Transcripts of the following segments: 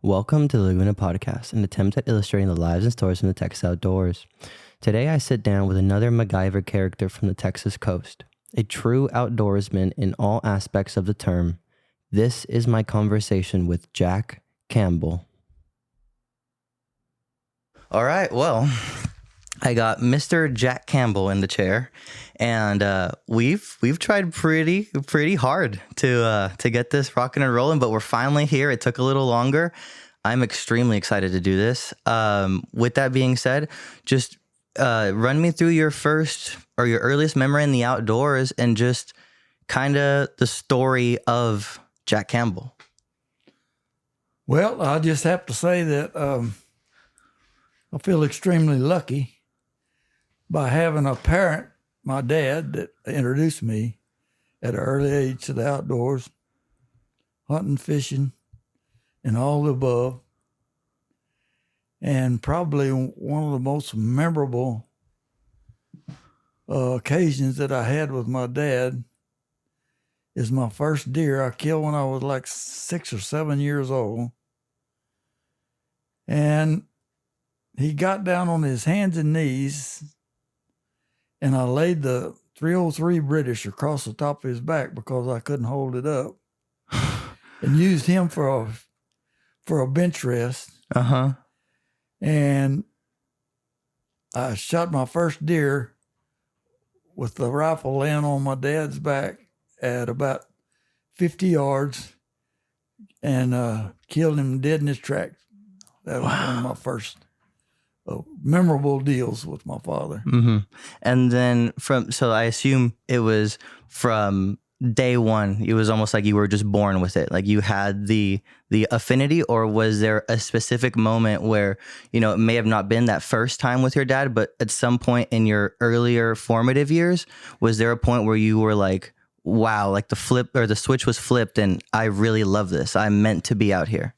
Welcome to the Laguna Podcast, an attempt at illustrating the lives and stories from the Texas outdoors. Today I sit down with another MacGyver character from the Texas coast, a true outdoorsman in all aspects of the term. This is my conversation with Jack Campbell. All right, well, I got Mr. Jack Campbell in the chair, and we've tried pretty hard to get this rocking and rolling, but we're finally here. It took a little longer. I'm extremely excited to do this. With that being said, just run me through your first or your earliest memory in the outdoors, and just kind of the story of Jack Campbell. Well, I just have to say that I feel extremely lucky by having a parent, my dad, that introduced me at an early age to the outdoors, hunting, fishing, and all the above. And probably one of the most memorable occasions that I had with my dad is my first deer I killed when I was like 6 or 7 years old. And he got down on his hands and knees, and I laid the .303 British across the top of his back because I couldn't hold it up, and used him for a bench rest. And I shot my first deer with the rifle laying on my dad's back at about 50 yards, and killed him dead in his tracks. That was one of my first memorable deals with my father. Mm-hmm. And then so I assume it was from day one. It was almost like you were just born with it. Like you had the affinity, or was there a specific moment where, it may have not been that first time with your dad, but at some point in your earlier formative years, was there a point where you were like, wow, like the switch was flipped and I really love this. I'm meant to be out here?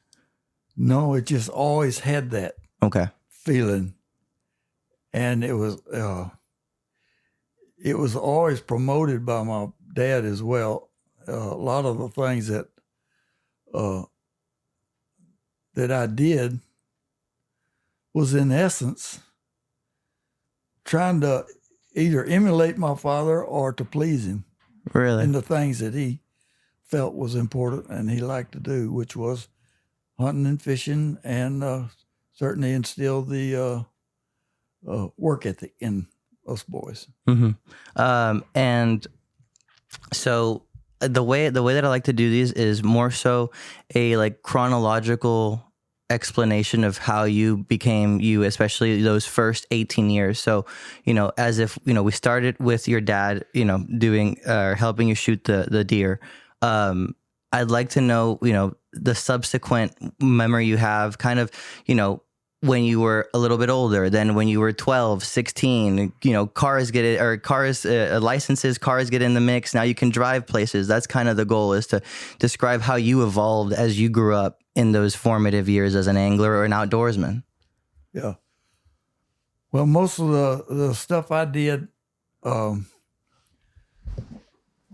No, it just always had that. Okay. Feeling, and it was always promoted by my dad as well. A lot of the things that I did was in essence trying to either emulate my father or to please him. Really? In the things that he felt was important and he liked to do, which was hunting and fishing, and certainly instilled the work ethic in us boys. Mm-hmm. And so the way that I like to do these is more so a like chronological explanation of how you became you, especially those first 18 years. So, as if, we started with your dad, doing helping you shoot the deer. I'd like to know, the subsequent memory you have, kind of, when you were a little bit older, then when you were 12, 16, licenses, cars get in the mix. Now you can drive places. That's kind of the goal, is to describe how you evolved as you grew up in those formative years as an angler or an outdoorsman. Yeah. Well, most of the stuff I did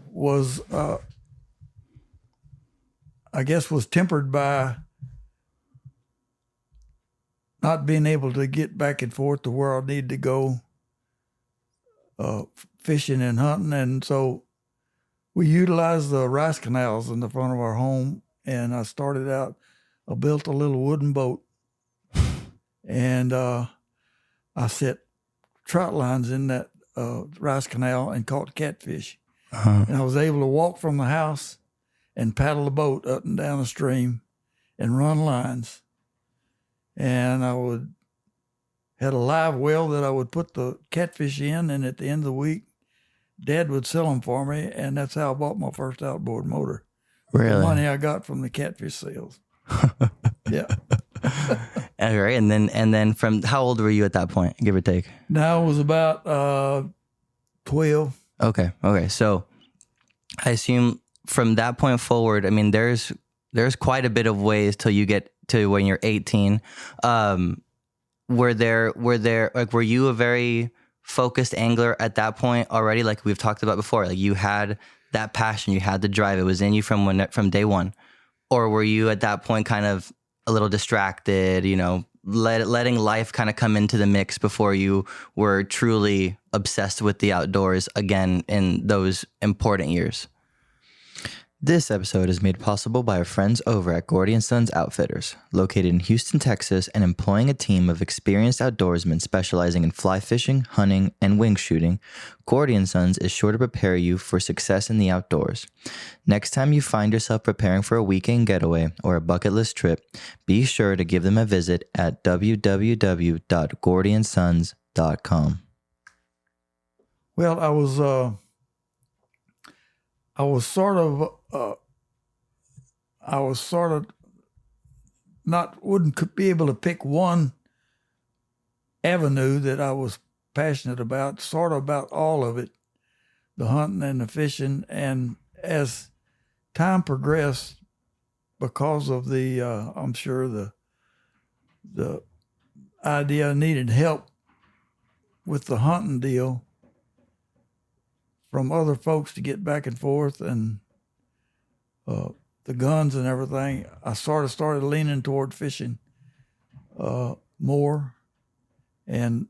was, I guess, was tempered by not being able to get back and forth to where I needed to go fishing and hunting. And so we utilized the rice canals in the front of our home. And I built a little wooden boat, and I set trout lines in that rice canal and caught catfish. And I was able to walk from the house and paddle the boat up and down the stream and run lines. And I had a live well that I would put the catfish in, and at the end of the week, Dad would sell them for me, and that's how I bought my first outboard motor. Really? The money I got from the catfish sales. Yeah. All right. And then from how old were you at that point, give or take? Now I was about 12. Okay. So I assume from that point forward, I mean, there's quite a bit of ways till you get to when you're 18. Were you a very focused angler at that point already? Like we've talked about before, like you had that passion, you had the drive, it was in you from day one. Or were you at that point kind of a little distracted, letting life kind of come into the mix before you were truly obsessed with the outdoors again in those important years. This episode is made possible by our friends over at Gordy & Sons Outfitters, located in Houston, Texas, and employing a team of experienced outdoorsmen specializing in fly fishing, hunting, and wing shooting. Gordy & Sons is sure to prepare you for success in the outdoors. Next time you find yourself preparing for a weekend getaway or a bucket list trip, be sure to give them a visit at www.gordyandsons.com. Well, I was sort of wouldn't be able to pick one avenue that I was passionate about, sort of about all of it, the hunting and the fishing. And as time progressed, because of the, I'm sure the idea I needed help with the hunting deal from other folks to get back and forth and the guns and everything, I sort of started leaning toward fishing more, and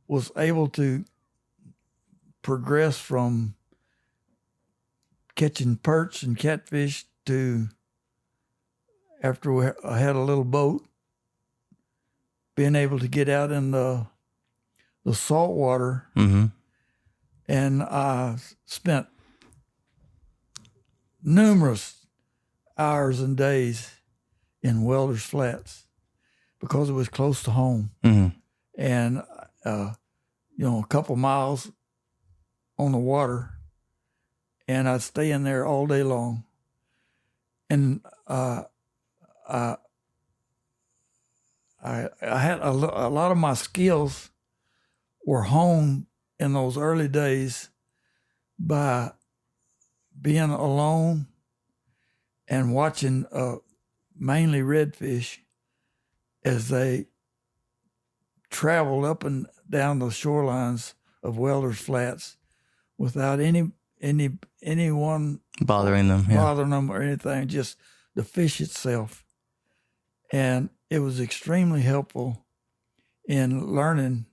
was able to progress from catching perch and catfish to, after I had a little boat, being able to get out in the salt water. Mm-hmm. And I spent numerous hours and days in Welders Flats because it was close to home. Mm-hmm. And, a couple miles on the water, and I'd stay in there all day long. And I had a lot of my skills were honed in those early days by being alone and watching mainly redfish as they traveled up and down the shorelines of Welders Flats without anyone bothering them or anything, just the fish itself. And it was extremely helpful in learning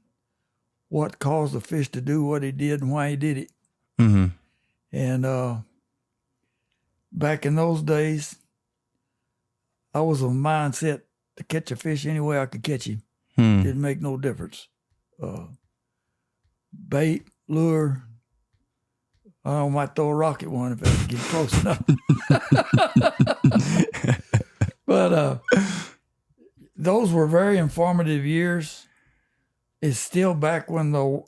what caused the fish to do what he did and why he did it. Mm-hmm. And back in those days, I was of a mindset to catch a fish any way I could catch him. Didn't make no difference. Bait, lure, I might throw a rock at one if I could get close enough. But those were very informative years. It's still back when the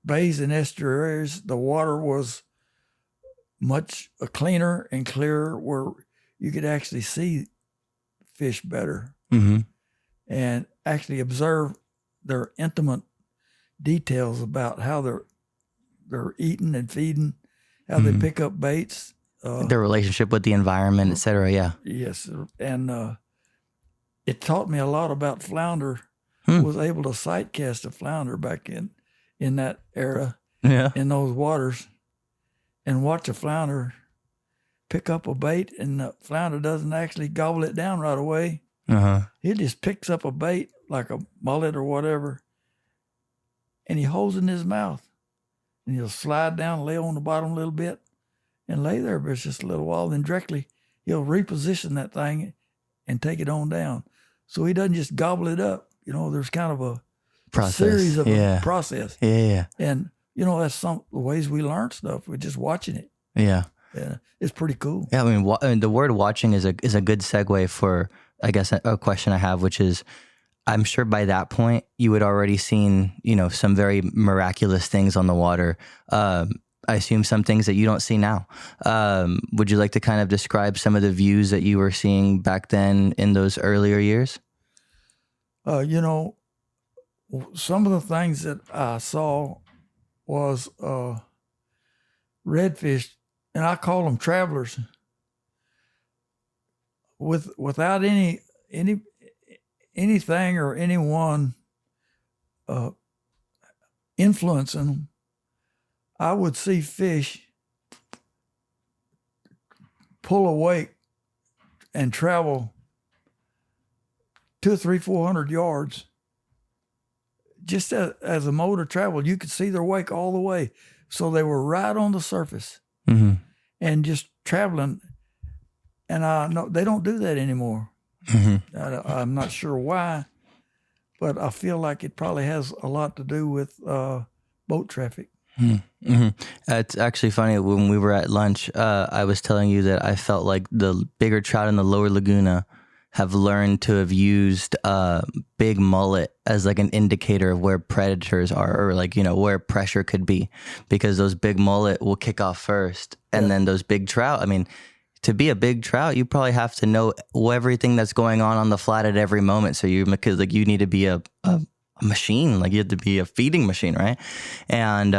bays and estuaries, the water was much cleaner and clearer, where you could actually see fish better. Mm-hmm. And actually observe their intimate details about how they're eating and feeding, how they pick up baits. Their relationship with the environment, et cetera, yeah. Yes, and it taught me a lot about flounder. Was able to sight cast a flounder back in that era, in those waters, and watch a flounder pick up a bait, and the flounder doesn't actually gobble it down right away. Uh-huh. He just picks up a bait like a mullet or whatever, and he holds it in his mouth, and he'll slide down, lay on the bottom a little bit, and lay there for just a little while. Then directly he'll reposition that thing and take it on down. So he doesn't just gobble it up. There's kind of a series of a process. Yeah. And, that's some the ways we learn stuff. We're just watching it. Yeah. Yeah. It's pretty cool. Yeah. I mean, the word watching is a good segue for, I guess, a question I have, which is, I'm sure by that point you had already seen, some very miraculous things on the water. I assume some things that you don't see now. Would you like to kind of describe some of the views that you were seeing back then in those earlier years? Some of the things that I saw was redfish, and I call them travelers, without anything or anyone influencing them. I would see fish pull away and travel 200, 300, 400 yards. Just as a mode of travel, you could see their wake all the way. So they were right on the surface and just traveling. And I know they don't do that anymore. I'm not sure why, but I feel like it probably has a lot to do with boat traffic. It's actually funny. When we were at lunch, I was telling you that I felt like the bigger trout in the lower Laguna have learned to have used big mullet as like an indicator of where predators are, or like, where pressure could be, because those big mullet will kick off first. And then those big trout, I mean, to be a big trout, you probably have to know everything that's going on the flat at every moment. So because like you need to be a machine, like you have to be a feeding machine, right? And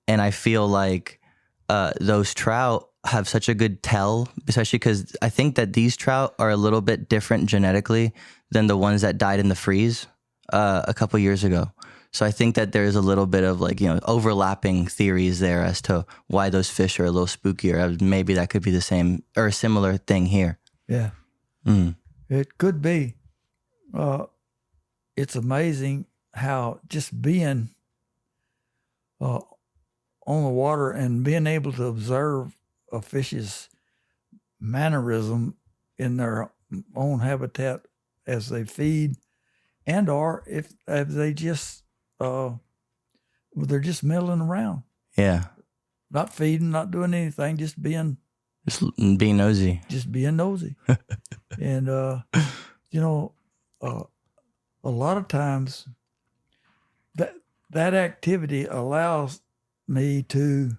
I feel like those trout have such a good tell, especially because I think that these trout are a little bit different genetically than the ones that died in the freeze a couple years ago. So I think that there's a little bit of like, overlapping theories there as to why those fish are a little spookier. Maybe that could be the same or a similar thing here. Yeah. It could be. It's amazing how just being on the water and being able to observe a fish's mannerism in their own habitat as they feed, and or if they just they're just milling around. Yeah. Not feeding, not doing anything, just being nosy. Just being nosy. And a lot of times that activity allows me to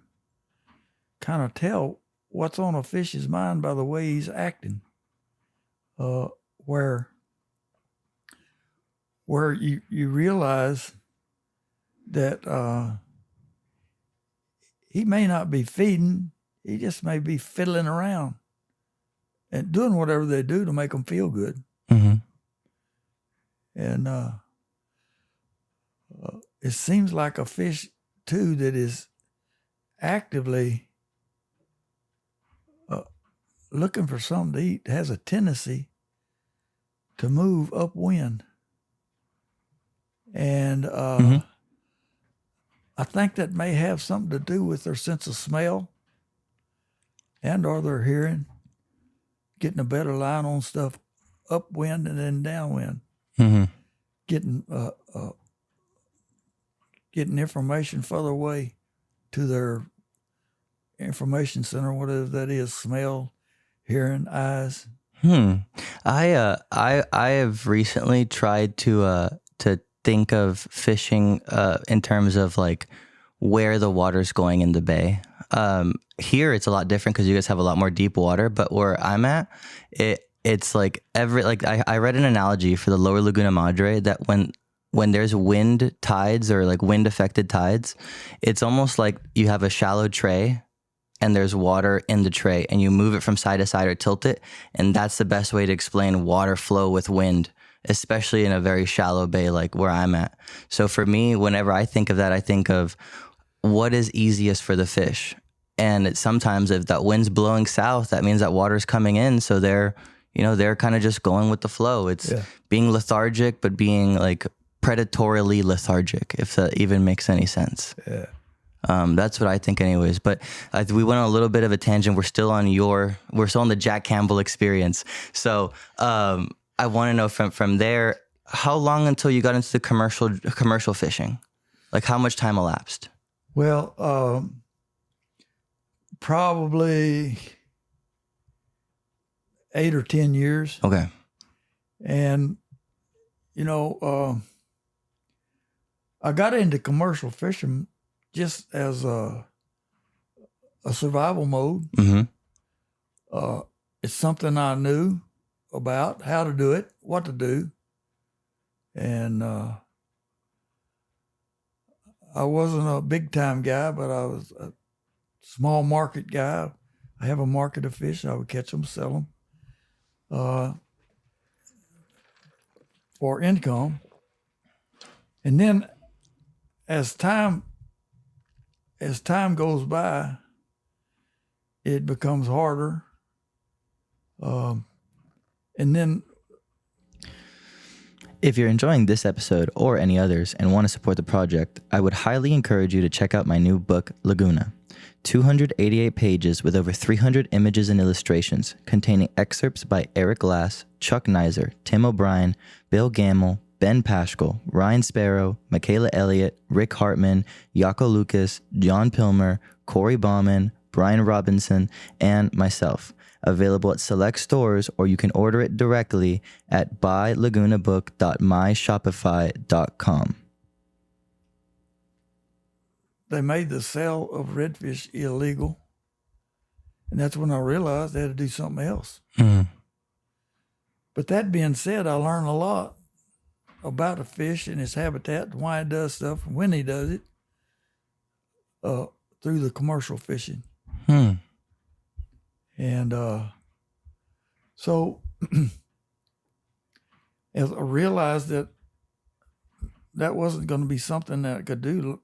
kind of tell what's on a fish's mind by the way he's acting. Where you realize that he may not be feeding, he just may be fiddling around and doing whatever they do to make them feel good. And it seems like a fish too that is actively looking for something to eat has a tendency to move upwind. And I think that may have something to do with their sense of smell and or their hearing, getting a better line on stuff upwind and then downwind. Getting information further away to their information center, whatever that is, smell, hearing, eyes. I have recently tried to think of fishing in terms of like where the water's going in the bay. Here it's a lot different because you guys have a lot more deep water, but where I'm at, it's like I read an analogy for the lower Laguna Madre that when there's wind tides or like wind affected tides, it's almost like you have a shallow tray and there's water in the tray and you move it from side to side or tilt it. And that's the best way to explain water flow with wind, especially in a very shallow bay like where I'm at. So for me, whenever I think of that, I think of what is easiest for the fish. And sometimes if that wind's blowing south, that means that water's coming in. So they're kind of just going with the flow. It's being lethargic, but being like predatorily lethargic, if that even makes any sense. Yeah. That's what I think anyways. But we went on a little bit of a tangent. We're still on the Jack Campbell experience. So I want to know from there, how long until you got into the commercial fishing? Like how much time elapsed? Well, probably 8 or 10 years. Okay. And, I got into commercial fishing just as a survival mode. It's something I knew about, how to do it, what to do. And I wasn't a big time guy, but I was a small market guy. I have a market of fish. I would catch them, sell them for income. And then as time goes by, it becomes harder. And then If you're enjoying this episode or any others and want to support the project, I would highly encourage you to check out my new book, Laguna. 288 pages with over 300 images and illustrations, containing excerpts by Eric Glass, Chuck Nizer, Tim O'Brien, Bill Gamble, Ben Paschal, Ryan Sparrow, Michaela Elliott, Rick Hartman, Yako Lucas, John Pilmer, Corey Bauman, Brian Robinson, and myself. Available at select stores, or you can order it directly at buylagunabook.myshopify.com. they made the sale of redfish illegal. And that's when I realized they had to do something else. Mm. But that being said, I learned a lot about a fish and its habitat, and why it does stuff, and when he does it, through the commercial fishing. And so as I realized that wasn't going to be something that I could do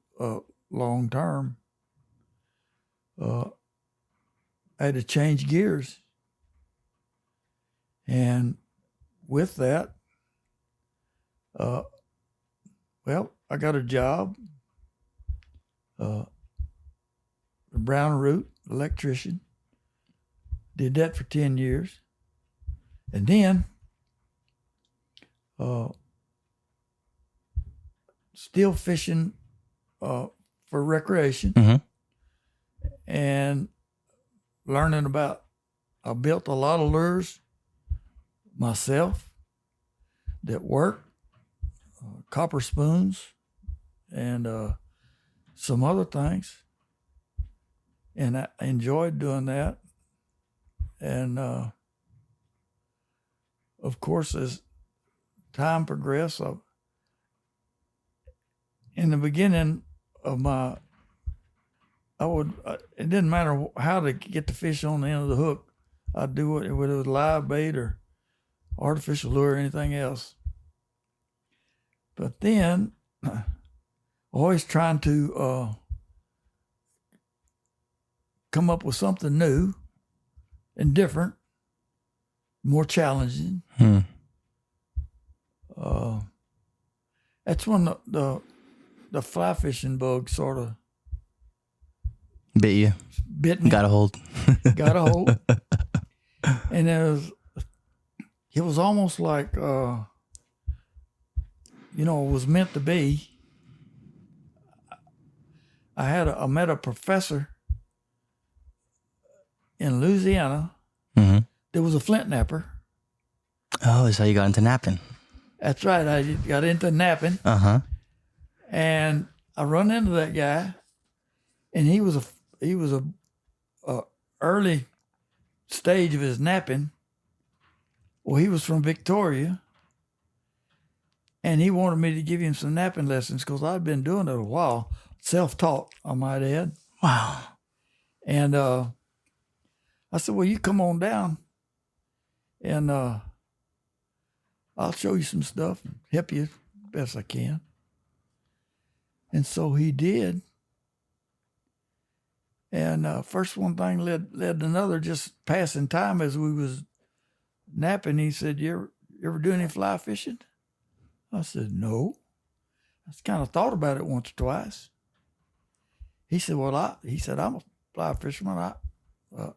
long term, I had to change gears. And with that, well, I got a job, brown root electrician. Did that for 10 years. And then still fishing for recreation, and learning about, I built a lot of lures myself that work, copper spoons, and some other things. And I enjoyed doing that. And of course, as time progressed, in the beginning of my, it didn't matter how to get the fish on the end of the hook. I'd do it, whether it was live bait or artificial lure or anything else. But then, always trying to come up with something new and different, more challenging. That's when the fly fishing bug sort of Bit me. Got a hold. Got a hold. And it was almost like, it was meant to be. I met a professor in Louisiana. There was a flint napper. Oh, that's how you got into napping. That's right. I got into napping. And I run into that guy, and he was a early stage of his napping. Well, he was from Victoria, and he wanted me to give him some napping lessons because I'd been doing it a while, self-taught, I might add. Wow. And I said, well, you come on down, and I'll show you some stuff and help you best I can. And so he did. And first one thing led to another, just passing time as we was napping. He said, you ever do any fly fishing? I said, no. I kind of thought about it once or twice. He said, I'm a fly fisherman. I said,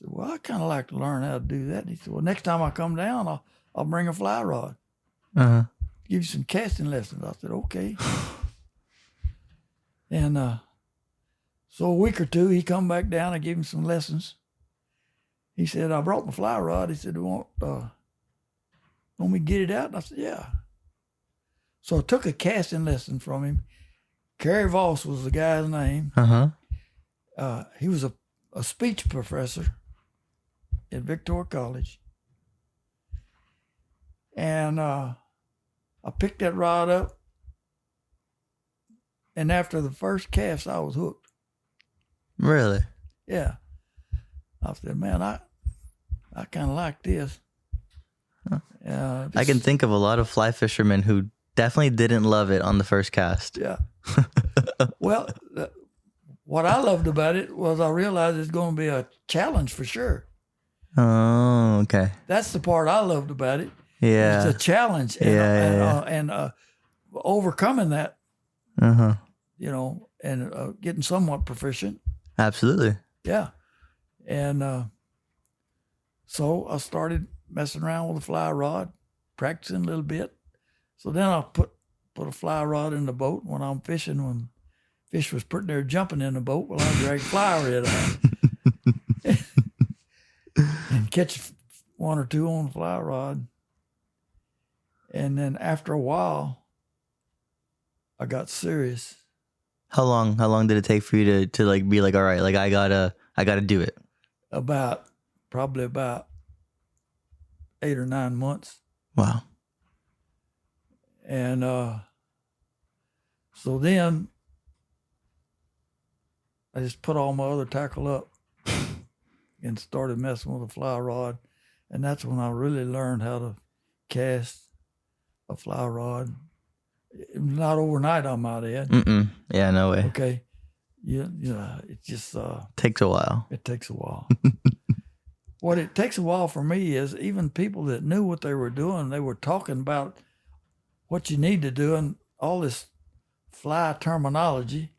well, I kind of like to learn how to do that. And he said, well, next time I come down, I'll bring a fly rod. Give you some casting lessons. I said, okay. And so a week or two, he come back down. I gave him some lessons. He said, I brought my fly rod. He said, want me to get it out? And I said, yeah. So I took a casting lesson from him. Kerry Voss was the guy's name. He was a speech professor at Victoria College. And I picked that rod up, and after the first cast, I was hooked. Really? Yeah. I said, man, I kind of like this. I can think of a lot of fly fishermen who definitely didn't love it on the first cast. Yeah. Well, what I loved about it was I realized it's going to be a challenge for sure. Oh, okay. That's the part I loved about it. Yeah. It's a challenge and overcoming that, Uh-huh. you know, and getting somewhat proficient. Absolutely. Yeah. And so I started messing around with a fly rod, practicing a little bit. So then I put a fly rod in the boat when I'm fishing. When fish was putting there jumping in the boat, well, I drag fly rod out and catch one or two on the fly rod. And then after a while, I got serious. How long did it take for you to like be like, all right, like I gotta do it? Probably about 8 or 9 months. Wow. And so then I just put all my other tackle up and started messing with a fly rod. And that's when I really learned how to cast a fly rod. Not overnight, I might add. Yeah, no way. Okay. Yeah, it just Takes a while. It takes a while. What it takes a while for me is even people that knew what they were doing, they were talking about what you need to do and all this fly terminology,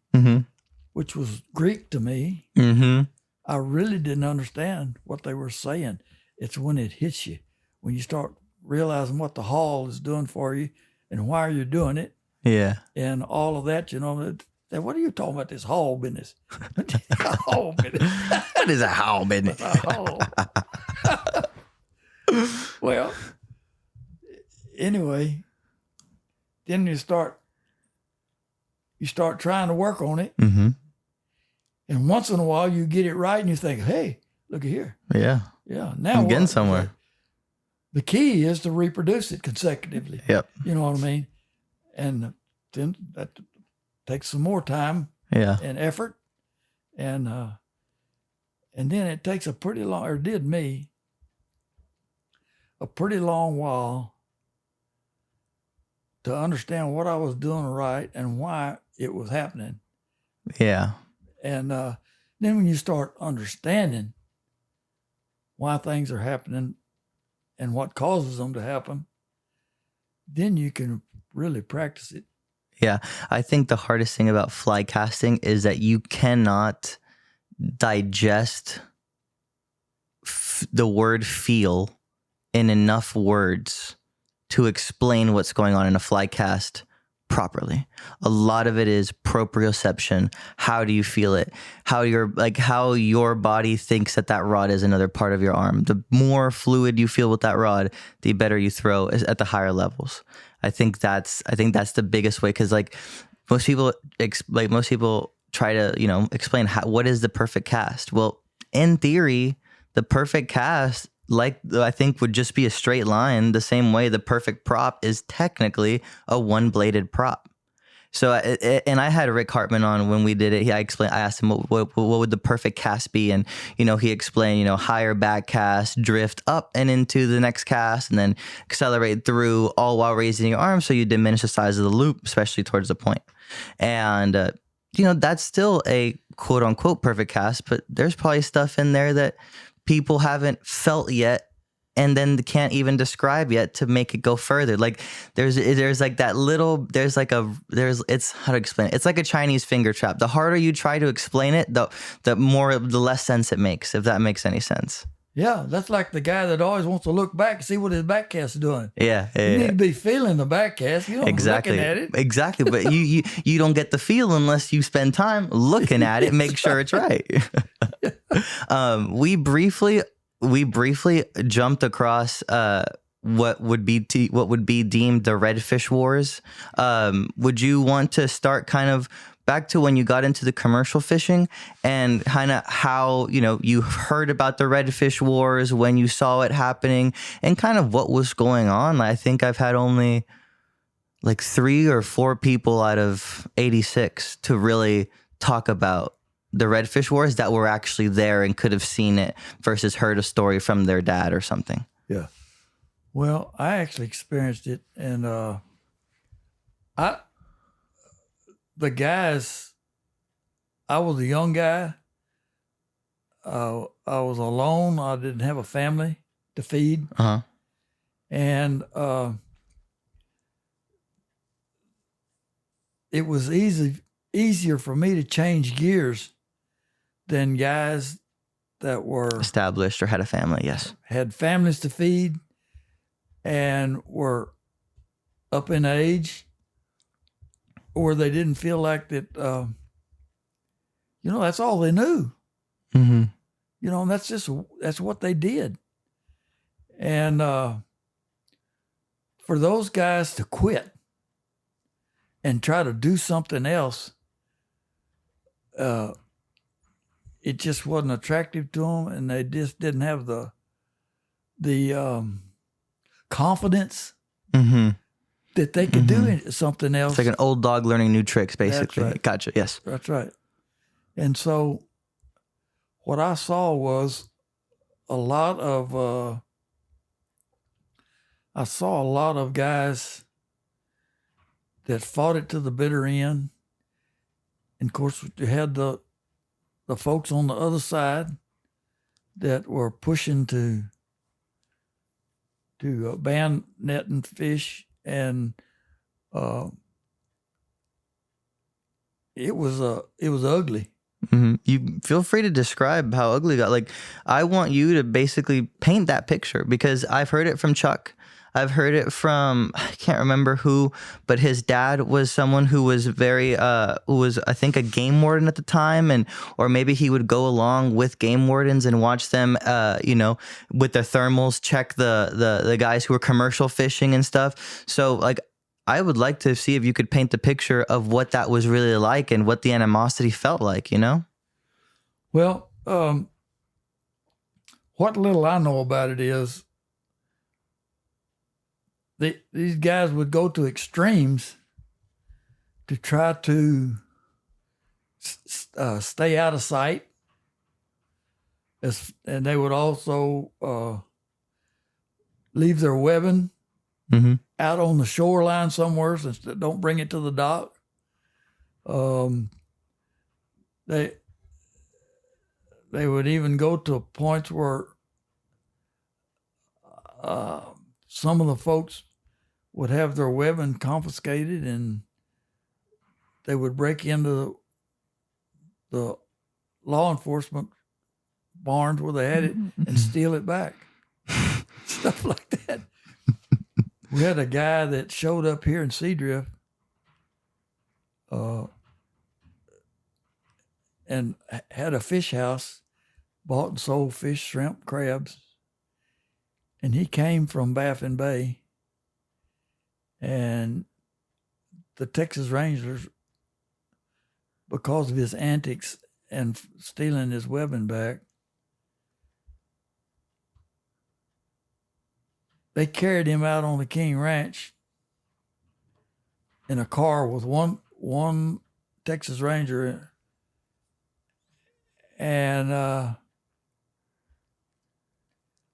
which was Greek to me. I really didn't understand what they were saying. It's when it hits you, when you start realizing what the haul is doing for you and why you're doing it. Yeah. And all of that, you know, what are you talking about, this haul business? Haul business. What is a haul business? A haul. Well, anyway, then you start trying to work on it. And once in a while you get it right and you think, hey, look at here. Yeah. Yeah. Now I'm getting somewhere. The key is to reproduce it consecutively. Yep. You know what I mean? And then that takes some more time and effort. And then it takes a pretty long while to understand what I was doing right and why it was happening. Yeah. And then when you start understanding why things are happening and what causes them to happen, then you can really practice it. Yeah. I think the hardest thing about fly casting is that you cannot digest the word feel in enough words to explain what's going on in a fly cast properly. A lot of it is proprioception. How do you feel it? How your body thinks that rod is another part of your arm. The more fluid you feel with that rod, the better you throw at the higher levels. I think that's the biggest way, because like most people try to explain what is the perfect cast. Well, in theory, the perfect cast, like I think, would just be a straight line, the same way the perfect prop is technically a one-bladed prop. So, and I had Rick Hartman on when we did it. I asked him what would the perfect cast be, and he explained higher back cast, drift up and into the next cast, and then accelerate through, all while raising your arm so you diminish the size of the loop, especially towards the point. And that's still a quote unquote perfect cast, but there's probably stuff in there that people haven't felt yet, and then can't even describe yet to make it go further. Like there's like that little, it's how to explain it. It's like a Chinese finger trap. The harder you try to explain it, the less sense it makes, if that makes any sense. Yeah, that's like the guy that always wants to look back and see what his back cast is doing. Yeah. You need to be feeling the back cast. You know, exactly. Looking at it. Exactly. But you don't get the feel unless you spend time looking at it, make sure it's right. We briefly jumped across what would be deemed the redfish wars. Would you want to start kind of back to when you got into the commercial fishing and kind of how, you heard about the redfish wars, when you saw it happening, and kind of what was going on? I think I've had only like 3 or 4 people out of 86 to really talk about the redfish wars that were actually there and could have seen it versus heard a story from their dad or something. Yeah. Well, I actually experienced it, and the guys, I was a young guy. I was alone. I didn't have a family to feed, and it was easier for me to change gears than guys that were established or had a family. Yes, had families to feed and were up in age, or they didn't feel like that. That's all they knew. Mm-hmm. And that's what they did. And for those guys to quit and try to do something else, it just wasn't attractive to them, and they just didn't have the confidence that they could do something else. It's like an old dog learning new tricks, basically. That's right. Gotcha. Yes. That's right. And so what I saw was a lot of guys that fought it to the bitter end. And of course, you had the folks on the other side that were pushing to ban netting fish, and it was ugly. Mm-hmm. You feel free to describe how ugly it got. Like, I want you to basically paint that picture, because I've heard it from Chuck. I've heard it from, I can't remember who, but his dad was someone who was very, who was, I think, a game warden at the time, or maybe he would go along with game wardens and watch them, with their thermals, check the guys who were commercial fishing and stuff. So, like, I would like to see if you could paint the picture of what that was really like and what the animosity felt like, Well, what little I know about it is these guys would go to extremes to try to stay out of sight. And they would also leave their webbing out on the shoreline somewhere, since they don't bring it to the dock. They would even go to points where some of the folks would have their webbing confiscated, and they would break into the law enforcement barns where they had it and steal it back. Stuff like that. We had a guy that showed up here in Seadrift and had a fish house, bought and sold fish, shrimp, crabs. And he came from Baffin Bay. And the Texas Rangers, because of his antics and stealing his webbing back, they carried him out on the King Ranch in a car with one Texas Ranger, and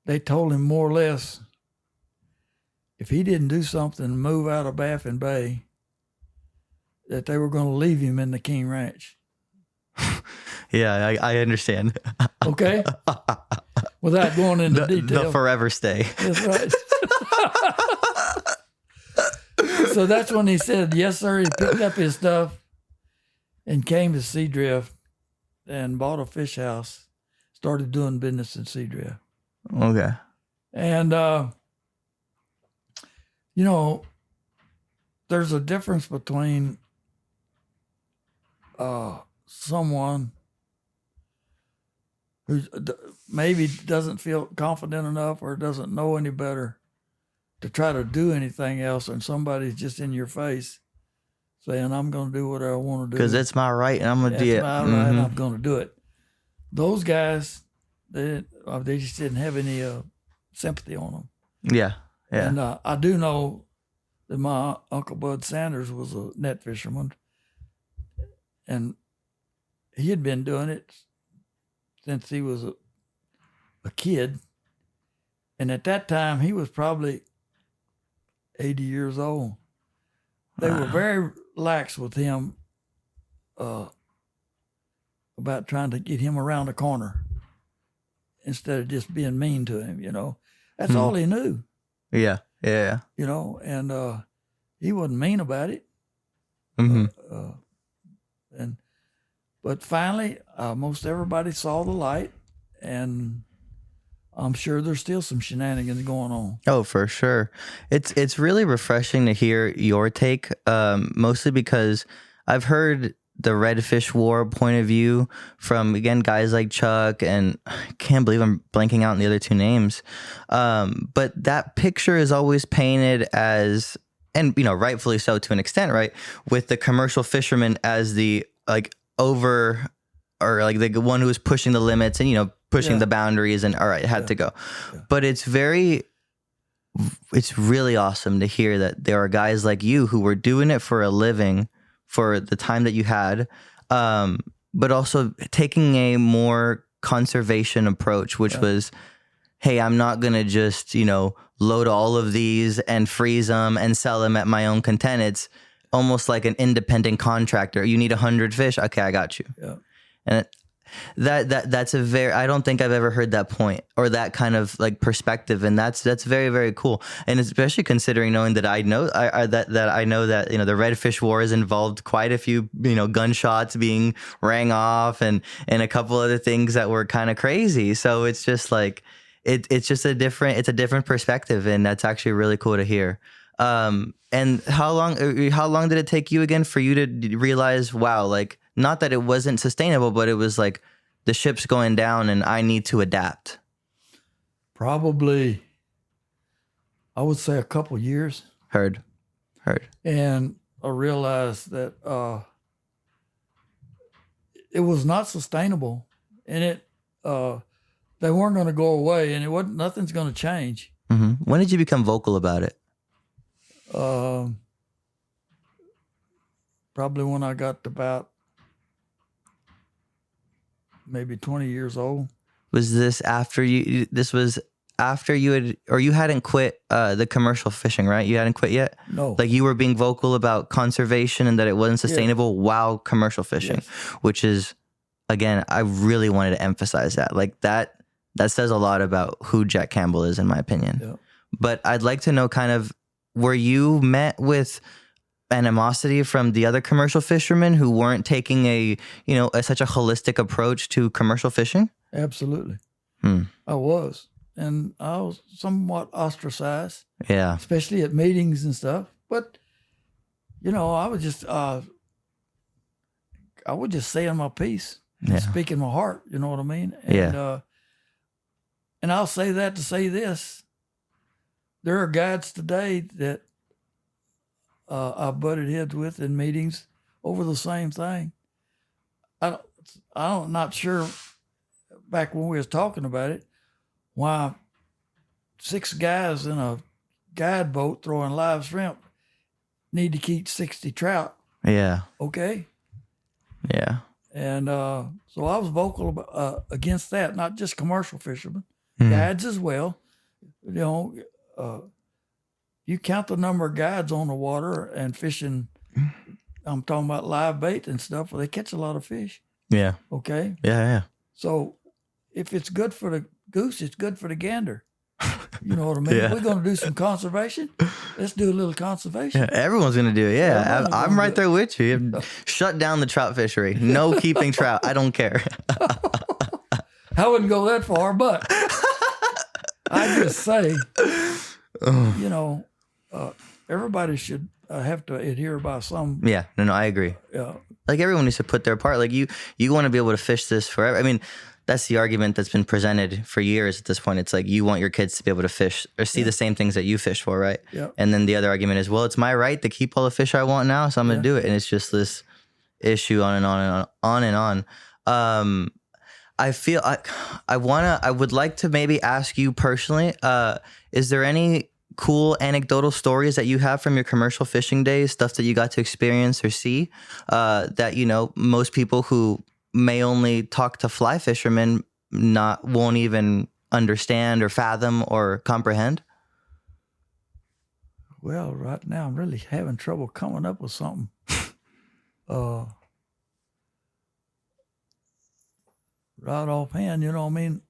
they told him more or less, if he didn't do something and move out of Baffin Bay, that they were going to leave him in the King Ranch. Yeah, I understand. Okay? Without going into detail. The forever stay. That's right. So that's when he said, yes, sir. He picked up his stuff and came to Seadrift and bought a fish house, started doing business in Seadrift. Okay. And, there's a difference between someone who maybe doesn't feel confident enough or doesn't know any better to try to do anything else, and somebody's just in your face saying, I'm going to do what I want to do. Because it's my right, and I'm going to do it. That's my right, and I'm going to do it. Those guys, they just didn't have any sympathy on them. Yeah, yeah. And I do know that my Uncle Bud Sanders was a net fisherman, and he had been doing it since he was a kid. And at that time, he was probably 80 years old. They were very lax with him about trying to get him around the corner. instead of just being mean to him, you know. That's all he knew, Yeah. Yeah. you know, and he wasn't mean about it. Mm-hmm. But finally, most everybody saw the light, and I'm sure there's still some shenanigans going on. Oh, for sure. It's really refreshing to hear your take, mostly because I've heard the redfish war point of view from, again, guys like Chuck, and I can't believe I'm blanking out on the other two names. But that picture is always painted as, and you know, rightfully so to an extent, right, with the commercial fisherman as the like over, or like the one who was pushing the limits and, you know, pushing the boundaries, and all right, it had to go. But it's really awesome to hear that there are guys like you who were doing it for a living for the time that you had, but also taking a more conservation approach, which was, hey, I'm not going to just, you know, load all of these and freeze them and sell them at my own content. It's almost like an independent contractor. You need 100 fish. Okay, I got you. Yeah. And that's a very, I don't think I've ever heard that point or that kind of like perspective, and that's very, very cool. And especially considering knowing that I know that you know the redfish war has involved quite a few, you know, gunshots being rang off and a couple other things that were kind of crazy. So it's just like it's just a different perspective, and that's actually really cool to hear. And how long did it take you again for you to realize, wow, like, not that it wasn't sustainable, but it was like the ship's going down and I need to adapt? Probably, I would say a couple years. Heard. And I realized that it was not sustainable, and they weren't going to go away, and nothing's going to change. Mm-hmm. When did you become vocal about it? Probably when I got about maybe 20 years old. Was this after you? This was after you had, or you hadn't quit the commercial fishing, right? You hadn't quit yet. No. Like you were being vocal about conservation and that it wasn't sustainable while commercial fishing, which is, again, I really wanted to emphasize that. Like that says a lot about who Jack Campbell is, in my opinion. Yeah. But I'd like to know, kind of, were you met with animosity from the other commercial fishermen who weren't taking such a holistic approach to commercial fishing? Absolutely. I was. And I was somewhat ostracized. Yeah. Especially at meetings and stuff. But, you know, I would just say my piece, speaking my heart, you know what I mean? And, and I'll say that to say this. There are guides today that I butted heads with in meetings over the same thing. I'm not sure, back when we was talking about it, why 6 guys in a guide boat throwing live shrimp need to keep 60 trout. Yeah. Okay. Yeah. And so I was vocal against that, not just commercial fishermen, guides as well. You know, you count the number of guides on the water and fishing. I'm talking about live bait and stuff. Well, they catch a lot of fish. Yeah. Okay. Yeah. So if it's good for the goose, it's good for the gander. You know what I mean? Yeah. We're going to do some conservation. Let's do a little conservation. Yeah, everyone's going to do it. Yeah, I'm right there with you. Shut down the trout fishery. No keeping trout. I don't care. I wouldn't go that far, but I just say, you know, everybody should have to adhere by some. Yeah, no, I agree. Yeah, like everyone needs to put their part. Like you want to be able to fish this forever. I mean, that's the argument that's been presented for years at this point. It's like you want your kids to be able to fish or see the same things that you fish for, right? Yeah. And then the other argument is, well, it's my right to keep all the fish I want now, so I'm going to do it. And it's just this issue on and on and on. I feel I would like to maybe ask you personally, is there any cool anecdotal stories that you have from your commercial fishing days, stuff that you got to experience or see, that, you know, most people who may only talk to fly fishermen won't even understand or fathom or comprehend? Well, right now I'm really having trouble coming up with something. Right offhand, you know what I mean?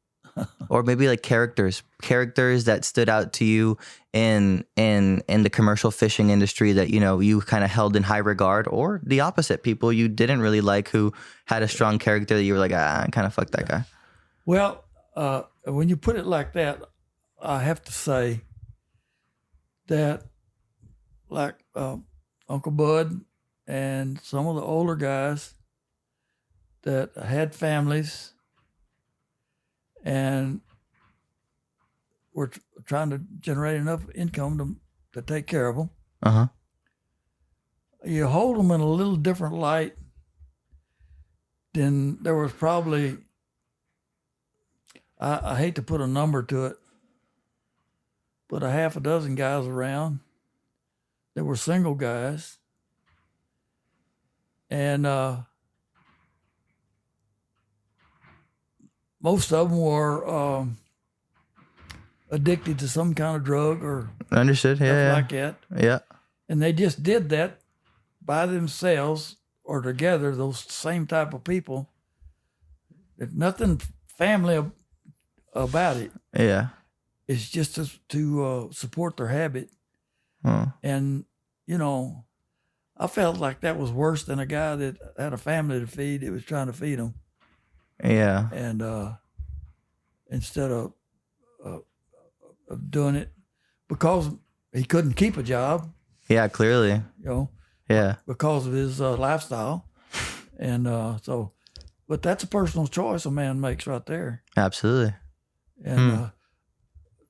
Or maybe like characters that stood out to you in the commercial fishing industry that, you know, you kind of held in high regard, or the opposite, people you didn't really like who had a strong character that you were like, kind of fuck that guy. Well, when you put it like that, I have to say that, like Uncle Bud and some of the older guys that had families and were trying to generate enough income to take care of them. Uh-huh. You hold them in a little different light than there was probably, I hate to put a number to it, but a half a dozen guys around that were single guys. And most of them were addicted to some kind of drug or Understood. stuff Yeah. like that. Yeah. And they just did that by themselves or together, those same type of people. There's nothing family about it. Yeah. It's just to support their habit. Huh. And, you know, I felt like that was worse than a guy that had a family to feed that was trying to feed them. Yeah. And instead of doing it because he couldn't keep a job, Yeah, clearly. you know, Yeah. because of his lifestyle. And so, but that's a personal choice a man makes right there. Absolutely. And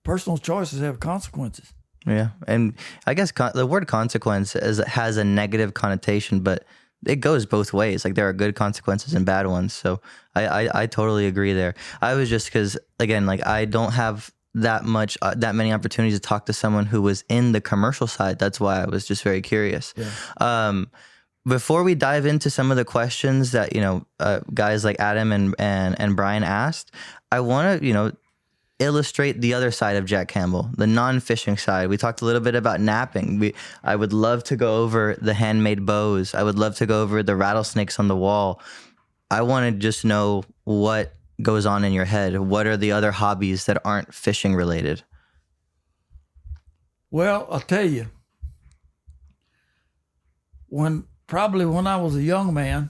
personal choices have consequences. Yeah. And I guess the word consequence has a negative connotation, but it goes both ways. Like there are good consequences and bad ones. So I totally agree there. I was just, because again, like I don't have that many opportunities to talk to someone who was in the commercial side. That's why I was just very curious. Yeah. Before we dive into some of the questions that, you know, guys like Adam and Brian asked, I want to, you know, illustrate the other side of Jack Campbell, the non-fishing side. We talked a little bit about napping. I would love to go over the handmade bows. I would love to go over the rattlesnakes on the wall. I want to just know what goes on in your head. What are the other hobbies that aren't fishing related? Well, I'll tell you, when I was a young man,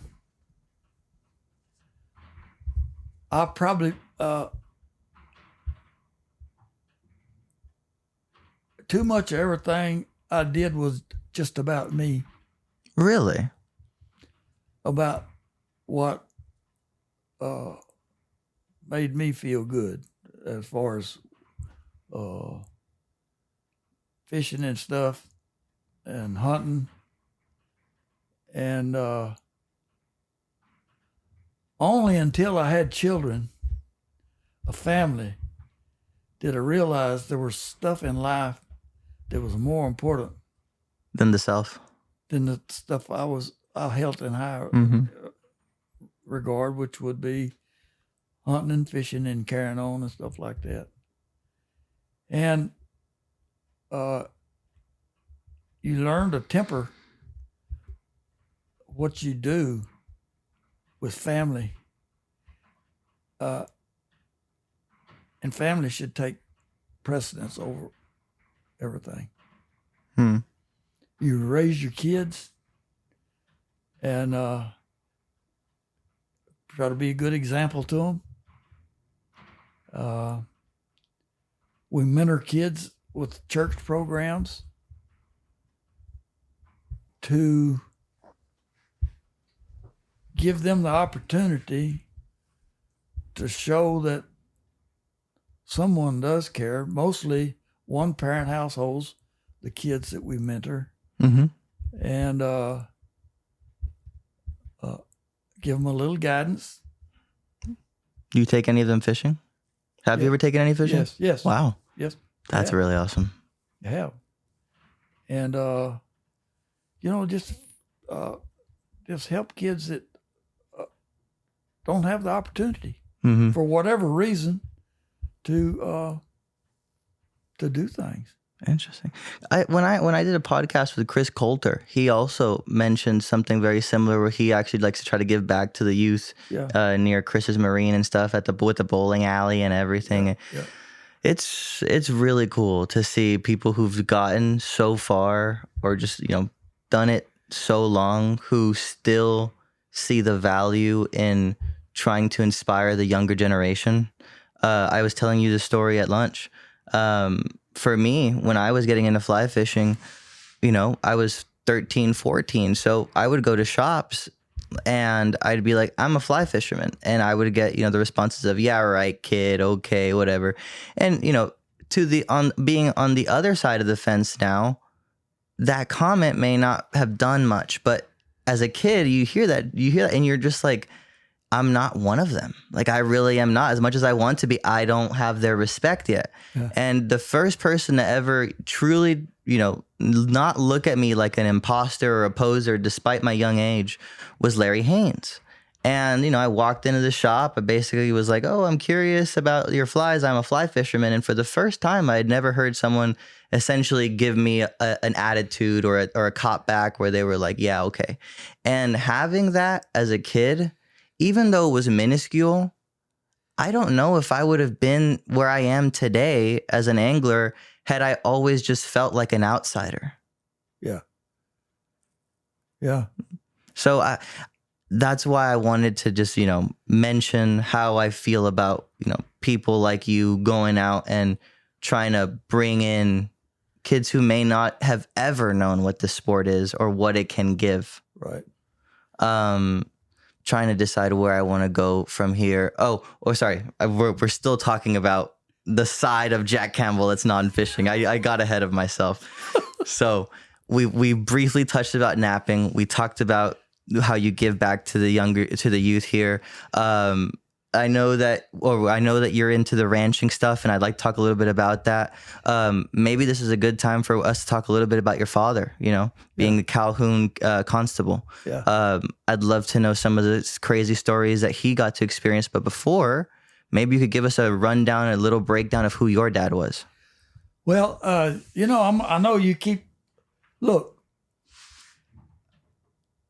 I probably too much of everything I did was just about me, Really? about what made me feel good as far as fishing and stuff and hunting. And only until I had children, a family, did I realize there was stuff in life that was more important Than the self. than the stuff I held in high regard, which would be hunting and fishing and carrying on and stuff like that. And you learn to temper what you do with family. And family should take precedence over everything. You raise your kids and try to be a good example to them. We mentor kids with church programs to give them the opportunity to show that someone does care. Mostly one parent households, the kids that we mentor, and give them a little guidance. You take any of them fishing? Have you ever taken any fishing? Yes. Wow. Yes. That's really awesome. I have. And just help kids that don't have the opportunity for whatever reason to do things. Interesting. When I did a podcast with Chris Coulter, he also mentioned something very similar where he actually likes to try to give back to the youth Yeah. near Chris's Marine and stuff with the bowling alley and everything. Yeah. It's really cool to see people who've gotten so far or just done it so long who still see the value in trying to inspire the younger generation. I was telling you the story at lunch. For me, when I was getting into fly fishing, I was 13, 14. So I would go to shops and I'd be like, I'm a fly fisherman. And I would get, the responses of, yeah, right, kid, okay, whatever. And, being on the other side of the fence now, that comment may not have done much. But as a kid, you hear that and you're just like, I'm not one of them. Like, I really am not. As much as I want to be, I don't have their respect yet. Yeah. And the first person to ever truly, not look at me like an imposter or a poser, despite my young age, was Larry Haynes. And, I walked into the shop. I basically was like, oh, I'm curious about your flies. I'm a fly fisherman. And for the first time, I had never heard someone essentially give me an attitude or a cop back where they were like, yeah, okay. And having that as a kid, even though it was minuscule, I don't know if I would have been where I am today as an angler had I always just felt like an outsider. Yeah. Yeah. So that's why I wanted to just, mention how I feel about, people like you going out and trying to bring in kids who may not have ever known what the sport is or what it can give. Right. Trying to decide where I want to go from here. Sorry. We're still talking about the side of Jack Campbell that's non-fishing. I got ahead of myself. So we briefly touched about napping. We talked about how you give back to the youth here. I know that you're into the ranching stuff, and I'd like to talk a little bit about that. Maybe this is a good time for us to talk a little bit about your father, being the Calhoun constable. Yeah. I'd love to know some of the crazy stories that he got to experience. But before, maybe you could give us a rundown, a little breakdown of who your dad was. Well, I know you look,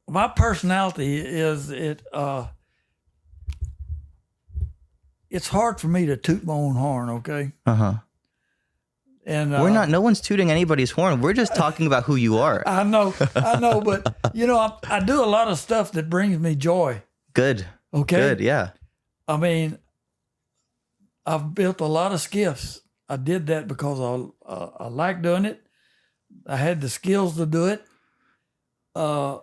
my personality is it's hard for me to toot my own horn, okay? Uh-huh. And no one's tooting anybody's horn. We're just talking about who you are. I know, but I do a lot of stuff that brings me joy. Good. Okay. Good, yeah. I mean, I've built a lot of skiffs. I did that because I like doing it. I had the skills to do it. I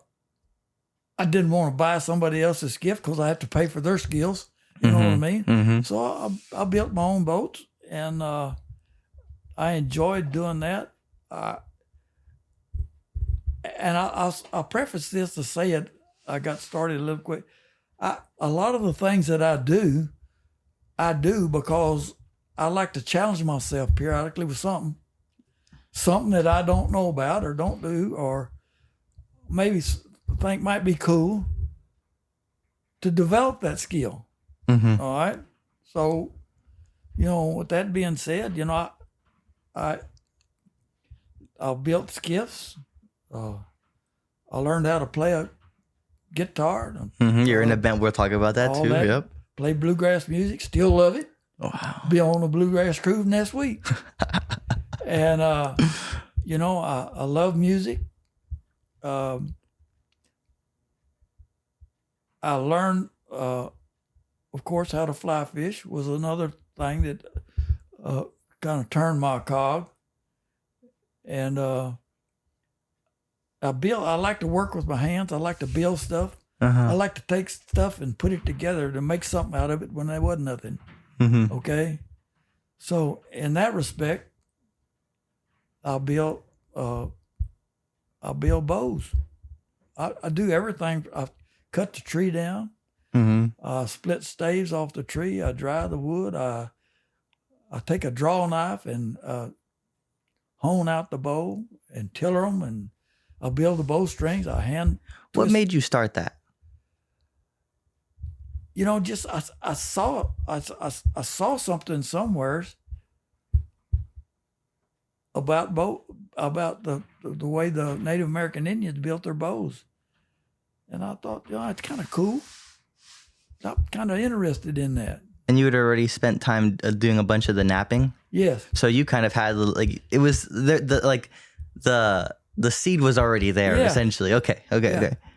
didn't want to buy somebody else's skiff because I have to pay for their skills. You know what I mean? Mm-hmm. So I built my own boats, and I enjoyed doing that. And I'll preface this to say it. I got started a little quick. A lot of the things that I do because I like to challenge myself periodically with something that I don't know about or don't do, or maybe think might be cool, to develop that skill. Mm-hmm. All right. So, with that being said, I built skiffs. I learned how to play a guitar. You're in a band. We'll talk about that too. Yep. Play bluegrass music. Still love it. Wow. Be on a bluegrass cruise next week. And I love music. I learned, of course, how to fly fish was another thing that kind of turned my cog. And I like to work with my hands. I like to build stuff. Uh-huh. I like to take stuff and put it together to make something out of it when there wasn't nothing. Mm-hmm. Okay? So in that respect, I build bows. I do everything. I cut the tree down. Mm-hmm. I split staves off the tree. I dry the wood. I take a draw knife and hone out the bow and tiller them, and I build the bowstrings. I hand twist. What made you start that? Just I saw something somewhere about the way the Native American Indians built their bows, and I thought, it's kind of cool. I'm kind of interested in that. And you had already spent time doing a bunch of the napping. Yes. So you kind of had like it was the seed was already there essentially. Okay.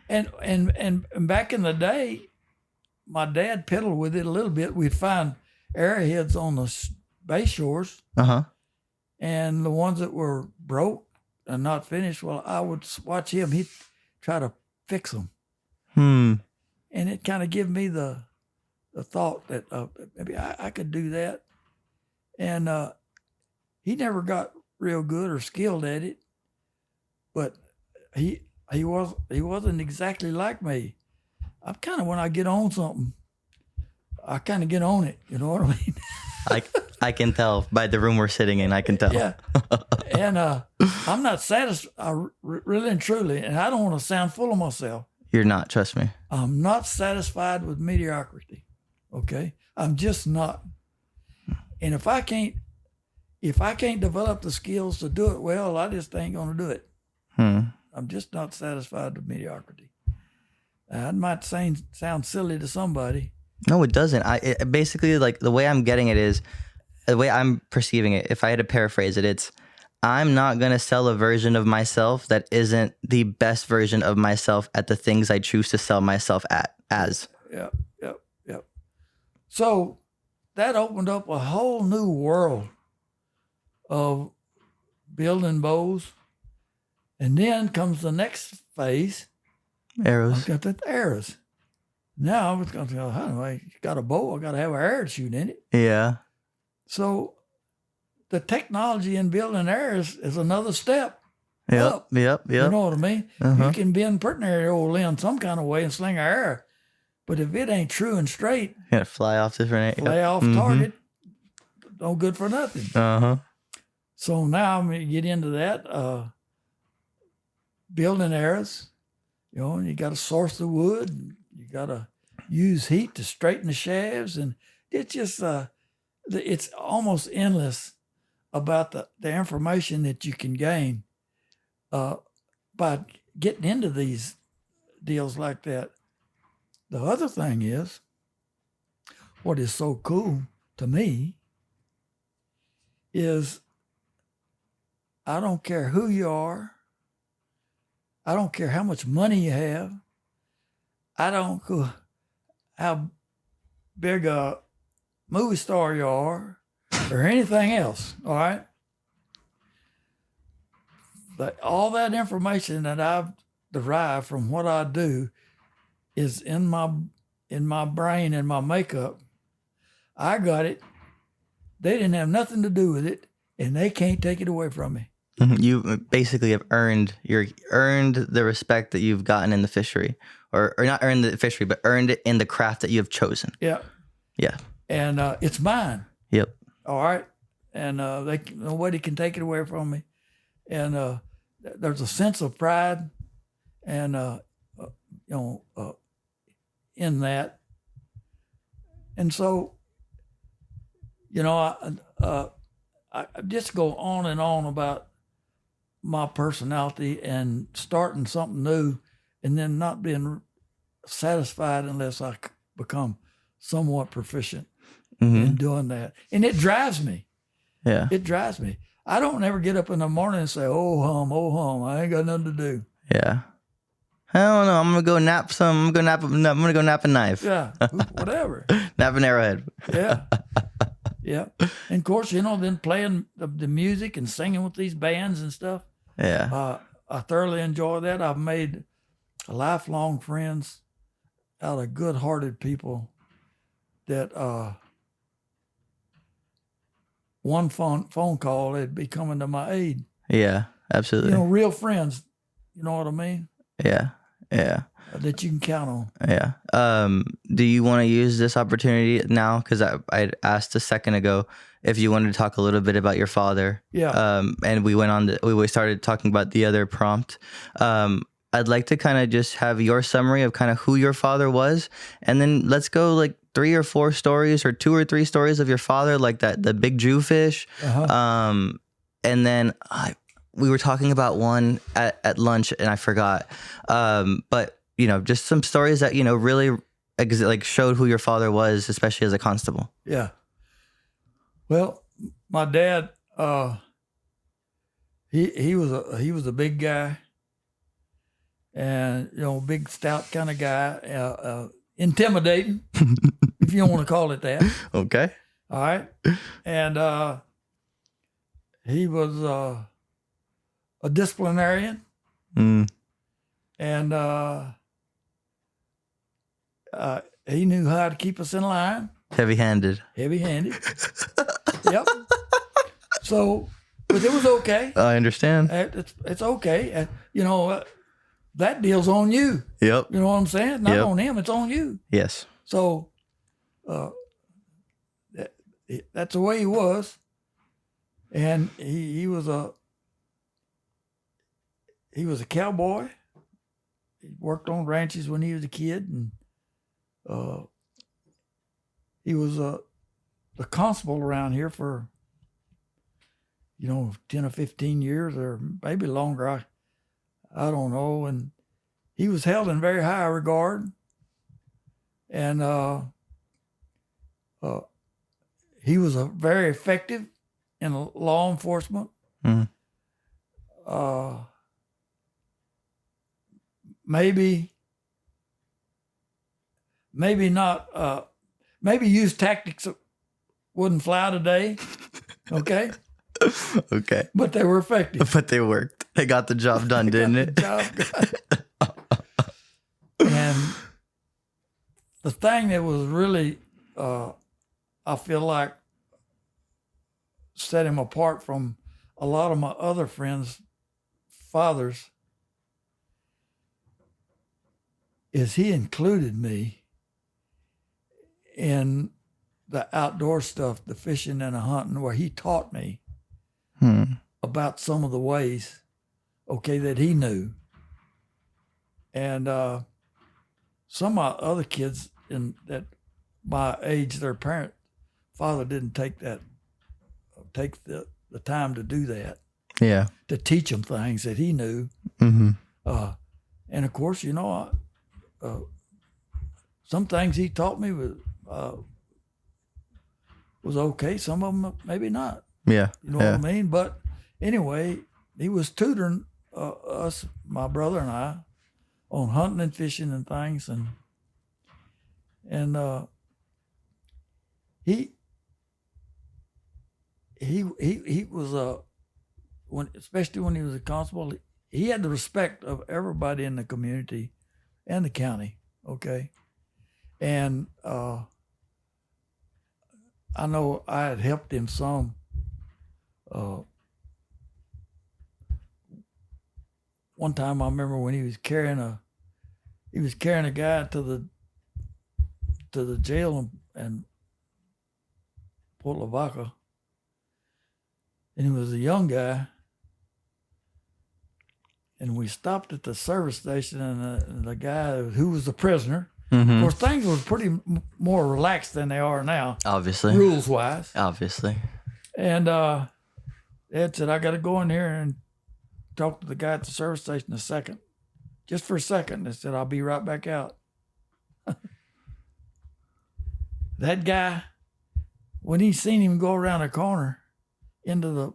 And back in the day, my dad piddled with it a little bit. We'd find arrowheads on the bay shores, and the ones that were broke and not finished. Well, I would watch him. He'd try to fix them, and it kind of gave me the thought that maybe I could do that. And he never got real good or skilled at it, but he wasn't exactly like me. I'm kind of, when I get on something, I kind of get on it. You know what I mean? I can tell by the room we're sitting in. I can tell. Yeah. And I'm not satisfied, really and truly, and I don't want to sound full of myself. You're not, trust me. I'm not satisfied with mediocrity. Okay? I'm just not. And if I can't develop the skills to do it well, I just ain't going to do it. I'm just not satisfied with mediocrity. That might sound silly to somebody. No, it doesn't. Basically, like, the way I'm getting it is, the way I'm perceiving it, if I had to paraphrase it, it's, I'm not going to sell a version of myself that isn't the best version of myself at the things I choose to sell myself as. Yep. So that opened up a whole new world of building bows. And then comes the next phase. Arrows. I've got the arrows. Now I was going to go, I got a bow, I got to have an arrow to shoot in it. Yeah. So the technology in building arrows is another step. Yep. You know what I mean? You can bend pretty near your old limb some kind of way and sling an arrow. But if it ain't true and straight, you gotta fly off target, no good for nothing. So now I'm going to get into that. Building arrows, and you got to source the wood. You got to use heat to straighten the shafts, and it's just it's almost endless about the information that you can gain by getting into these deals like that. The other thing is, what is so cool to me is, I don't care who you are. I don't care how much money you have. I don't care how big a movie star you are or anything else, all right? But all that information that I've derived from what I do is in my brain and my makeup. I got it. They didn't have nothing to do with it, and they can't take it away from me. You basically have earned the respect that you've gotten in the fishery, or not earned the fishery, but earned it in the craft that you have chosen. Yeah. And it's mine. Yep. All right. And nobody can take it away from me. And there's a sense of pride, and in that. And so, I just go on and on about my personality and starting something new, and then not being satisfied unless I become somewhat proficient in doing that. And it drives me. Yeah. It drives me. I don't ever get up in the morning and say, oh hum, I ain't got nothing to do. Yeah. I don't know. I'm gonna go nap some. I'm gonna go nap a knife. Yeah. Whatever. Nap an arrowhead. Yeah. Yeah. And of course, then playing the music and singing with these bands and stuff. Yeah. I thoroughly enjoy that. I've made lifelong friends out of good-hearted people that one phone call, they'd be coming to my aid. Yeah, absolutely. Real friends. You know what I mean? Yeah. That you can count on. Yeah. Do you want to use this opportunity now? Because I asked a second ago if you wanted to talk a little bit about your father. Yeah. And we started talking about the other prompt. I'd like to kind of just have your summary of kind of who your father was, and then let's go like 3 or 4 stories or 2 or 3 stories of your father, like the big Jewfish. and then we were talking about one at lunch, and I forgot. But just some stories that really like showed who your father was, especially as a constable. Yeah. Well, my dad, he was a big guy, and big stout kind of guy, intimidating, if you don't want to call it that. Okay. All right, and he was a disciplinarian, and he knew how to keep us in line. Heavy-handed. Yep. So, but it was okay. I understand. It's okay. That deal's on you. Yep. You know what I'm saying? Not on him. It's on you. Yes. So, that's the way he was, and he was a cowboy. He worked on ranches when he was a kid, and he was the constable around here for 10 or 15 years, or maybe longer. I don't know. And he was held in very high regard, and he was very effective in law enforcement. Mm-hmm. Maybe not. Maybe use tactics that wouldn't fly today. Okay. Okay. But they were effective. But they worked. They got the job done, didn't it? And the thing that was really, I feel like, set him apart from a lot of my other friends' fathers is he included me in the outdoor stuff, the fishing and the hunting, where he taught me about some of the ways, that he knew. And some of my other kids that my age, their father didn't take the time to do that. Yeah. To teach them things that he knew. Mm-hmm. And of course, some things he taught me was okay. Some of them maybe not. Yeah. You know what I mean? But anyway, he was tutoring us, my brother and I, on hunting and fishing and things, and he was especially when he was a constable, he had the respect of everybody in the community and the county. Okay, and I know I had helped him some. One time I remember when he was carrying a guy to the jail in Port Lavaca, and he was a young guy, and we stopped at the service station, and the guy who was the prisoner. Mm-hmm. Of course, things were pretty more relaxed than they are now, obviously, rules wise. Obviously, and Ed said, "I got to go in here and talk to the guy at the service station just for a second." I said, "I'll be right back out." That guy, when he seen him go around the corner into the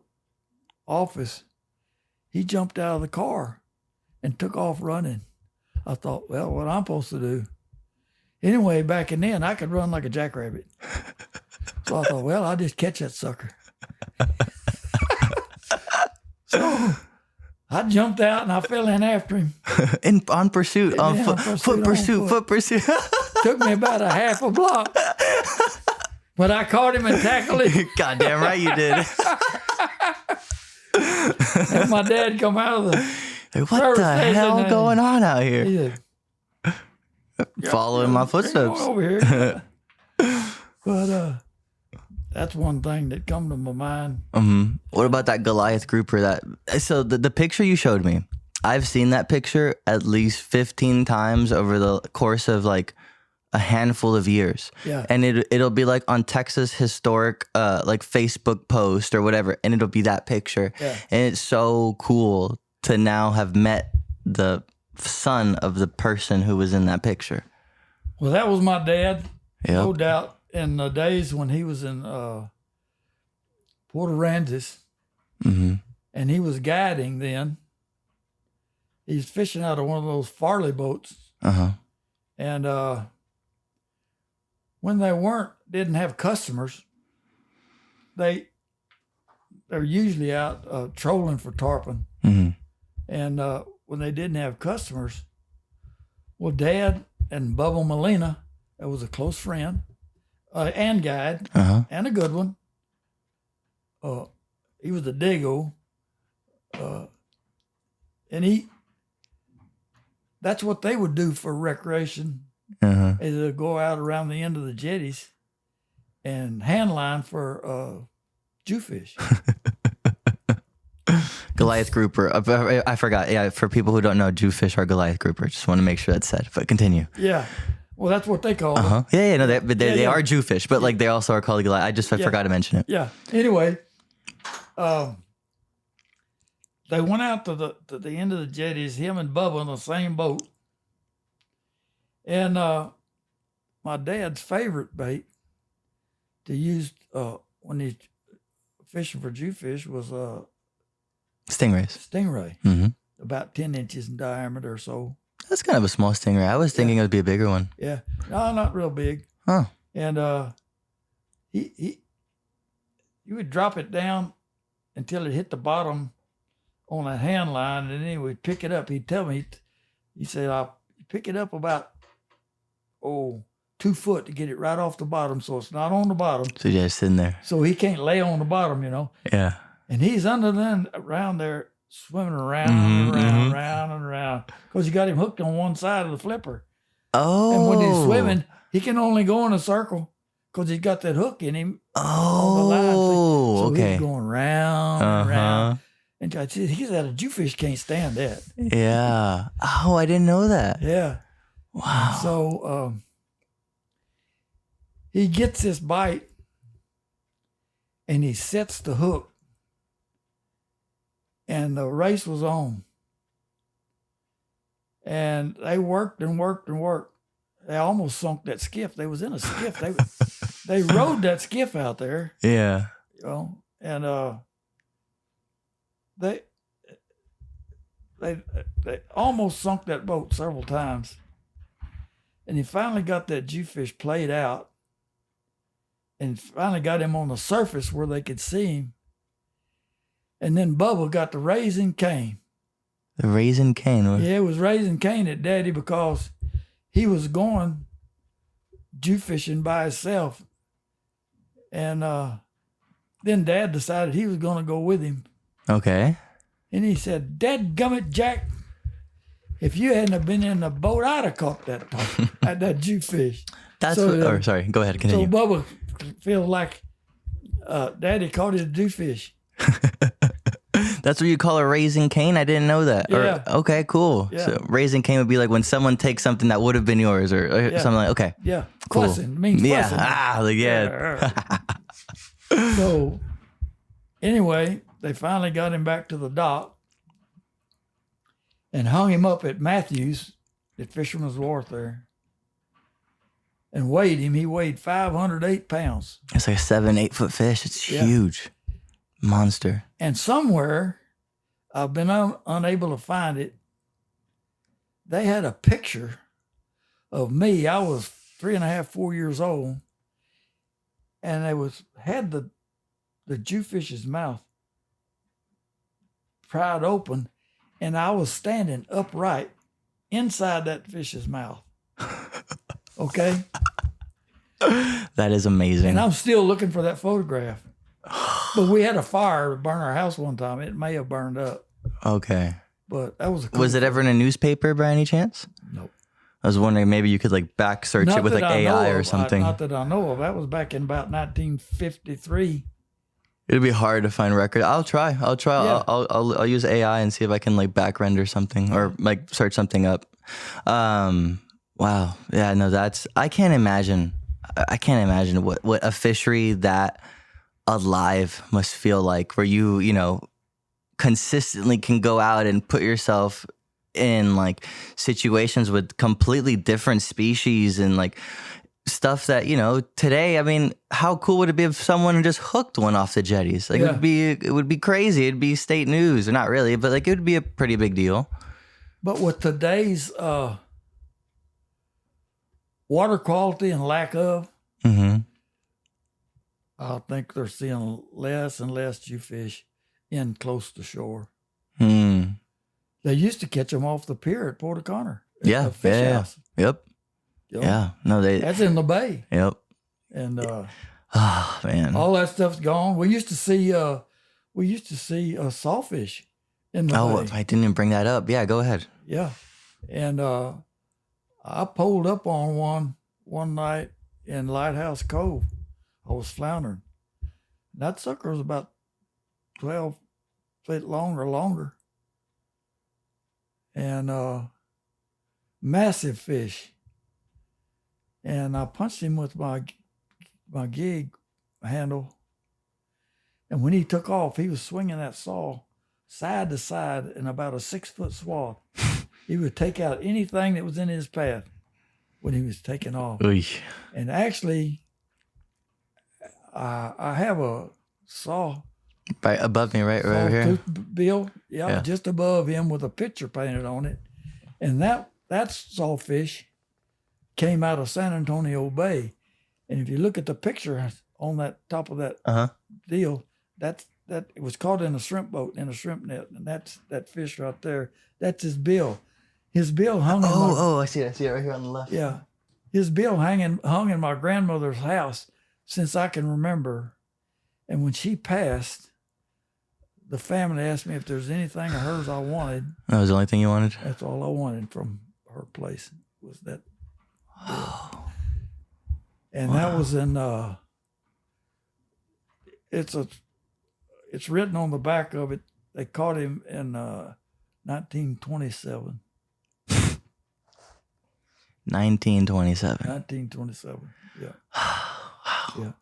office, he jumped out of the car and took off running. I thought, well, what I'm supposed to do? Anyway, back in then, I could run like a jackrabbit. So I thought, well, I'll just catch that sucker. So I jumped out and I fell in after him. On pursuit, foot pursuit. Took me about a half a block. But I caught him and tackled him. Goddamn right you did. And my dad come out of the what the hell going on out here? He said, following my footsteps. Over here. But that's one thing that come to my mind. Mm-hmm. What about that Goliath grouper? So the picture you showed me, I've seen that picture at least 15 times over the course of like a handful of years. Yeah. And it'll be like on Texas historic like Facebook post or whatever, and it'll be that picture. Yeah. And it's so cool to now have met the son of the person who was in that picture. Well, that was my dad, Yep. no doubt. In the days when he was in Port Aransas, Mm-hmm. and he was guiding then. He's fishing out of one of those Farley boats. Uh-huh. And when they didn't have customers, they're usually out trolling for tarpon. Mm-hmm. And when they didn't have customers, well, Dad and Bubba Molina, that was a close friend and guide, Uh-huh. and a good one. He was a Dago, and that's what they would do for recreation. Uh-huh. Is to go out around the end of the jetties and hand line for Jewfish. Goliath grouper. I forgot. Yeah, for people who don't know, Jewfish are Goliath grouper. Just want to make sure that's said. But continue. Yeah. Well, that's what they call Uh-huh. them. Yeah, no, they Yeah. are Jewfish, but like they also are called Goliath. I forgot to mention it. Yeah. Anyway, they went out to the end of the jetties, him and Bubba in the same boat. And my dad's favorite bait to use when he's fishing for Jewfish was Stingrays. stingray, Mm-hmm. about 10 inches in diameter or so. That's kind of a small stingray. I was thinking it would be a bigger one. Yeah. No, not real big. Huh. And you would drop it down until it hit the bottom on that hand line, and then he would pick it up. He'd tell me, he said, I'll pick it up about 2 foot to get it right off the bottom, so it's not on the bottom. So you're just sitting there. So he can't lay on the bottom, Yeah. And he's under then around there swimming around Mhm, and around, mhm. around and around, because you got him hooked on one side of the flipper. Oh. And when he's swimming, he can only go in a circle because he's got that hook in him. On the line. Oh. So Okay. he's going round and round. Uh-huh. And I said, he said a Jewfish can't stand that. Yeah. Oh, I didn't know that. Yeah. Wow. So he gets this bite and he sets the hook. And the race was on. And they worked and worked and worked. They almost sunk that skiff. They was in a skiff. They rode that skiff out there, Yeah. and they almost sunk that boat several times. And he finally got that Jewfish played out, and finally got him on the surface where they could see him. And then Bubba got the raising cane. The Raisin Cane. Yeah, it was raising cane at Daddy because he was going Jew fishing by himself. And then Dad decided he was going to go with him. Okay. And he said, "Dadgummit, Jack, if you hadn't have been in the boat, I'd have caught that Jewfish." That's So, what, sorry, go ahead, So continue. Bubba feels like Daddy caught his Jewfish. That's what you call a Raisin Cane? I didn't know that. Yeah. Okay, cool. Yeah. So Raisin Cane would be like when someone takes something that would have been yours or Yeah. something like, okay. Yeah, Cool. fussing means Yeah. fussing. Yeah. So anyway, they finally got him back to the dock and hung him up at Matthews at Fisherman's Wharf there and weighed him. He weighed 508 pounds. It's like a 7-8 foot fish. It's Yeah. huge. Monster. And somewhere, I've been unable to find it, they had a picture of me. I was 3.5, 4 years old, and they had the Jewfish's mouth pried open, and I was standing upright inside that fish's mouth. Okay? That is amazing. And I'm still looking for that photograph. But we had a fire to burn our house one time. It may have burned up, Okay. but that was a cool. Was it ever in a newspaper by any chance? Nope. I was wondering maybe you could like back search it with like that I know AI or of. something. Not that I know of. That was back in about 1953. It'd be hard to find record. I'll try. Yeah. I'll use AI and see if I can like back render something or like search something up. Wow. Yeah, no, I can't imagine. I can't imagine what a fishery that alive must feel like, where you know, consistently can go out and put yourself in like situations with completely different species and like stuff that, you know, today, I mean, how cool would it be if someone just hooked one off the jetties? Like it would be crazy. It'd be state news, or not really, but like it would be a pretty big deal. But with today's water quality and lack of, Mm-hmm. I think they're seeing less and less Jewfish in close to shore. Hmm. They used to catch them off the pier at Port O'Connor. Yeah. The fish Yeah. house. Yep. You know? Yeah. No, That's in the bay. Yep. And Oh man. all that stuff's gone. We used to see sawfish in the bay. I didn't even bring that up. Yeah, go ahead. Yeah. And I pulled up on one night in Lighthouse Cove. I was floundering. That sucker was about 12 feet long or longer. And massive fish. And I punched him with my gig handle. And when he took off, he was swinging that saw side to side in about a 6-foot swath. He would take out anything that was in his path when he was taking off. Oy. And actually, I have a saw Right above me, right over here. tooth bill, yeah, just above him with a picture painted on it. And that sawfish came out of San Antonio Bay. And if you look at the picture on that top of that deal, that it was caught in a shrimp boat in a shrimp net, and that's that fish right there. That's his bill. His bill hung. I see it right here on the left. Yeah, his bill hung in my grandmother's house since I can remember. And when she passed, the family asked me if there's anything of hers I wanted. That was the only thing you wanted? That's all I wanted from her place was that. And that was in it's written on the back of it. They caught him in 1927. 1927. 1927. Yeah. Wow. Yeah.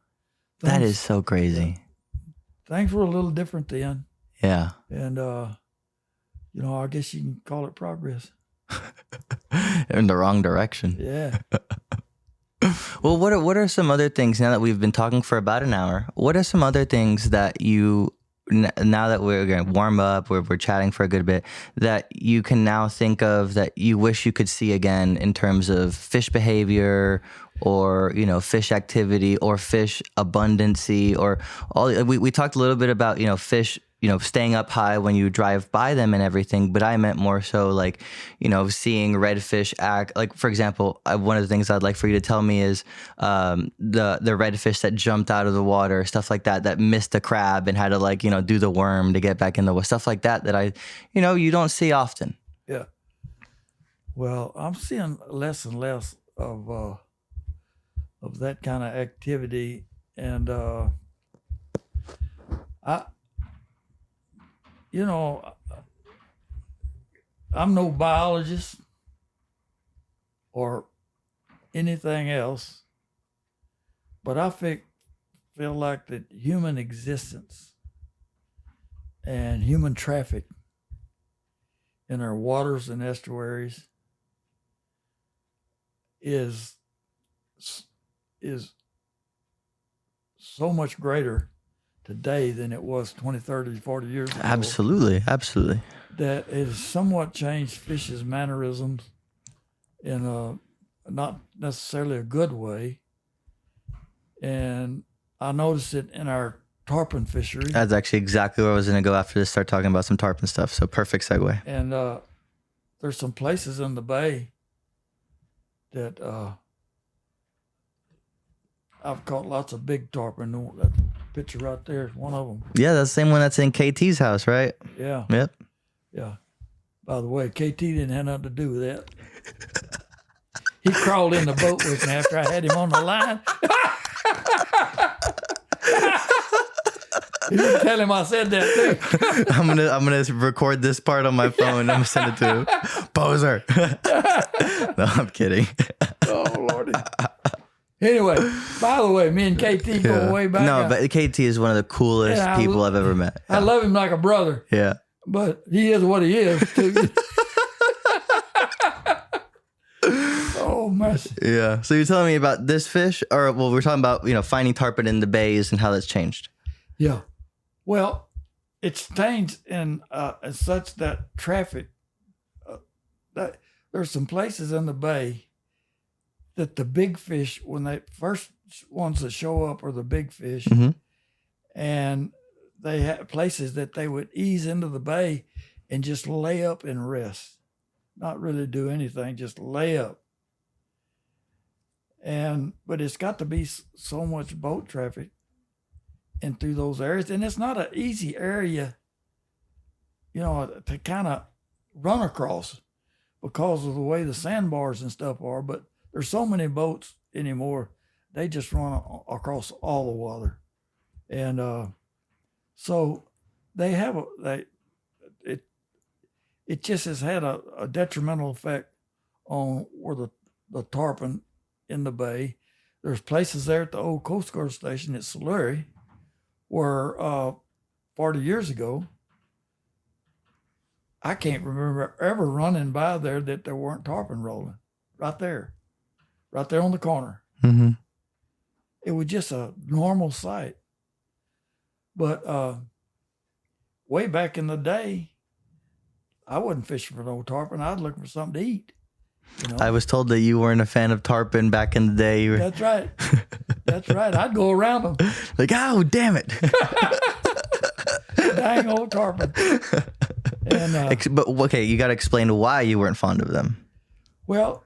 That is so crazy. Things were a little different then. Yeah. And you know, I guess you can call it progress. In the wrong direction. Yeah. Well, what are some other things, now that we've been talking for about an hour, what are some other things that you, now that we're going to warm up, we're chatting for a good bit, that you can now think of that you wish you could see again in terms of fish behavior, or, you know, fish activity, or fish abundancy, or all? We talked a little bit about, you know, fish, you know, staying up high when you drive by them and everything, but I meant more so like, you know, seeing redfish act. Like, for example, one of the things I'd like for you to tell me is the redfish that jumped out of the water, stuff like that missed a crab and had to, like, you know, do the worm to get back in the water, stuff like that you know, you don't see often. Yeah. Well, I'm seeing less and less of that kind of activity, and you know, I'm no biologist or anything else, but I feel like that human existence and human traffic in our waters and estuaries is so much greater today than it was 20, 30, 40 years ago. Absolutely. That it has somewhat changed fish's mannerisms in a not necessarily a good way. And I noticed it in our tarpon fishery. That's actually exactly where I was going to go after this, start talking about some tarpon stuff. So perfect segue. And there's some places in the bay that I've caught lots of big tarpon. That picture right there is one of them. Yeah, that's the same one that's in KT's house, right? Yeah. Yep. Yeah. By the way, KT didn't have nothing to do with that. He crawled in the boat with me after I had him on the line. You didn't tell him I said that too. I'm gonna record this part on my phone. I'm gonna send it to him. Poser. No, I'm kidding. Oh, Lordy. Anyway, by the way, me and KT go way back. No, but KT is one of the coolest people I've ever met. I love him like a brother. Yeah. But he is what he is, too. Oh, mercy. Yeah. So you're telling me about this fish? Or, well, we're talking about, finding tarpon in the bays and how that's changed. Yeah. Well, it's changed in as such that traffic, that there's some places in the bay that the big fish, when they first ones that show up are the big fish, Mm-hmm. and they have places that they would ease into the bay and just lay up and rest, not really do anything, just lay up. But it's got to be so much boat traffic and through those areas, and it's not an easy area, to kind of run across because of the way the sandbars and stuff are. But there's so many boats anymore, they just run across all the water, and so they have it just has had a detrimental effect on where the tarpon in the bay. There's places there at the old Coast Guard station at Solari where 40 years ago, I can't remember ever running by there that there weren't tarpon rolling right there on the corner. Mm-hmm. It was just a normal sight. But way back in the day, I wasn't fishing for no tarpon. I'd look for something to eat. I was told that you weren't a fan of tarpon back in the day. That's right. That's right. I'd go around them. Like, oh, damn it. Dang old tarpon. And, but, okay, you got to explain why you weren't fond of them. Well,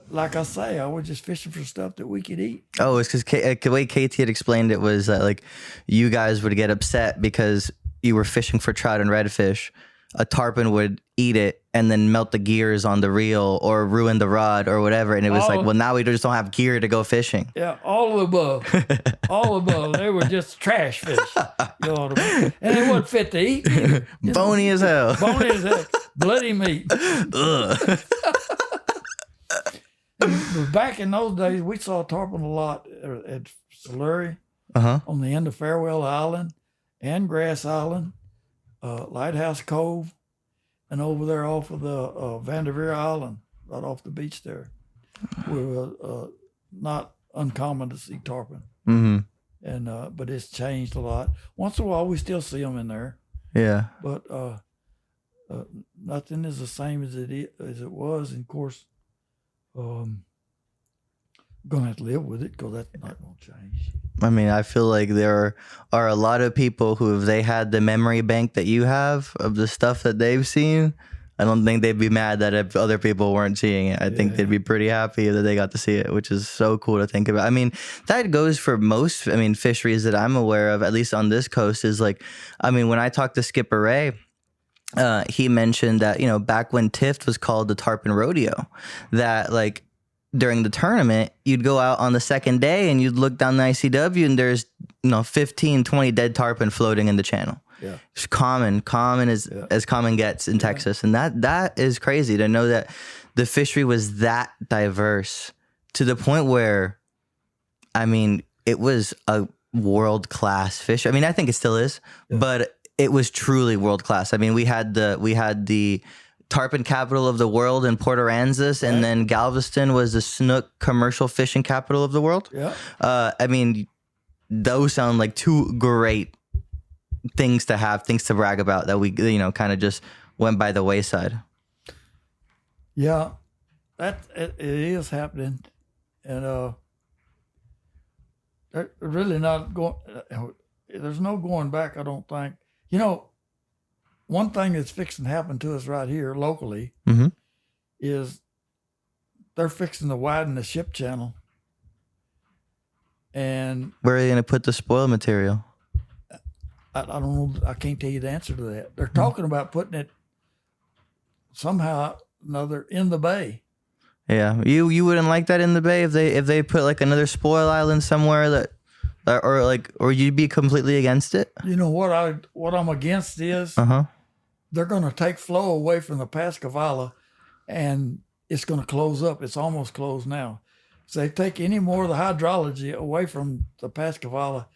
like I say, I was just fishing for stuff that we could eat. Oh, it's because the way KT had explained it was that, like, you guys would get upset because you were fishing for trout and redfish. A tarpon would eat it and then melt the gears on the reel or ruin the rod or whatever. And it was like, well, now we just don't have gear to go fishing. Yeah, all of the above. All above. They were just trash fish. You know what I mean? And they wasn't fit to eat either. Bony as hell. Bony as hell. Bloody meat. Ugh. And back in those days, we saw tarpon a lot at Solari, on the end of Farewell Island and Grass Island, Lighthouse Cove, and over there off of the Vanderveer Island, right off the beach there. We were not uncommon to see tarpon. Mm-hmm. And but it's changed a lot. Once in a while, we still see them in there. Yeah. But nothing is the same as it was. And of course, I'm gonna have to live with it because that's not gonna change. I mean, I feel like there are a lot of people who, if they had the memory bank that you have of the stuff that they've seen, I don't think they'd be mad that if other people weren't seeing it. I think they'd be pretty happy that they got to see it, which is so cool to think about. I mean, that goes for most, fisheries that I'm aware of, at least on this coast, is like, when I talked to Skipper Ray, he mentioned that, back when Tift was called the Tarpon Rodeo, that like during the tournament, you'd go out on the second day and you'd look down the ICW and there's, 15, 20 dead tarpon floating in the channel. Yeah. It's common as common gets in Texas. And that is crazy to know that the fishery was that diverse to the point where, it was a world-class fish. I think it still is, but it was truly world-class. We had the tarpon capital of the world in Port Aransas, and then Galveston was the snook commercial fishing capital of the world. Yeah. Those sound like two great things to have, things to brag about that we, kind of just went by the wayside. Yeah, it is happening. And they're really not going, there's no going back, I don't think. One thing that's fixing to happen to us right here locally is they're fixing to widen the ship channel. And where are they going to put the spoil material? I don't know. I can't tell you the answer to that. They're talking about putting it somehow or another in the bay. Yeah, you wouldn't like that in the bay if they put like another spoil island somewhere or you'd be completely against it. What I'm against is they're going to take flow away from the Pascavala, and it's going to close up. It's almost closed now. So they take any more of the hydrology away from the Pascagoula,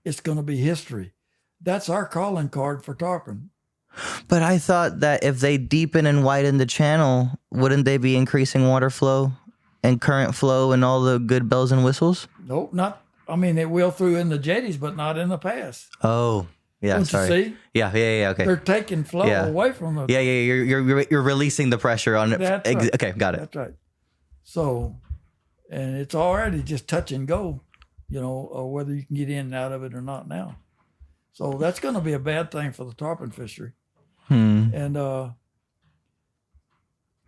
it's going to be history. That's our calling card for tarpon. But I thought that if they deepen and widen the channel, wouldn't they be increasing water flow and current flow and all the good bells and whistles? Nope, not. I mean, it will through in the jetties, but not in the pass. Oh, yeah. Don't Sorry. you see? Yeah. Okay. They're taking flow away from the. Yeah. You're releasing the pressure on it. That's right. Okay, got it. That's right. So, and it's already just touch and go, or whether you can get in and out of it or not now. So that's going to be a bad thing for the tarpon fishery. And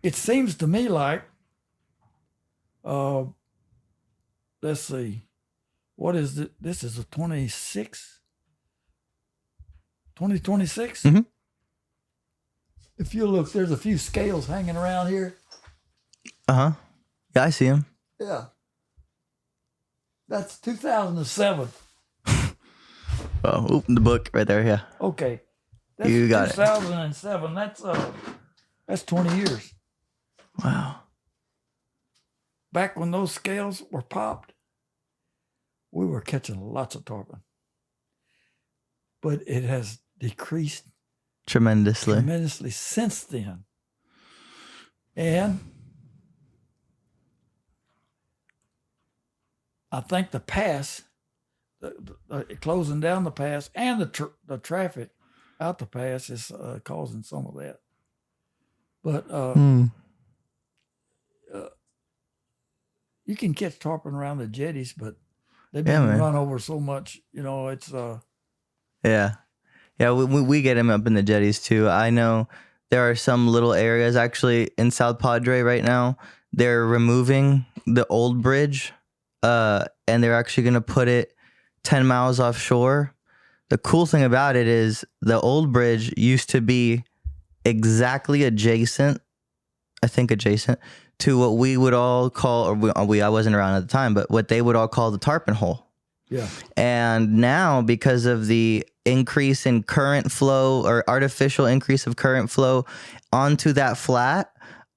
it seems to me like, let's see, what is it? This is a 2026. Mm-hmm. If you look, there's a few scales hanging around here. Yeah, I see them. Yeah. That's 2007. Oh, the book right there. Yeah. Okay. That's You got 2007. That's 20 years. Wow. Back when those scales were popped, we were catching lots of tarpon. But it has decreased Tremendously since then. And I think the pass, closing down the pass and the traffic out the pass is causing some of that. But you can catch tarpon around the jetties, but they've been run over so much, it's... Yeah. We get them up in the jetties too. I know there are some little areas actually in South Padre right now. They're removing the old bridge, and they're actually going to put it 10 miles offshore. The cool thing about it is the old bridge used to be exactly adjacent to what we would all call, I wasn't around at the time, but what they would all call the tarpon hole. Yeah. And now, because of the increase in current flow or artificial increase of current flow onto that flat,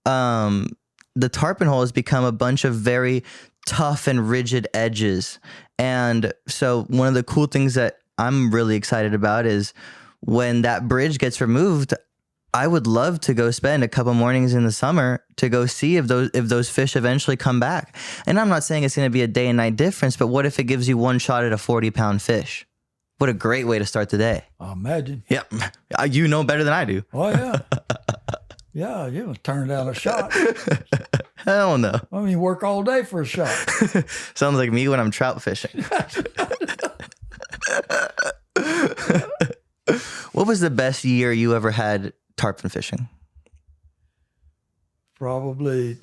the tarpon hole has become a bunch of very tough and rigid edges. And so one of the cool things that I'm really excited about is when that bridge gets removed, I would love to go spend a couple mornings in the summer to go see if those fish eventually come back. And I'm not saying it's going to be a day and night difference, but what if it gives you one shot at a 40-pound fish? What a great way to start the day. I imagine. Yeah. You know better than I do. Oh, yeah. Yeah, you would turn down a shot. Hell no. I mean, you work all day for a shot. Sounds like me when I'm trout fishing. What was the best year you ever had tarpon fishing? Probably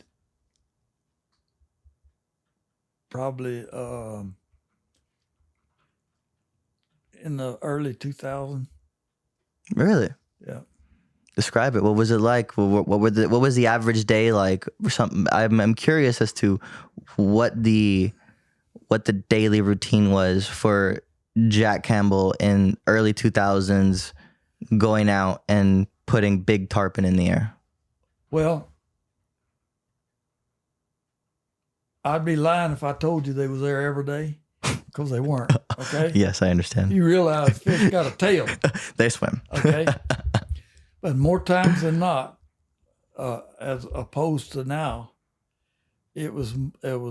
in the early 2000s. Really? Yeah. Describe it. What was it like? What was the average day like? Or something. I'm curious as to what the daily routine was for Jack Campbell in early 2000s, going out and putting big tarpon in the air. Well, I'd be lying if I told you they was there every day, because they weren't. Okay. Yes, I understand. You realize fish got a tail. They swim. Okay. But more times than not, as opposed to now, it was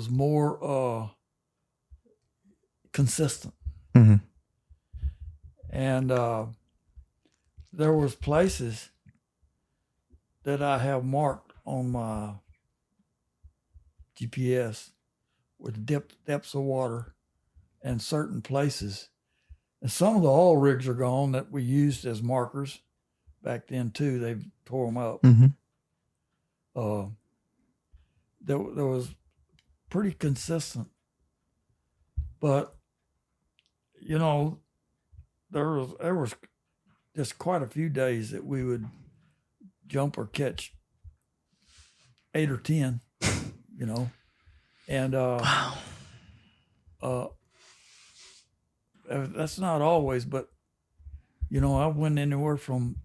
more consistent. Mm-hmm. And there was places that I have marked on my GPS with depths of water and certain places. And some of the oil rigs are gone that we used as markers back then too. They tore them up. Mm-hmm. There was pretty consistent, but there was just quite a few days that we would jump or catch 8 or 10, and Wow. That's not always, but I went anywhere from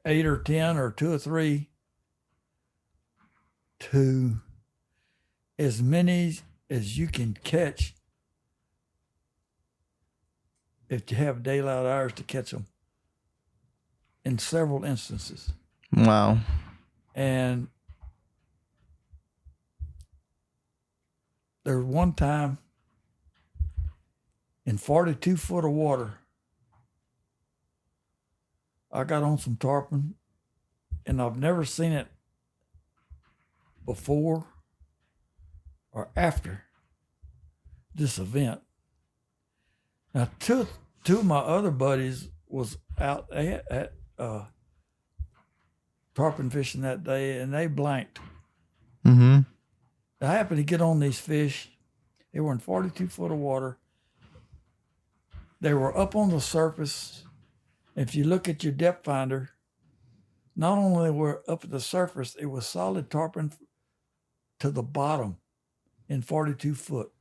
8 or 10 or 2 or 3 to as many as you can catch if you have daylight hours to catch them in several instances. Wow. And there's one time in 42 foot of water, I got on some tarpon, and I've never seen it before or after this event. Now, two of my other buddies was out at tarpon fishing that day, and they blanked. Mm-hmm. I happened to get on these fish. They were in 42 foot of water. They were up on the surface. If you look at your depth finder, not only were up at the surface, it was solid tarpon to the bottom in 42 foot.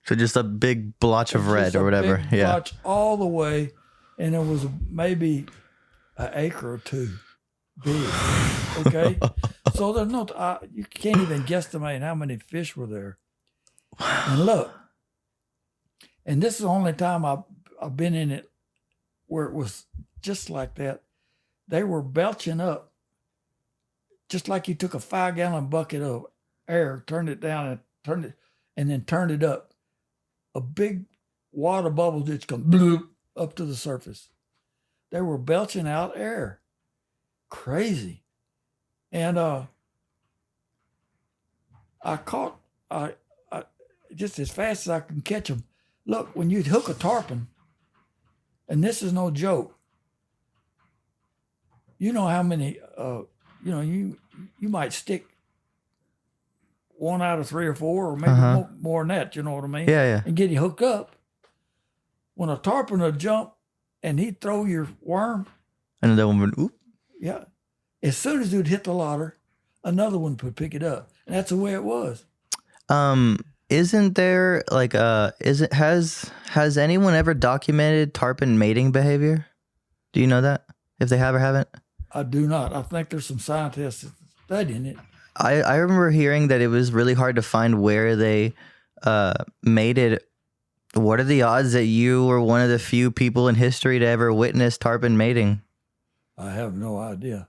So just a big blotch of red or whatever. Big blotch all the way, and it was maybe an acre or two big. Okay, so there's no, you can't even guesstimate how many fish were there. And look, and this is the only time I've been in it where it was just like that. They were belching up, just like you took a 5-gallon bucket of air, turned it down, and then turned it up. A big water bubble just come bloop up to the surface. They were belching out air. Crazy. And I caught just as fast as I can catch them. Look, when you hook a tarpon, and this is no joke, you know how many, you might stick 1 out of 3 or 4, or maybe more than that, you know what I mean? Yeah. And get you hooked up. When a tarpon would jump and he'd throw your worm. Another one would, oop. Yeah. As soon as it would hit the water, another one would pick it up. And that's the way it was. Isn't there like has anyone ever documented tarpon mating behavior? Do you know that? If they have or haven't? I do not. I think there's some scientists studying it. I remember hearing that it was really hard to find where they mated. What are the odds that you were one of the few people in history to ever witness tarpon mating? I have no idea.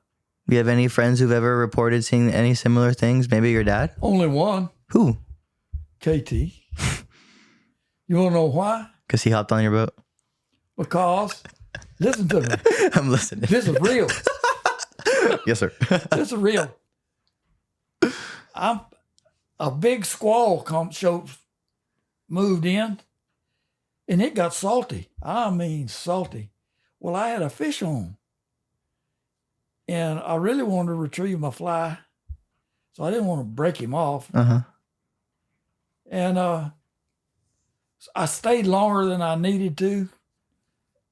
Do you have any friends who've ever reported seeing any similar things? Maybe your dad? Only one. Who? KT. You want to know why? Because he hopped on your boat? Because, listen to me. I'm listening. This is real. Yes, sir. This is real. A big squall moved in, and it got salty. I mean salty. Well, I had a fish on, and I really wanted to retrieve my fly, so I didn't want to break him off. And I stayed longer than I needed to,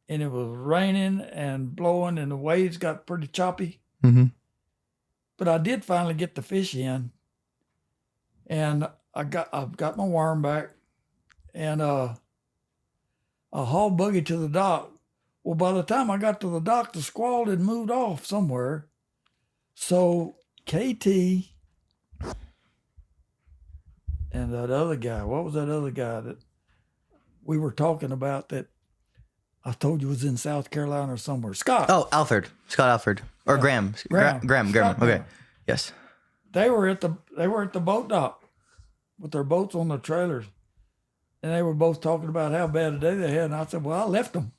and it was raining and blowing, and the waves got pretty choppy. Mm-hmm. But I did finally get the fish in, and I've got my worm back, and I hauled buggy to the dock. Well, by the time I got to the dock, the squall had moved off somewhere. So KT and that other guy, what was that other guy that we were talking about that I told you was in South Carolina or somewhere? Scott. Oh, Alfred. Scott Alfred. Or Graham. Graham. Okay. Yes. They were at the boat dock with their boats on their trailers. And they were both talking about how bad a day they had. And I said, well, I left them.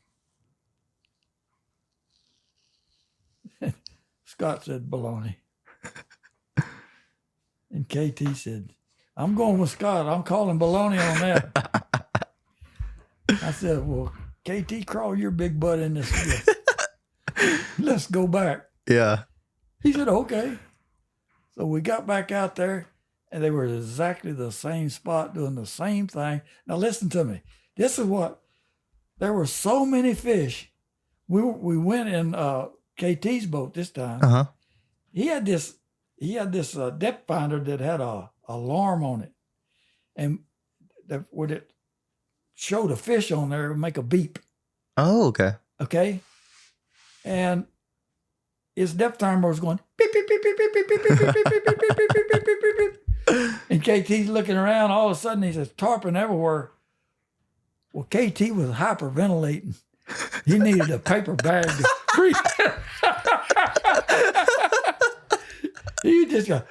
Scott said, baloney. And KT said, I'm going with Scott. I'm calling baloney on that. I said, well, KT, crawl your big butt in this field. Let's go back. Yeah. He said, okay. So we got back out there, and they were exactly the same spot doing the same thing. Now listen to me. This is what, there were so many fish. We went in KT's boat this time. He had this depth finder that had a alarm on it, and when it showed a fish on there, it would make a beep. Oh, okay. Okay, and his depth timer was going beep, beep, beep, beep, beep, beep, beep, beep, beep, beep, beep, beep, beep, beep, beep, beep, beep, beep. And KT's looking around. All of a sudden, he says, tarpon everywhere. Well, KT was hyperventilating. He needed a paper bag to breathe. He just go,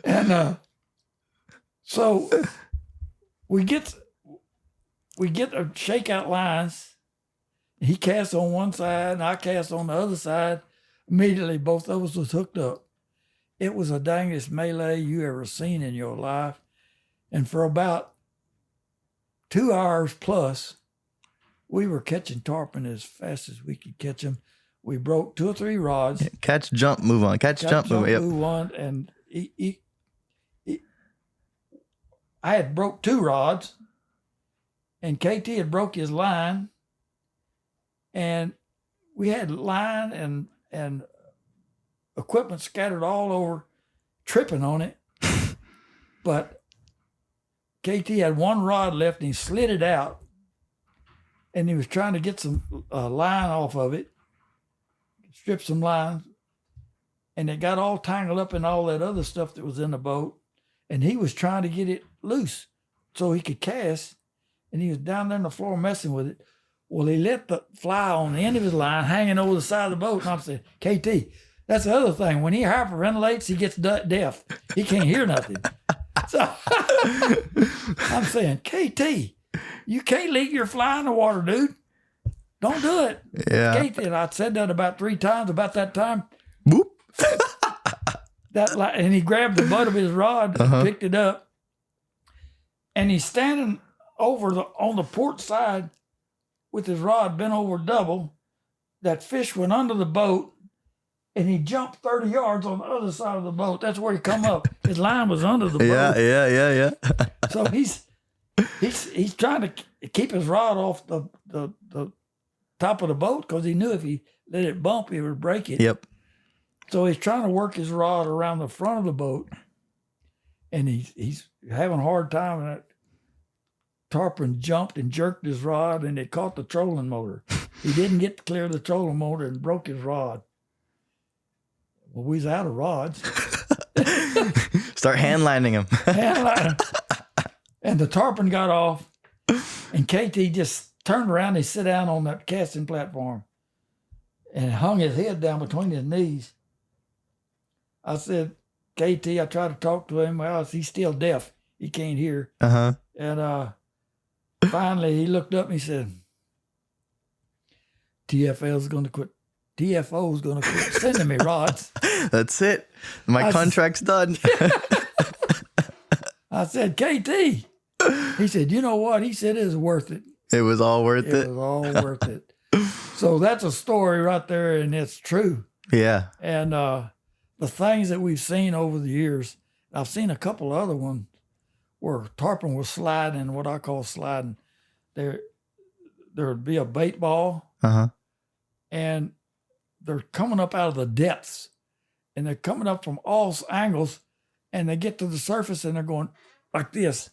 and so we get a shakeout lines. He cast on one side, and I cast on the other side. Immediately, both of us was hooked up. It was the dangest melee you ever seen in your life. And for about 2 hours plus, we were catching tarpon as fast as we could catch them. We broke 2 or 3 rods. Yeah, catch, jump, move on. Catch, jump, move on. Yep. Move on. And I had broke 2 rods, and KT had broke his line, and we had line and equipment scattered all over, tripping on it. But KT had 1 rod left, and he slid it out, and he was trying to get some line off of it, strip some line, and it got all tangled up in all that other stuff that was in the boat, and he was trying to get it loose so he could cast, and he was down there on the floor messing with it. Well, he let the fly on the end of his line hanging over the side of the boat, and I'm saying, KT, that's the other thing. When he hyperventilates, he gets deaf. He can't hear nothing. So I'm saying, KT, you can't leave your fly in the water, dude. Don't do it. Yeah. KT, and I said that about 3 times. About that time, Boop. and he grabbed the butt of his rod and picked it up. And he's standing on the port side with his rod bent over double. That fish went under the boat, and he jumped 30 yards on the other side of the boat. That's where he come up. His line was under the boat. Yeah. So he's trying to keep his rod off the top of the boat because he knew if he let it bump, he would break it. Yep. So he's trying to work his rod around the front of the boat, and he's having a hard time. And that tarpon jumped and jerked his rod, and it caught the trolling motor. He didn't get to clear the trolling motor and broke his rod. Well, we was out of rods. Start hand lining him. And the tarpon got off, and KT just turned around and sat down on that casting platform and hung his head down between his knees. I said, KT, I tried to talk to him. Well, he's still deaf. He can't hear. And finally, he looked up and he said, TFO's going to quit sending me rods. That's it. My contract's done. I said, KT. He said, you know what? He said it was worth it. It was all worth it. It was all worth it. So that's a story right there, and it's true. Yeah. And the things that we've seen over the years, I've seen a couple other ones where tarpon was sliding, what I call sliding. There would be a bait ball, and they're coming up out of the depths, and they're coming up from all angles, and they get to the surface, and they're going like this.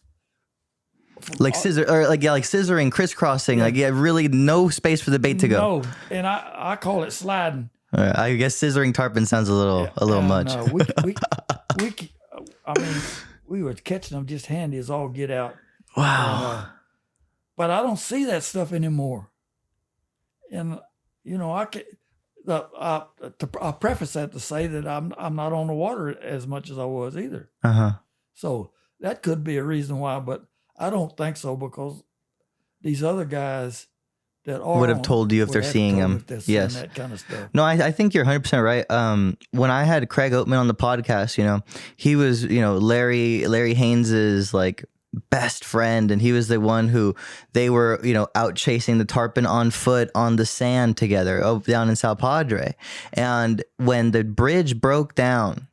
Like scissoring, crisscrossing, really no space for the bait to go. No, and I call it sliding. I guess scissoring tarpon sounds a little much. No, we were catching them just handy as all get out. Wow. But I don't see that stuff anymore. And I preface that to say that I'm not on the water as much as I was either. So that could be a reason why, but I don't think so, because these other guys that would have told you if they're seeing them. Yes. That kind of stuff. No, I think you're 100% right. When I had Craig Oatman on the podcast, he was, Larry Haynes's best friend, and he was the one who they were, out chasing the tarpon on foot on the sand together down in Sal Padre. And when the bridge broke down,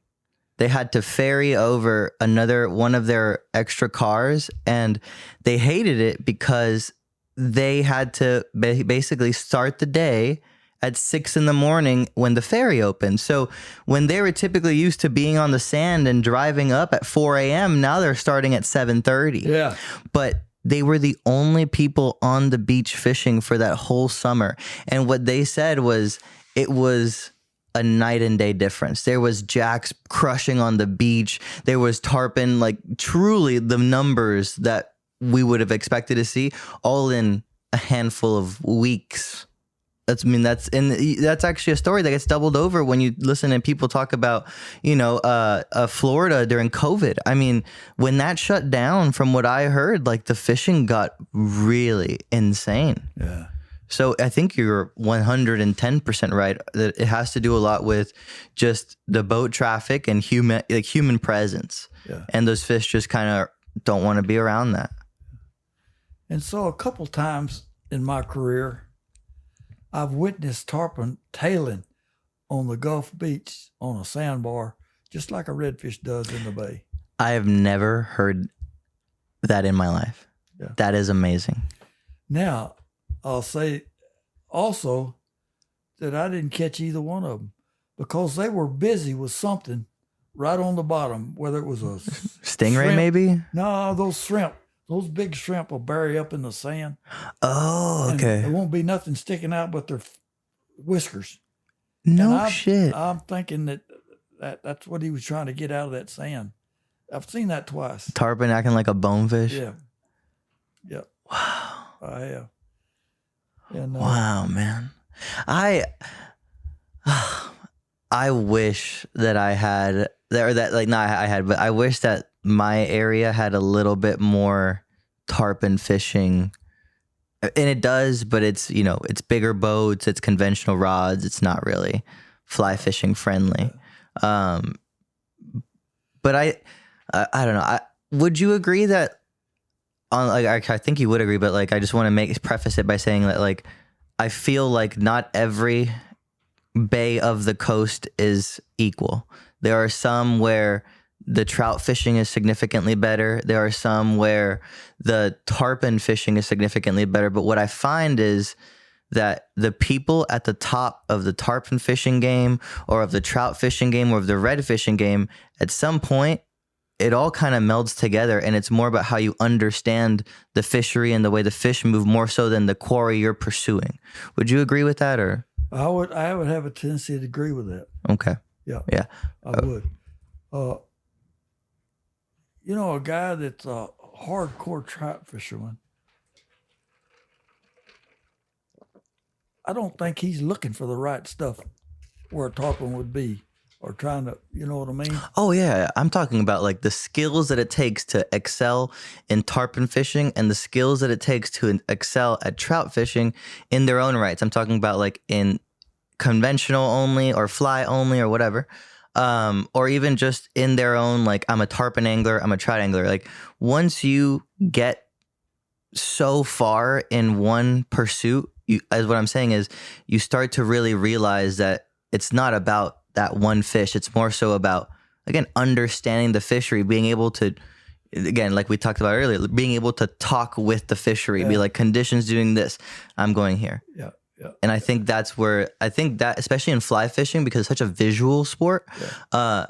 they had to ferry over one of their extra cars, and they hated it because they had to basically start the day at 6 a.m. when the ferry opened. So when they were typically used to being on the sand and driving up at 4 a.m., now they're starting at 7:30. Yeah. But they were the only people on the beach fishing for that whole summer. And what they said was it was a night and day difference. There was jacks crushing on the beach. There was tarpon, like truly the numbers that we would have expected to see, all in a handful of weeks. That's actually a story that gets doubled over when you listen to people talk about, Florida during COVID. I mean, when that shut down, from what I heard, like the fishing got really insane. Yeah. So I think you're 110% right that it has to do a lot with just the boat traffic and human presence. Yeah. And those fish just kind of don't want to be around that. And so a couple times in my career, I've witnessed tarpon tailing on the Gulf Beach on a sandbar, just like a redfish does in the bay. I have never heard that in my life. Yeah. That is amazing. Now, I'll say also that I didn't catch either one of them because they were busy with something right on the bottom, whether it was a stingray, shrimp. maybe? No, those shrimp. Those big shrimp will bury up in the sand. Oh, okay. And there won't be nothing sticking out but their whiskers. No shit. I'm thinking that's what he was trying to get out of that sand. I've seen that twice. Tarpon acting like a bonefish? Yeah. Yep. Wow. I have. And, wow, man. I wish that I had, or that, like, not I had, but I wish that my area had a little bit more tarpon fishing. And it does, but it's, it's bigger boats, it's conventional rods, it's not really fly fishing friendly. But I don't know. Would you agree that I think you would agree, but like I just want to preface it by saying that like I feel like not every bay of the coast is equal. There are some where the trout fishing is significantly better. There are some where the tarpon fishing is significantly better. But what I find is that the people at the top of the tarpon fishing game or of the trout fishing game or of the red fishing game, at some point, it all kind of melds together, and it's more about how you understand the fishery and the way the fish move more so than the quarry you're pursuing. Would you agree with that, or? I would have a tendency to agree with that. Okay. Yeah. Yeah. I would. A guy that's a hardcore trout fisherman, I don't think he's looking for the right stuff where a tarpon would be, or trying to, you know what I mean? Oh, yeah. I'm talking about like the skills that it takes to excel in tarpon fishing and the skills that it takes to excel at trout fishing in their own rights. I'm talking about like in conventional only or fly only or whatever. Or even just in their own, like, I'm a tarpon angler, I'm a trout angler. Like, once you get so far in one pursuit, as what I'm saying is, you start to really realize that it's not about that one fish. It's more so about, again, understanding the fishery, being able to, again, like we talked about earlier, being able to talk with the fishery, be like, conditions doing this, I'm going here. Yeah. Yeah. And I think that's where, especially in fly fishing, because it's such a visual sport, a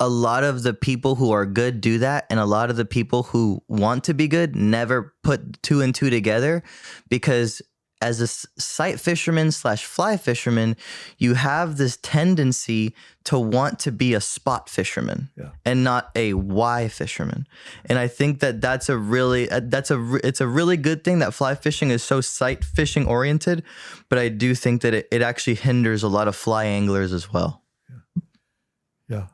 lot of the people who are good do that. And a lot of the people who want to be good never put two and two together, because as a sight fisherman / fly fisherman, you have this tendency to want to be a spot fisherman and not a Y fisherman. And I think that it's a really good thing that fly fishing is so sight fishing oriented, but I do think that it actually hinders a lot of fly anglers as well. Yeah.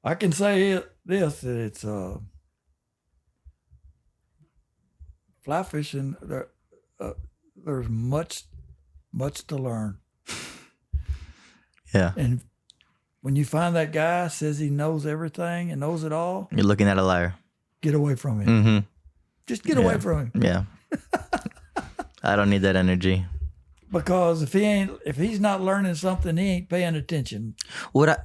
I can say this, that it's fly fishing, there's much to learn. Yeah. And when you find that guy says he knows everything and knows it all, you're looking at a liar. Get away from him. Mm-hmm. Just get away from him. Yeah. I don't need that energy. Because if he's not learning something, he ain't paying attention. I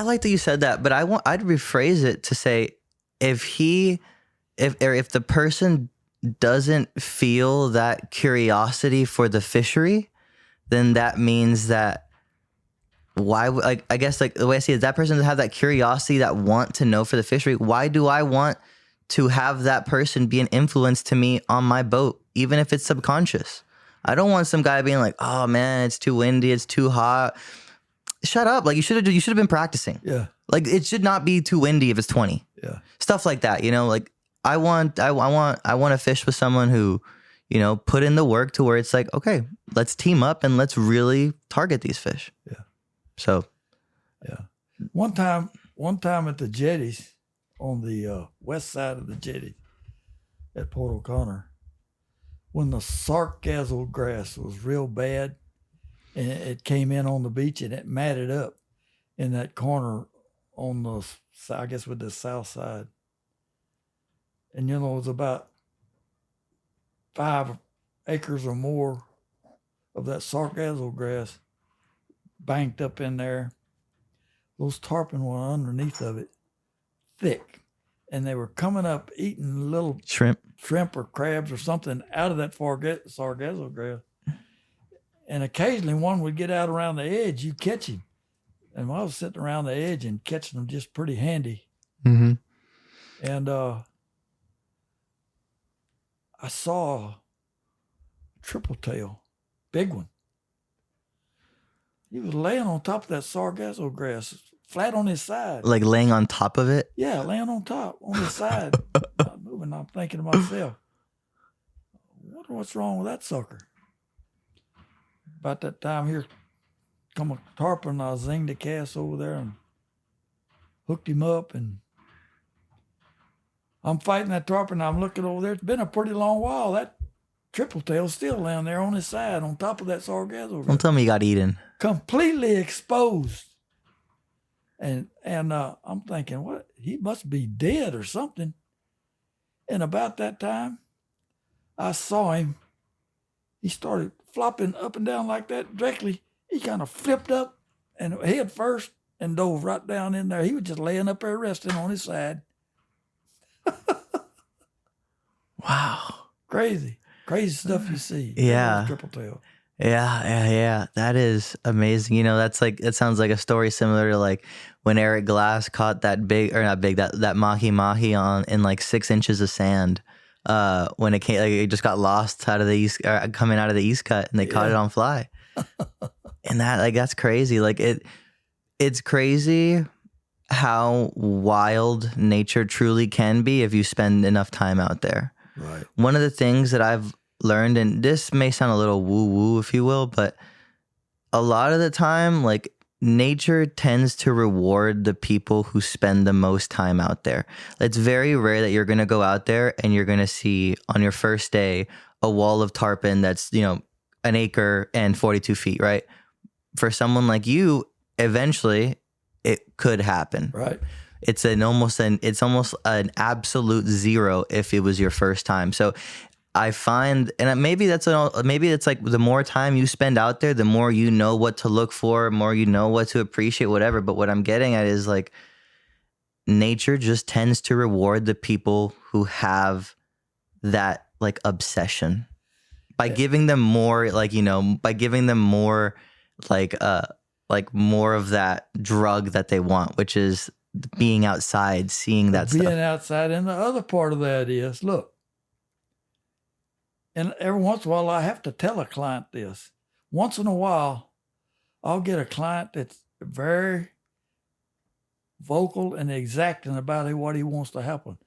like that you said that, but I'd rephrase it to say if the person doesn't feel that curiosity for the fishery, then that means that I guess like the way I see it, that person doesn't have that curiosity, that want to know for the fishery. Why do I want to have that person be an influence to me on my boat, even if it's subconscious. I don't want some guy being like, oh man, it's too windy, it's too hot. Shut up. Like you should have been practicing. Yeah. Like it should not be too windy if it's 20. Yeah. Stuff like that, you know, like I want to fish with someone who, you know, put in the work to where it's like, okay, let's team up and let's really target these fish. Yeah. So, yeah. One time at the jetties on the west side of the jetty at Port O'Connor, when the sargassum grass was real bad and it came in on the beach and it matted up in that corner on the, I guess with the south side. And, you know, it was about 5 acres or more of that sargassum grass banked up in there. Those tarpon were underneath of it, thick. And they were coming up eating little shrimp or crabs or something out of that sargassum grass. And occasionally one would get out around the edge, you catch him. And I was sitting around the edge and catching them just pretty handy. Mm-hmm. And I saw a triple tail, big one. He was laying on top of that sargassum grass, flat on his side. Like laying on top of it? Yeah, laying on top, on his side. Not moving. I'm thinking to myself, I wonder what's wrong with that sucker. About that time here, come a tarpon, I zinged the cast over there and hooked him up, and I'm fighting that tarpon. I'm looking over there. It's been a pretty long while. That triple tail's still laying there on his side on top of that sargassum. Don't tell me you got eaten. Completely exposed. And I'm thinking, what? He must be dead or something. And about that time, I saw him. He started flopping up and down like that directly. He kind of flipped up and head first and dove right down in there. He was just laying up there resting on his side. Wow. Crazy stuff you see. Yeah. Triple tail. Yeah. That is amazing. You know, it sounds like a story similar to like when Eric Glass caught that that mahi-mahi in like 6 inches of sand. When it came, like it just got lost out of the east, coming out of the East Cut, and they caught it on fly. And that's crazy. Like it's crazy how wild nature truly can be if you spend enough time out there. Right. One of the things that I've learned, and this may sound a little woo-woo, if you will, but a lot of the time, like nature tends to reward the people who spend the most time out there. It's very rare that you're going to go out there and you're going to see on your first day a wall of tarpon that's, you know, an acre and 42 feet, right? For someone like you, eventually it could happen. Right. It's almost an absolute zero if it was your first time. So I find, and maybe it's like the more time you spend out there, the more you know what to look for, more you know what to appreciate, whatever. But what I'm getting at is like nature just tends to reward the people who have that like obsession by giving them more, like, you know, by giving them more like more of that drug that they want, which is being outside, seeing that stuff. Being outside. And the other part of that is, look, and every once in a while I have to tell a client this. Once in a while, I'll get a client that's very vocal and exacting about what he wants to happen.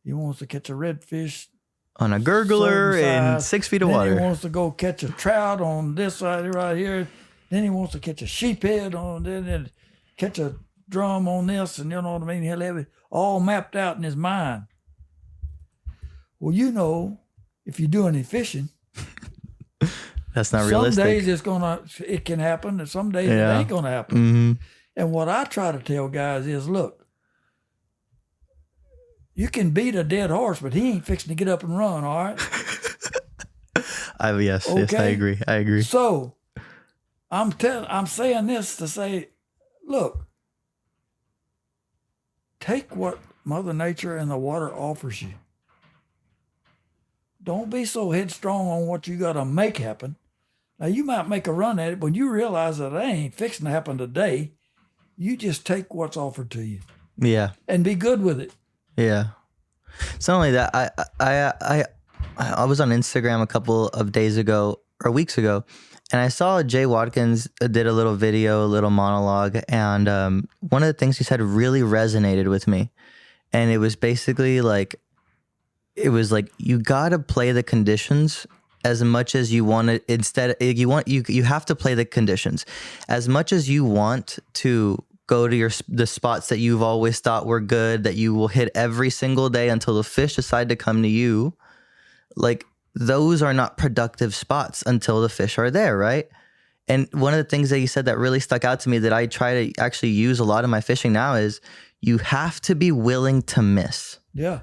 He wants to catch a redfish on a gurgler in 6 feet of then water. He wants to go catch a trout on this side right here. Then he wants to catch a sheephead on, then catch a drum on this, and you know what I mean? He'll have it all mapped out in his mind. Well, you know, if you do any fishing, that's not realistic. Some days it can happen, and some days it ain't gonna happen. Mm-hmm. And what I try to tell guys is, look, you can beat a dead horse, but he ain't fixing to get up and run, all right? Yes, I agree. So I'm saying this to say, look, take what Mother Nature and the water offers you. Don't be so headstrong on what you got to make happen. Now, you might make a run at it, but you realize that it ain't fixing to happen today. You just take what's offered to you. Yeah. And be good with it. Yeah. It's not only that. I was on Instagram a couple of days ago or weeks ago, and I saw Jay Watkins did a little video, a little monologue, and one of the things he said really resonated with me, and it was basically like, you gotta play the conditions as much as you want to. Instead, you have to play the conditions as much as you want to go to the spots that you've always thought were good, that you will hit every single day until the fish decide to come to you. Like, those are not productive spots until the fish are there, right? And one of the things that you said that really stuck out to me that I try to actually use a lot in my fishing now is you have to be willing to miss. Yeah.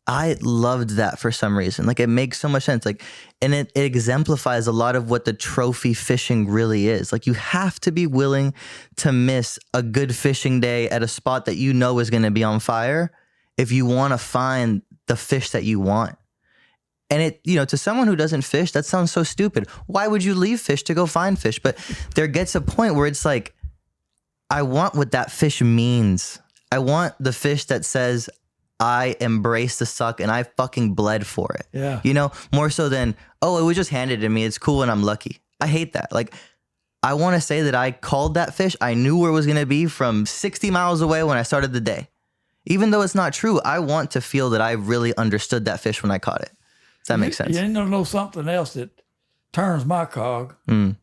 I loved that for some reason. Like, it makes so much sense. Like, and it exemplifies a lot of what the trophy fishing really is. Like, you have to be willing to miss a good fishing day at a spot that you know is going to be on fire if you want to find the fish that you want. And it, to someone who doesn't fish, that sounds so stupid. Why would you leave fish to go find fish? But there gets a point where it's like, I want what that fish means. I want the fish that says, I embrace the suck and I fucking bled for it. Yeah. More so than, oh, it was just handed to me. It's cool and I'm lucky. I hate that. Like, I want to say that I called that fish. I knew where it was going to be from 60 miles away when I started the day. Even though it's not true, I want to feel that I really understood that fish when I caught it. Does that make sense? You know something else that turns my cog, and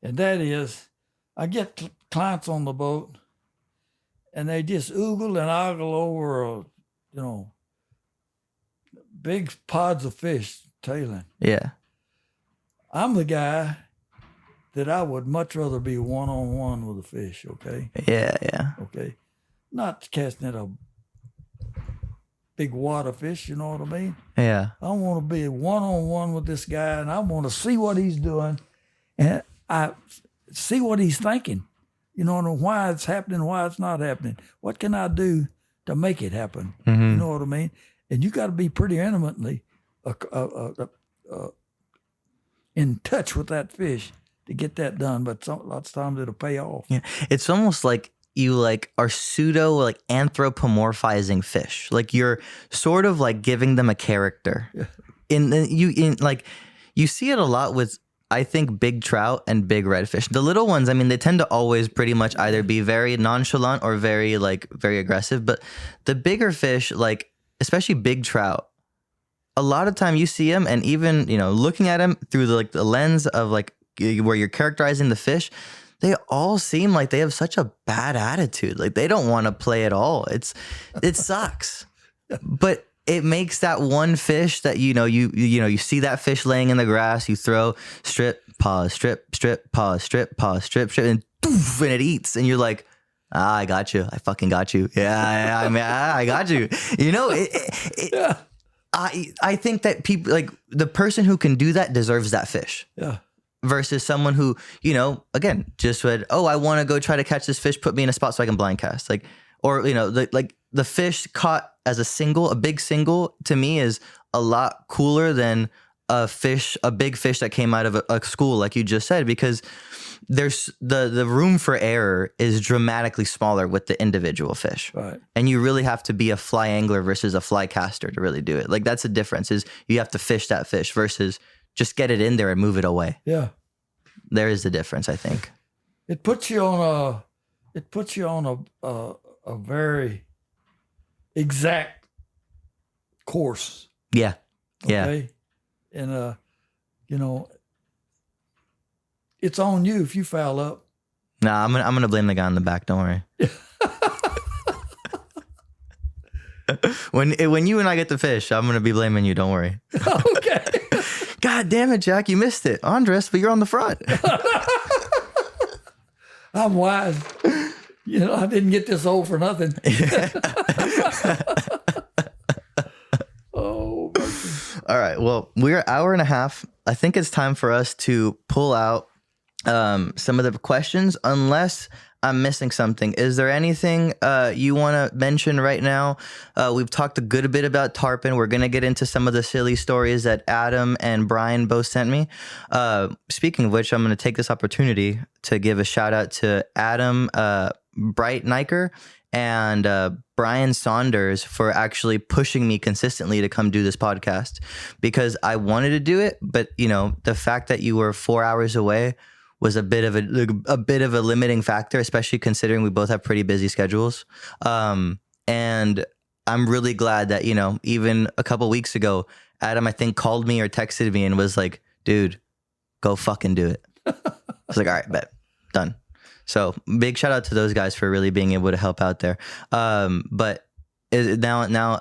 that is, I get clients on the boat and they just oogle and ogle over big pods of fish tailing. Yeah. I'm the guy that I would much rather be one-on-one with a fish, okay? Yeah. Okay. Not casting at a big water fish, you know what I mean? Yeah. I want to be one-on-one with this guy, and I want to see what he's doing, and I see what he's thinking. Why it's happening, why it's not happening. What can I do to make it happen? Mm-hmm. You know what I mean? And you got to be pretty intimately in touch with that fish to get that done. But lots of times it'll pay off. Yeah. It's almost like you are pseudo anthropomorphizing fish. Like, you're sort of like giving them a character. Yeah. You see it a lot with, I think, big trout and big redfish. The little ones, I mean, they tend to always pretty much either be very nonchalant or very aggressive. But the bigger fish, especially big trout, a lot of time you see them, and even, looking at them through the lens of where you're characterizing the fish, they all seem like they have such a bad attitude. Like, they don't want to play at all. It sucks. But it makes that one fish that, you see that fish laying in the grass, you throw strip, pause, strip, pause, strip, pause, strip, and doof, and it eats. And you're like, I got you. I fucking got you. Yeah, I got you. Yeah. I think that people, the person who can do that deserves that fish. Yeah. Versus someone who, again, just said, oh, I want to go try to catch this fish, put me in a spot so I can blind cast. The fish caught as a big single, to me, is a lot cooler than a big fish that came out of a school, like you just said, because there's the room for error is dramatically smaller with the individual fish. Right. And you really have to be a fly angler versus a fly caster to really do it. Like, that's the difference, is you have to fish that fish versus just get it in there and move it away. Yeah. There is a difference, I think. It puts you on a very exact course. Yeah. Okay? And it's on you if you foul up. Nah, I'm gonna blame the guy in the back. Don't worry. When you and I get the fish, I'm gonna be blaming you. Don't worry. Okay. God damn it, Jack! You missed it, Andres, but you're on the front. I'm wise. I didn't get this old for nothing. Oh. All right. Well, we're an hour and a half. I think it's time for us to pull out some of the questions, unless I'm missing something. Is there anything you want to mention right now? We've talked a good bit about tarpon. We're going to get into some of the silly stories that Adam and Brian both sent me. Speaking of which, I'm going to take this opportunity to give a shout out to Adam Bright Niker and Brian Saunders for actually pushing me consistently to come do this podcast, because I wanted to do it, but the fact that you were 4 hours away was a bit of a limiting factor, especially considering we both have pretty busy schedules. And I'm really glad that even a couple weeks ago, Adam, I think, called me or texted me and was like, "Dude, go fucking do it." I was like, "All right, bet, done." So big shout out to those guys for really being able to help out there. But now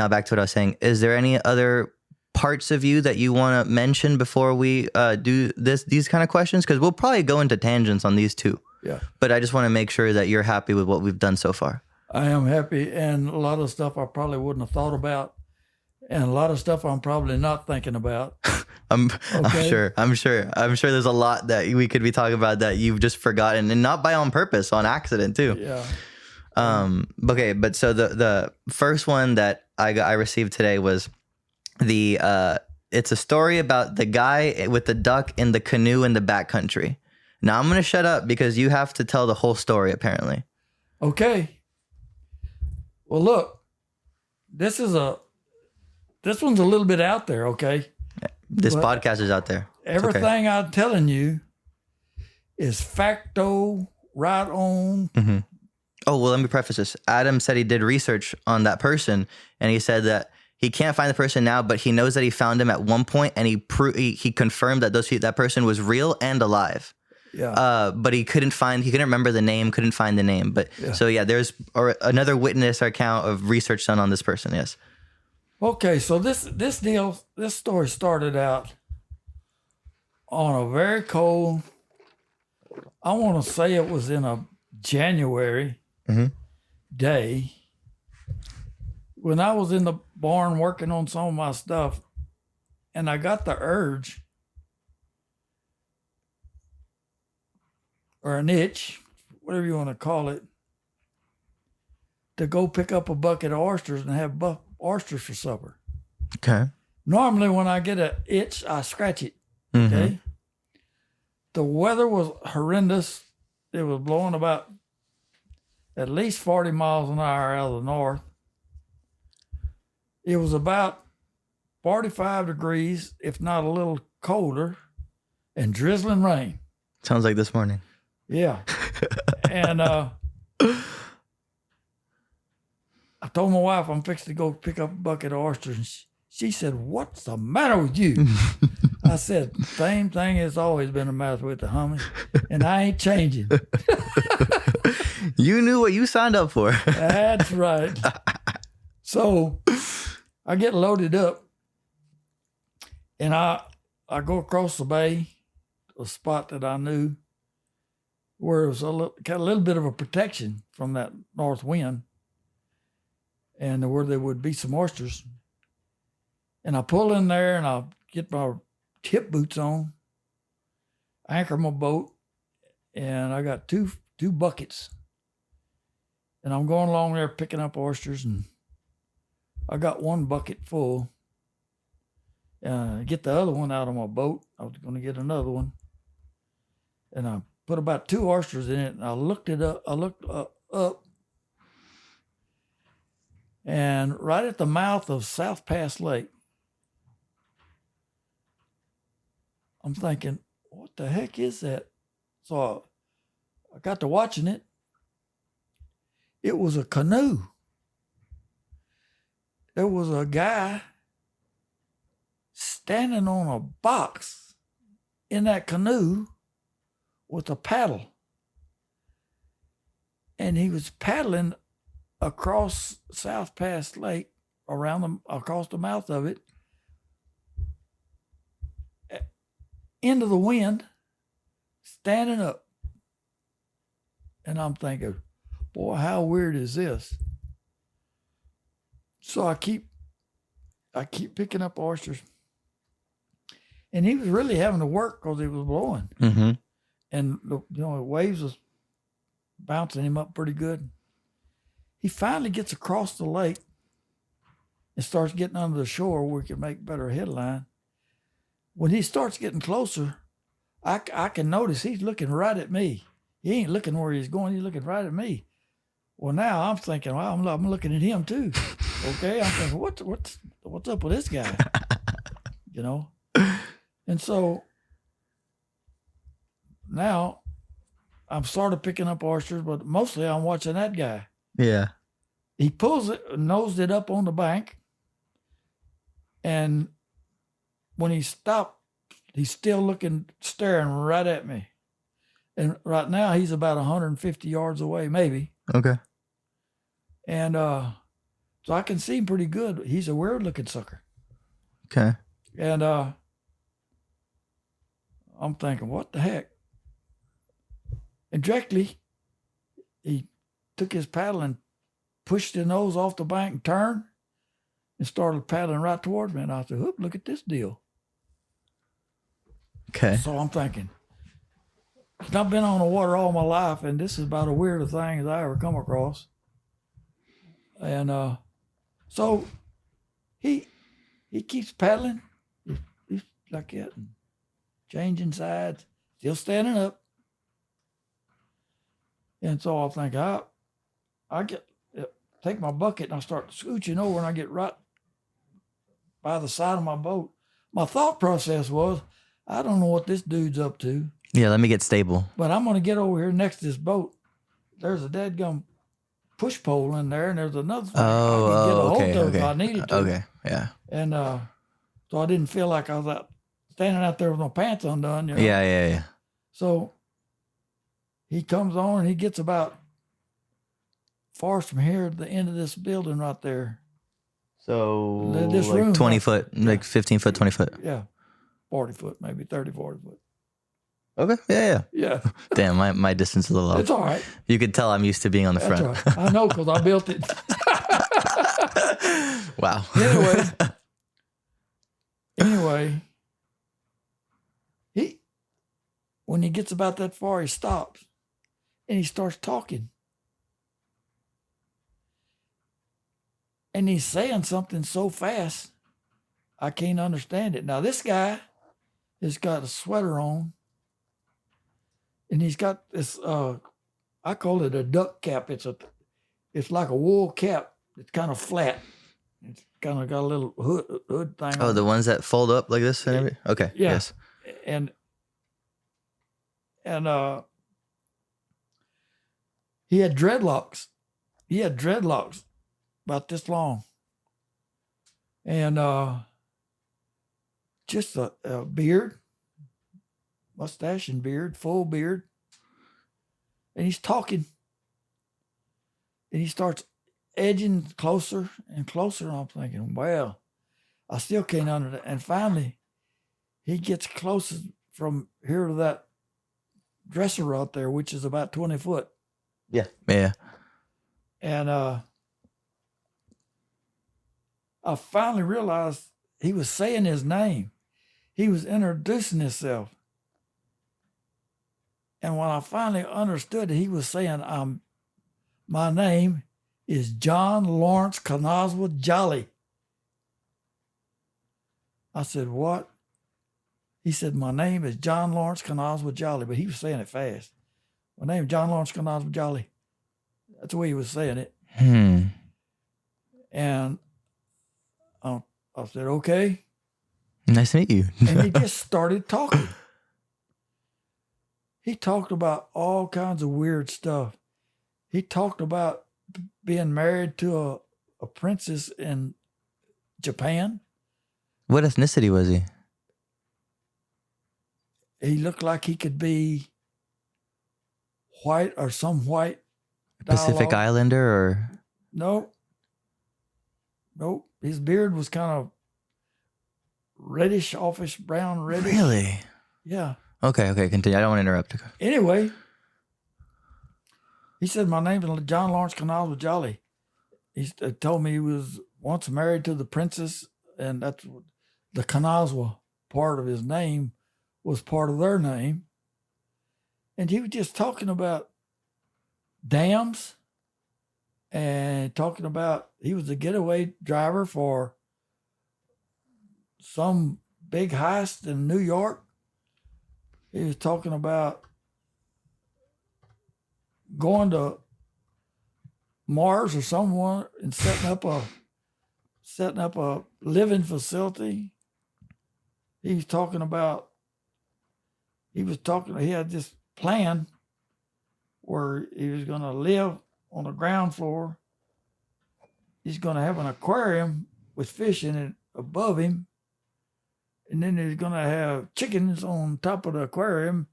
back to what I was saying. Is there any other parts of you that you want to mention before we do these kind of questions? Because we'll probably go into tangents on these too. Yeah. But I just want to make sure that you're happy with what we've done so far. I am happy, and a lot of stuff I probably wouldn't have thought about, and a lot of stuff I'm probably not thinking about. I'm sure there's a lot that we could be talking about that you've just forgotten, and not by on purpose, on accident too. Yeah. Okay, but so the first one that I received today was it's a story about the guy with the duck in the canoe in the backcountry. Now I'm gonna shut up because you have to tell the whole story apparently. Okay. Well, look, this one's a little bit out there, okay? This podcast is out there. Everything I'm telling you is facto, right on. Mm-hmm. Oh, well, let me preface this. Adam said he did research on that person, and he said that he can't find the person now, but he knows that he found him at one point, and he confirmed that that person was real and alive. Yeah. But he couldn't remember the name, couldn't find the name. But So yeah, there's another witness account of research done on this person. Yes. Okay, so this story started out on a very cold, I want to say it was in a January day, when I was in the barn working on some of my stuff, and I got the urge, or an itch, whatever you want to call it, to go pick up a bucket of oysters and have oysters for supper. Okay. Normally when I get an itch, I scratch it. Okay. The weather was horrendous. It was blowing about at least 40 miles an hour out of the north. It was about 45 degrees, if not a little colder, and drizzling rain. Sounds like this morning. Yeah. And I told my wife I'm fixing to go pick up a bucket of oysters. And she said, "What's the matter with you?" I said, "Same thing has always been the matter with the homie, and I ain't changing." You knew what you signed up for. That's right. So I get loaded up, and I go across the bay, a spot that I knew where it was got a little bit of a protection from that north wind, and where there would be some oysters. And I pull in there, and I get my tip boots on, anchor my boat, and I got two buckets. And I'm going along there picking up oysters, and I got one bucket full. Get the other one out of my boat. I was going to get another one. And I put about 2 oysters in it, and I looked up. And right at the mouth of South Pass Lake, I'm thinking, what the heck is that? So I got to watching it. It was a canoe. There was a guy standing on a box in that canoe with a paddle. And he was paddling across South Pass Lake, across the mouth of it, into the wind, standing up. And I'm thinking, boy, how weird is this? So I keep picking up oysters. And he was really having to work because it was blowing. Mm-hmm. And the waves was bouncing him up pretty good. He finally gets across the lake and starts getting under the shore where he can make better headline. When he starts getting closer, I can notice he's looking right at me. he ain't looking where he's going. He's looking right at me. Well, now I'm thinking, well, I'm looking at him too. Okay, I'm thinking, what's up with this guy? You know, and so now I'm sort of picking up oysters, but mostly I'm watching that guy. Yeah. He pulls it, nosed it up on the bank, and when he stopped, he's still looking, staring right at me. And right now he's about 150 yards away, maybe. Okay. And so I can see him pretty good. He's a weird looking sucker. Okay. And I'm thinking, what the heck? And directly, he took his paddle and pushed his nose off the bank and turned and started paddling right towards me. And I said, "Whoop, look at this deal." Okay. So I'm thinking, I've been on the water all my life, and this is about the weirdest thing I ever come across. And so he keeps paddling. He's like that, and changing sides, still standing up. And so I think I take my bucket and I start scooching over, and I get right by the side of my boat. My thought process was, I don't know what this dude's up to. Yeah, let me get stable. But I'm going to get over here next to this boat. There's a dadgum push pole in there, and there's another thing I can get a hold of if I needed to. Okay, yeah. And so I didn't feel like I was standing out there with my pants undone. You know? Yeah. So he comes on, and he gets about far from here to the end of this building right there. So this like room, 20 foot, like 15 foot, 20 foot. Yeah, 40 foot, maybe 30, 40 foot. Okay, yeah. Yeah. Damn, my distance is a little off. It's all right. You could tell I'm used to being on the That's front. right. I know, because I built it. Wow. Anyway, when he gets about that far, he stops and he starts talking. And he's saying something so fast, I can't understand it. Now, this guy has got a sweater on, and he's got this, I call it a duck cap. It's like a wool cap. It's kind of flat. It's kind of got a little hood thing. Oh, the ones that fold up like this and everything? Okay, yeah. Yes. And he had dreadlocks. He had dreadlocks about this long. And just a beard, mustache and beard, full beard. And he's talking. And he starts edging closer and closer. And I'm thinking, well, I still can't understand. And finally, he gets closer from here to that dresser out there, which is about 20 foot. Yeah. And I finally realized he was saying his name. He was introducing himself. And when I finally understood it, he was saying, my name is John Lawrence Canaswa Jolly. I said, what? He said, my name is John Lawrence Canaswa Jolly, but he was saying it fast. My name is John Lawrence Canaswa Jolly. That's the way he was saying it. And I said, okay. Nice to meet you. And he just started talking. He talked about all kinds of weird stuff. He talked about being married to a princess in Japan. What ethnicity was he? He looked like he could be white or some white. Pacific dialogue. Islander or? Nope. His beard was kind of reddish, offish brown, reddish. Really? Yeah. Okay, continue. I don't want to interrupt. Anyway, he said, my name is John Lawrence Canaswa Jolly. He told me he was once married to the princess, and that's the Canaswa part of his name was part of their name. And he was just talking about dams and talking about he was a getaway driver for some big heist in New York. He was talking about going to Mars or someone and setting up a living facility. He was talking about. He had this plan where he was going to live on the ground floor. He's going to have an aquarium with fish in it above him. And then he's going to have chickens on top of the aquarium.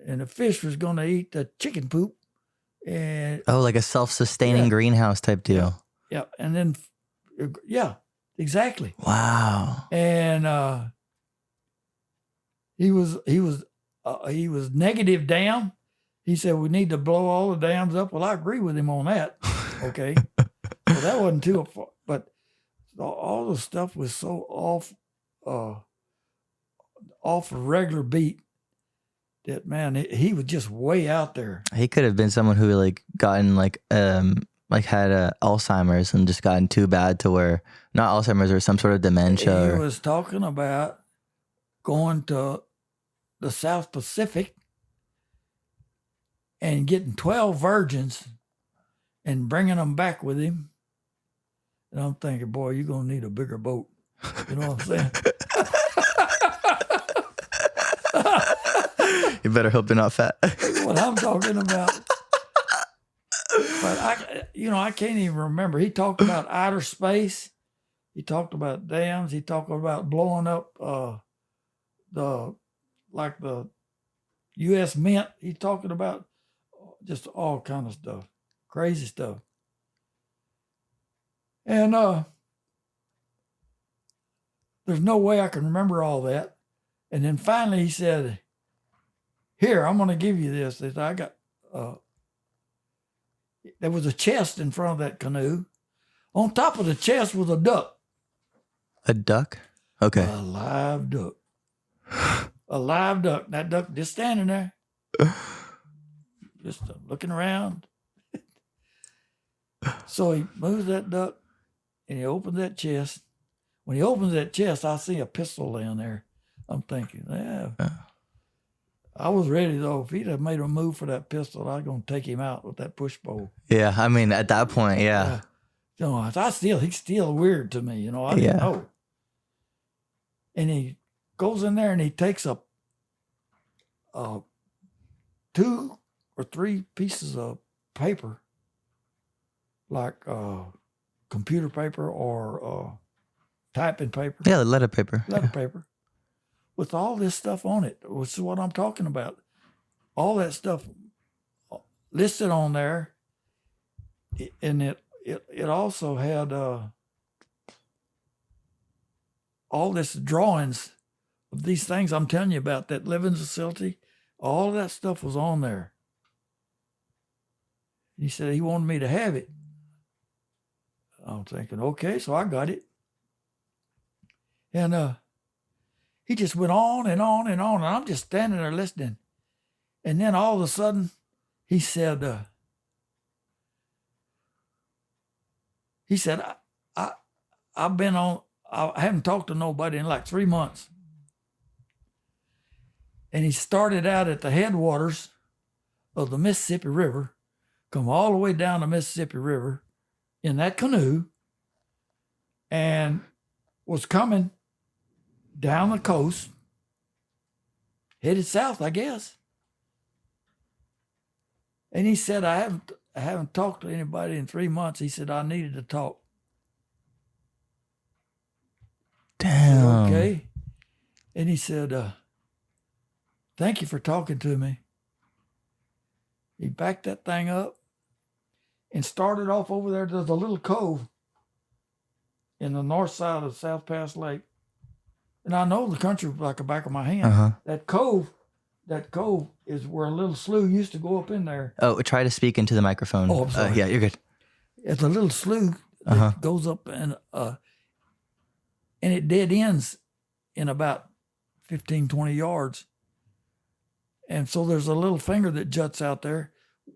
And the fish was going to eat the chicken poop. And like a self-sustaining greenhouse type deal. Yeah. And then, exactly. Wow. And he was negative dam. He said, we need to blow all the dams up. Well, I agree with him on that. Okay. Well, that wasn't too far, but all the stuff was so off a regular beat that, man, he was just way out there. He could have been someone who like gotten had Alzheimer's and just gotten too bad to where, not Alzheimer's or some sort of dementia. He was talking about going to the South Pacific and getting 12 virgins and bringing them back with him. And I'm thinking, boy, you're going to need a bigger boat. You know what I'm saying? You better hope they're not fat. What I'm talking about. But I can't even remember. He talked about outer space. He talked about dams. He talked about blowing up the U.S. Mint. He's talking about just all kind of stuff, crazy stuff. And there's no way I can remember all that. And then finally he said, here, I'm going to give you this. I got, there was a chest in front of that canoe. On top of the chest was a duck. A duck? Okay. A live duck. A live duck. That duck just standing there. Just looking around. So he moves that duck and he opens that chest. When he opens that chest, I see a pistol down there. I'm thinking, I was ready though. If he'd have made a move for that pistol, I was going to take him out with that push bow. Yeah, I mean, at that point, yeah. He's still weird to me, I didn't know. And he goes in there and he takes up 2 or 3 pieces of paper, like computer paper or typing paper. Yeah, letter paper. Letter paper. With all this stuff on it, which is what I'm talking about. All that stuff listed on there. And it also had all this drawings of these things I'm telling you about, that living facility. All that stuff was on there. He said he wanted me to have it. I'm thinking, okay, so I got it. And he just went on and on and on, and I'm just standing there listening. And then all of a sudden, he said, I haven't talked to nobody in like 3 months. And he started out at the headwaters of the Mississippi River, come all the way down the Mississippi River in that canoe, and was coming down the coast, headed south, I guess. And he said, I haven't talked to anybody in 3 months. He said, I needed to talk. Damn. Said, okay. And he said, thank you for talking to me. He backed that thing up and started off over there. There's a little cove in the north side of South Pass Lake. And I know the country like the back of my hand. Uh-huh. That cove is where a little slough used to go up in there. Oh, try to speak into the microphone. Oh, I'm sorry. Yeah, you're good. It's a little slough that goes up and it dead ends in about 15, 20 yards. And so there's a little finger that juts out there.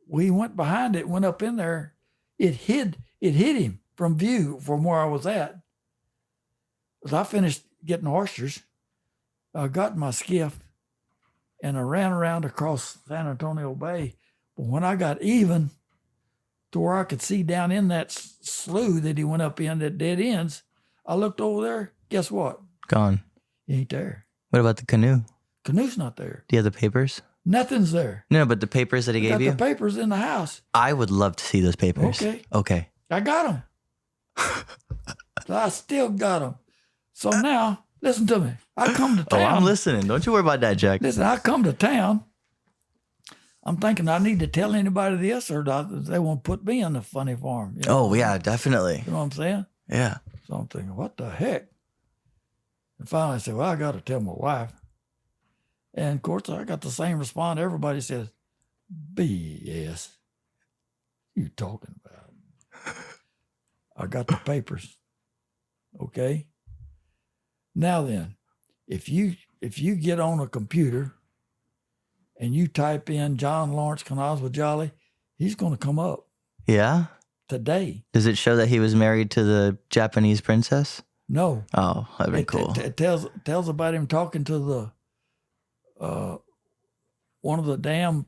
We went behind it, went up in there. It hid him from view from where I was at. As I finished getting oysters, I got in my skiff and I ran around across San Antonio Bay. But when I got even to where I could see down in that slough that he went up in that dead ends, I looked over there. Guess what? Gone. He ain't there. What about the canoe? Canoe's not there. Do you have the papers? Nothing's there. No, but the papers that he gave Got you? the papers in the house. I would love to see those papers. Okay. I got them. I still got them. So now, listen to me. I come to town. Oh, I'm listening. Don't you worry about that, Jack. Listen, I come to town. I'm thinking I need to tell anybody this or they won't put me on the funny farm. You know? Oh, yeah, definitely. You know what I'm saying? Yeah. So I'm thinking, what the heck? And finally I said, well, I got to tell my wife. And of course, I got the same response. Everybody says, BS. You talking about? I got the papers. Okay. Now then, if you get on a computer and you type in John Lawrence Canals with Jolly, he's going to come up. Yeah? Today. Does it show that he was married to the Japanese princess? No. Oh, that'd be cool. It tells about him talking to the one of the dam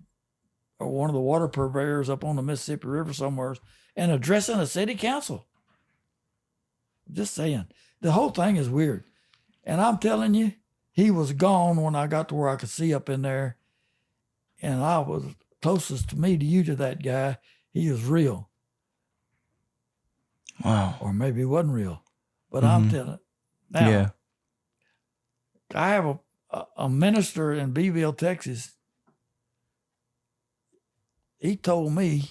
or one of the water purveyors up on the Mississippi River somewhere and addressing a city council. Just saying. The whole thing is weird. And I'm telling you, he was gone when I got to where I could see up in there. And I was closest to me to you to that guy. He was real. Wow. Or maybe he wasn't real. But I'm telling you. Now, yeah. I have a minister in Beeville, Texas. He told me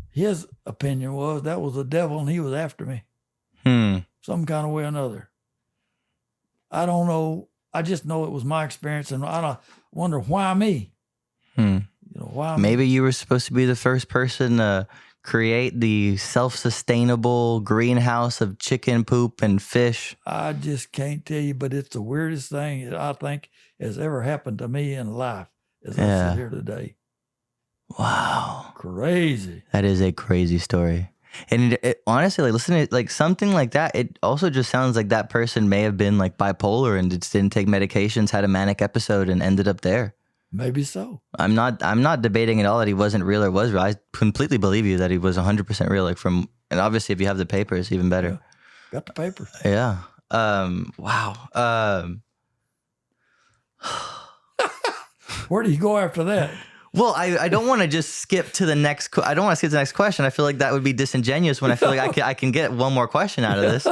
his opinion was that was the devil and he was after me. Some kind of way or another. I don't know. I just know it was my experience, and I wonder why me. You know, why Maybe me? you were supposed to be the first person to create the self-sustainable greenhouse of chicken poop and fish. I just can't tell you, but it's the weirdest thing that I think has ever happened to me in life as I sit here today. Wow. Crazy. That is a crazy story. And it honestly, like listening to like something like that, it also just sounds like that person may have been like bipolar and just didn't take medications, had a manic episode, and ended up there. Maybe so. I'm not debating at all that he wasn't real or was real. I completely believe you that he was 100% real. Like and obviously if you have the papers, even better. Yeah. Got the papers. Yeah. Wow. Where do you go after that? Well, I don't want to just skip to the next. I don't want to skip to the next question. I feel like that would be disingenuous when I feel like I can get one more question out of this.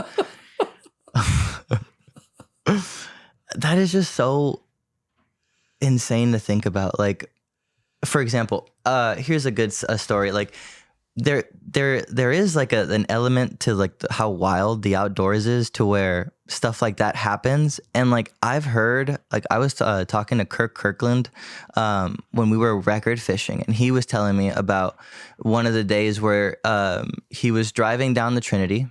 That is just so insane to think about. Like, for example, here's a good story. Like, there is like an element to like how wild the outdoors is to where stuff like that happens. And like I've heard, like I was talking to Kirkland when we were record fishing, and he was telling me about one of the days where he was driving down the Trinity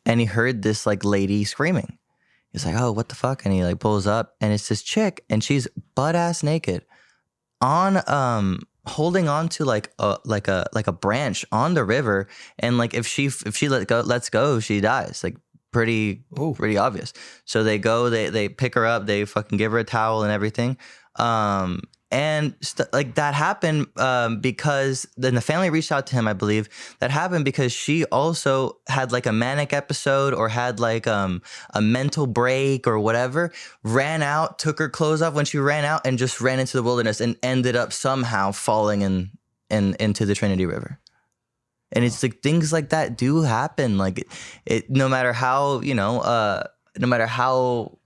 and he heard this like lady screaming. He's like, oh, what the fuck? And he like pulls up and it's this chick and she's butt ass naked on holding on to like a branch on the river, and like if she lets go, she dies. Like pretty obvious. So they go, they pick her up, they fucking give her a towel and everything. And like that happened because then the family reached out to him, I believe. That happened because she also had like a manic episode or had like a mental break or whatever, ran out, took her clothes off when she ran out and just ran into the wilderness and ended up somehow falling into the Trinity River. And it's like things like that do happen. Like it no matter how, no matter how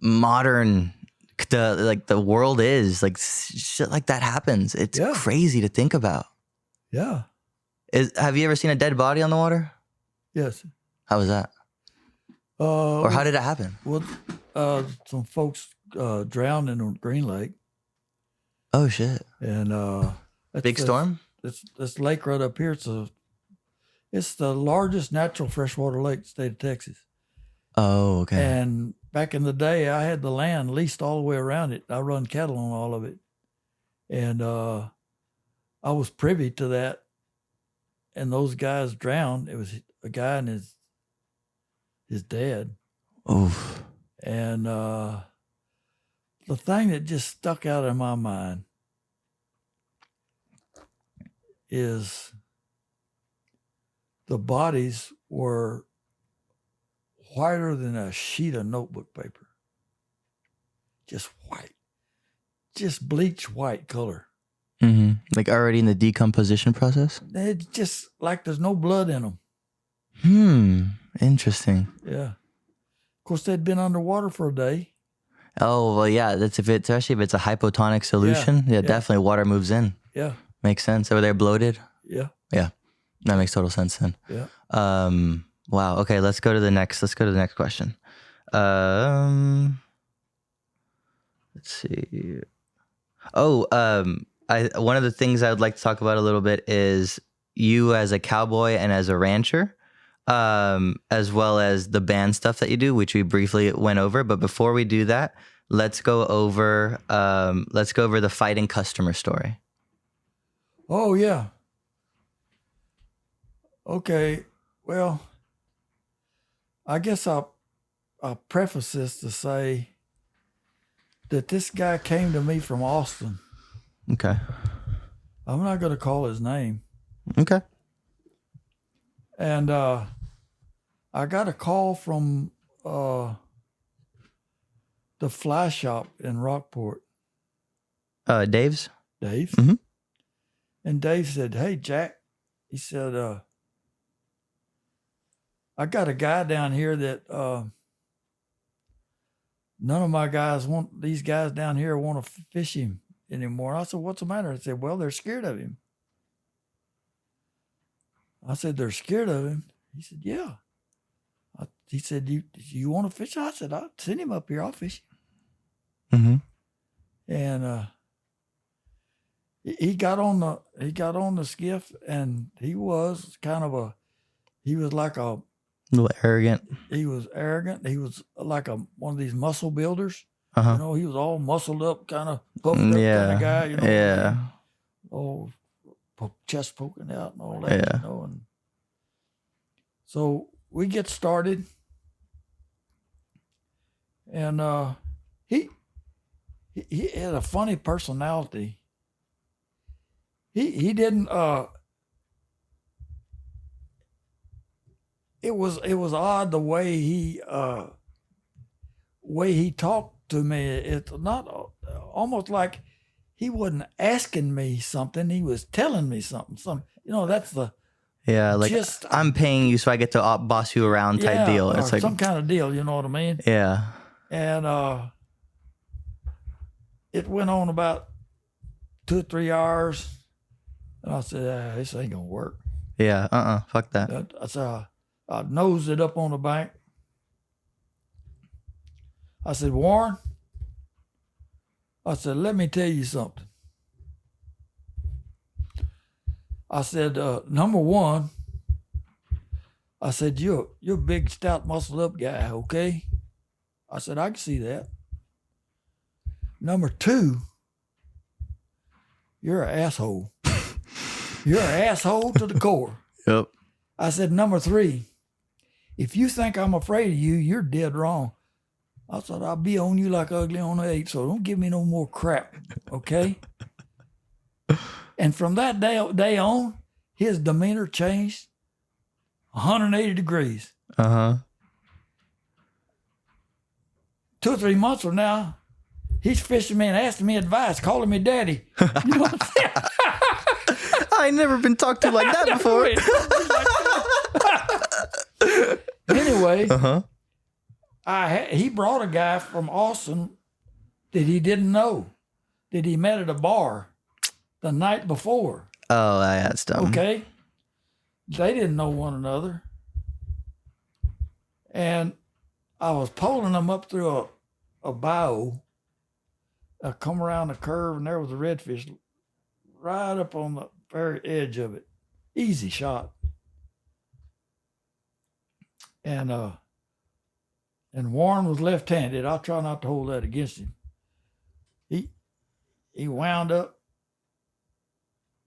modern the world is, like shit like that happens. It's crazy to think about. Yeah. Have you ever seen a dead body on the water? Yes. How was that? Or how did it happen? Well, some folks drowned in Green Lake. Oh shit. And big storm? This lake right up here, it's the largest natural freshwater lake in the state of Texas. Oh, okay. And back in the day, I had the land leased all the way around it. I run cattle on all of it. And I was privy to that. And those guys drowned. It was a guy and his dad. Oof. And the thing that just stuck out in my mind, is the bodies were whiter than a sheet of notebook paper. Just white. Just bleach white color. Mm-hmm. Like already in the decomposition process? It's just like there's no blood in them. Interesting. Yeah. Of course, they'd been underwater for a day. Oh, well, yeah. That's especially if it's a hypotonic solution. Yeah, definitely water moves in. Yeah. Makes sense. Over there bloated? Yeah. Yeah. That makes total sense then. Yeah. Wow. Okay, let's go to the next question. Let's see. Oh, one of the things I would like to talk about a little bit is you as a cowboy and as a rancher, as well as the band stuff that you do, which we briefly went over. But before we do that, let's go over the fighting customer story. Oh, yeah. Okay. Well, I guess I'll preface this to say that this guy came to me from Austin. Okay. I'm not going to call his name. Okay. And I got a call from the fly shop in Rockport. Dave's? Dave. Mm-hmm. And Dave said, "Hey, Jack," he said, "I got a guy down here that none of my guys these guys down here want to fish him anymore." I said, "What's the matter?" I said, "Well, they're scared of him." I said, "They're scared of him?" He said, "Yeah." He said, you want to fish?" I said, "I'll send him up here. I'll fish him." Mm-hmm. And he got on the skiff, and he was like a little arrogant. He was arrogant. He was like one of these muscle builders. Uh-huh. You know, he was all muscled up, kind of puffed up kind of guy. You know, yeah. All chest poking out and all that. Yeah. You know, and so we get started, and he had a funny personality. He didn't. It was odd the way he talked to me. It's not almost like he wasn't asking me something. He was telling me something. That's the like I'm paying you so I get to boss you around type deal. It's like some kind of deal. You know what I mean? Yeah. And it went on about 2 or 3 hours, and I said, "This ain't gonna work." Yeah. Fuck that. I said, I nosed it up on the bank. I said, "Warren," I said, "let me tell you something." I said, "Number one," I said, you're a big, stout, muscled up guy, okay?" I said, "I can see that." "Number two, you're an asshole. You're an asshole to the core." Yep. I said, "Number three, if you think I'm afraid of you, you're dead wrong." I said, "I'll be on you like ugly on the ape, so don't give me no more crap, okay?" And from that day on, his demeanor changed 180 degrees. 2 or 3 months from now, he's fishing me and asking me advice, calling me daddy. You know what I'm saying? I ain't never been talked to like that before. Anyway, he brought a guy from Austin that he didn't know, that he met at a bar the night before. Oh, that's dumb. Okay. They didn't know one another. And I was pulling them up through a bayou. I come around the curve, and there was a redfish right up on the very edge of it. Easy shot. And Warren was left-handed. I'll try not to hold that against him. He wound up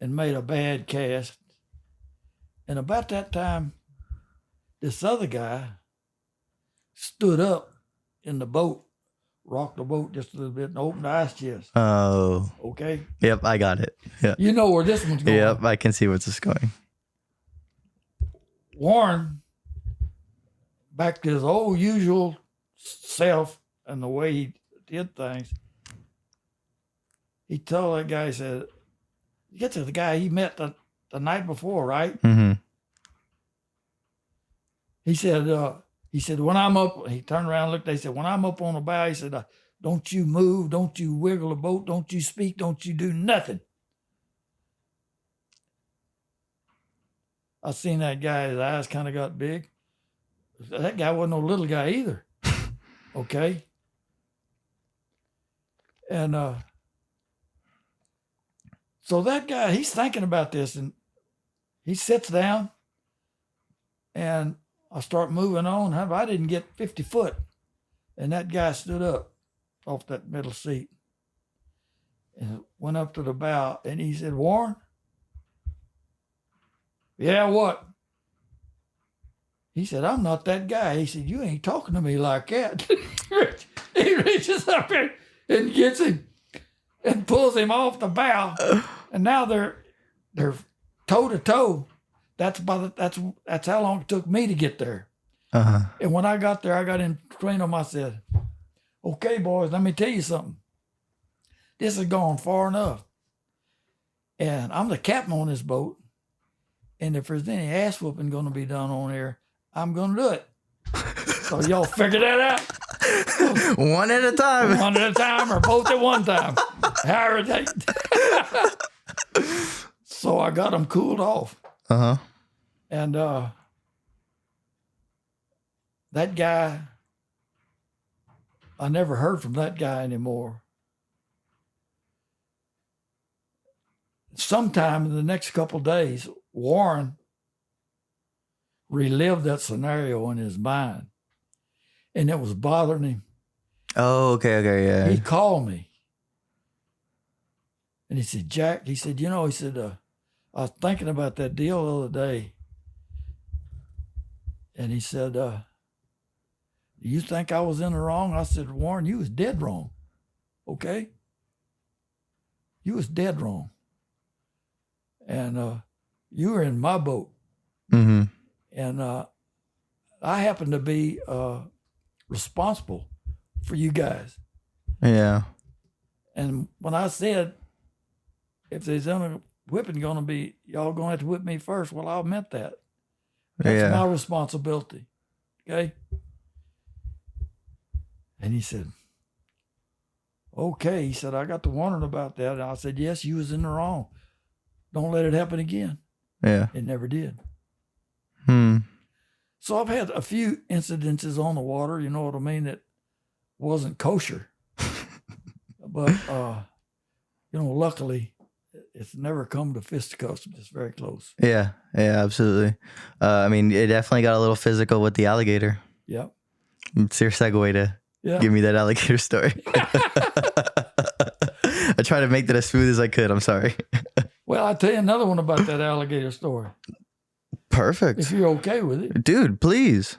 and made a bad cast. And about that time, this other guy stood up in the boat rocked the boat just a little bit and opened the ice chest. Oh. Okay? Yep, I got it. Yeah. You know where this one's going. Yep, I can see where this is going. Warren, back to his old usual self and the way he did things, he told that guy, he said, you get to the guy he met the night before, right? Mm-hmm. He said, when I'm up, he turned around and looked, they said, when I'm up on the bow, he said, don't you move, don't you wiggle the boat, don't you speak, don't you do nothing. I seen that guy, his eyes kind of got big. That guy wasn't no little guy either. Okay? And so that guy, he's thinking about this, and he sits down, and I start moving on. I didn't get 50 foot, and that guy stood up off that middle seat and went up to the bow, and he said, Warren? Yeah, what? He said, I'm not that guy. He said, you ain't talking to me like that. He reaches up here and gets him and pulls him off the bow, and now they're toe to toe. That's how long it took me to get there. Uh-huh. And when I got there, I got in between them. I said, okay, boys, let me tell you something. This has gone far enough. And I'm the captain on this boat. And if there's any ass whooping going to be done on here, I'm going to do it. So y'all figure that out. One at a time. One at a time or both at one time. However they... So I got them cooled off. Uh-huh. And that guy, I never heard from that guy anymore. Sometime in the next couple of days, Warren relived that scenario in his mind, and it was bothering him. Oh, okay, yeah. He called me, and he said, Jack, he said, I was thinking about that deal the other day, and he said, do you think I was in the wrong? I said, Warren, you was dead wrong, okay? You was dead wrong. And you were in my boat. Mm-hmm. And I happen to be responsible for you guys. Yeah. And when I said, if there's any whipping going to be, y'all going to have to whip me first, well, I meant that. That's my responsibility. Okay? And he said, okay. He said, I got to wondering about that. And I said, yes, you was in the wrong. Don't let it happen again. Yeah. It never did. Hmm. So I've had a few incidences on the water, you know what I mean, that wasn't kosher. But, luckily, it's never come to fisticuffs. It's very close. Yeah, absolutely. I mean, it definitely got a little physical with the alligator. Yep. It's your segue to give me that alligator story. I tried to make that as smooth as I could. I'm sorry. Well, I'll tell you another one about that alligator story. Perfect. If you're okay with it. Dude, please.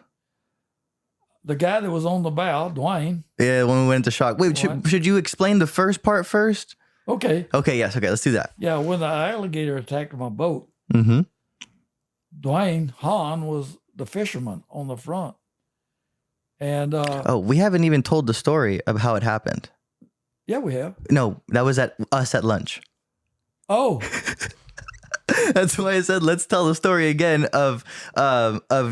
The guy that was on the bow, Dwayne. Yeah, when we went into shock. Wait, should you explain the first part first? Okay. Okay, yes. Okay, let's do that. Yeah, when the alligator attacked my boat, mm-hmm. Dwayne Hahn was the fisherman on the front. And we haven't even told the story of how it happened. Yeah, we have. No, that was at lunch. Oh. That's why I said let's tell the story again of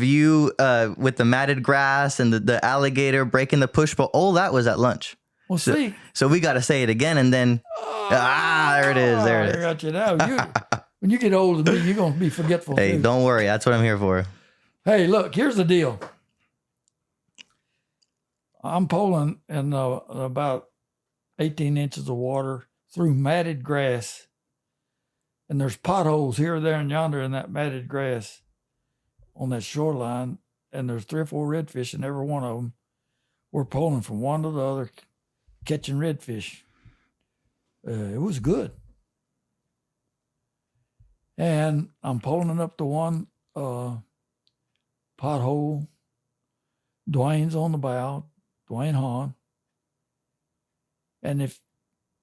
you with the matted grass and the alligator breaking the push boat. All that was at lunch. Well, see. So we got to say it again, and then there it is. There it is. I got you now. When you get older than me, you're gonna be forgetful. Hey, too. Don't worry. That's what I'm here for. Hey, look. Here's the deal. I'm poling in about 18 inches of water through matted grass. And there's potholes here, there, and yonder in that matted grass on that shoreline. And there's 3 or 4 redfish in every one of them. We're pulling from one to the other, catching redfish. It was good. And I'm pulling up to one pothole. Dwayne's on the bow, Dwayne Hahn. And if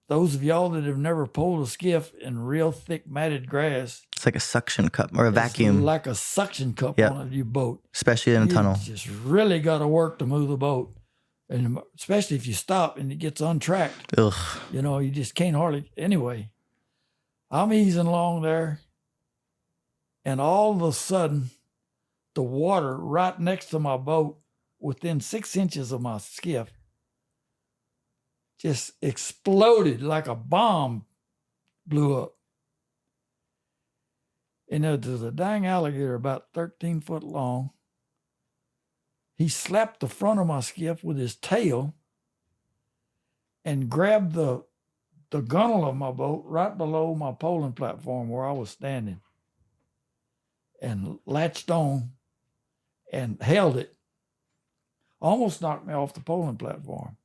those of y'all that have never pulled a skiff in real thick matted grass, It's like a suction cup or a vacuum. like a suction cup on your boat. Especially in a tunnel. You just really got to work to move the boat. And especially if you stop and it gets untracked. Ugh. You know, you just can't hardly. Anyway, I'm easing along there. And all of a sudden, the water right next to my boat, within 6 inches of my skiff, just exploded like a bomb blew up. And there's a dang alligator about 13 foot long. He slapped the front of my skiff with his tail and grabbed the gunnel of my boat right below my poling platform where I was standing and latched on and held it. Almost knocked me off the poling platform.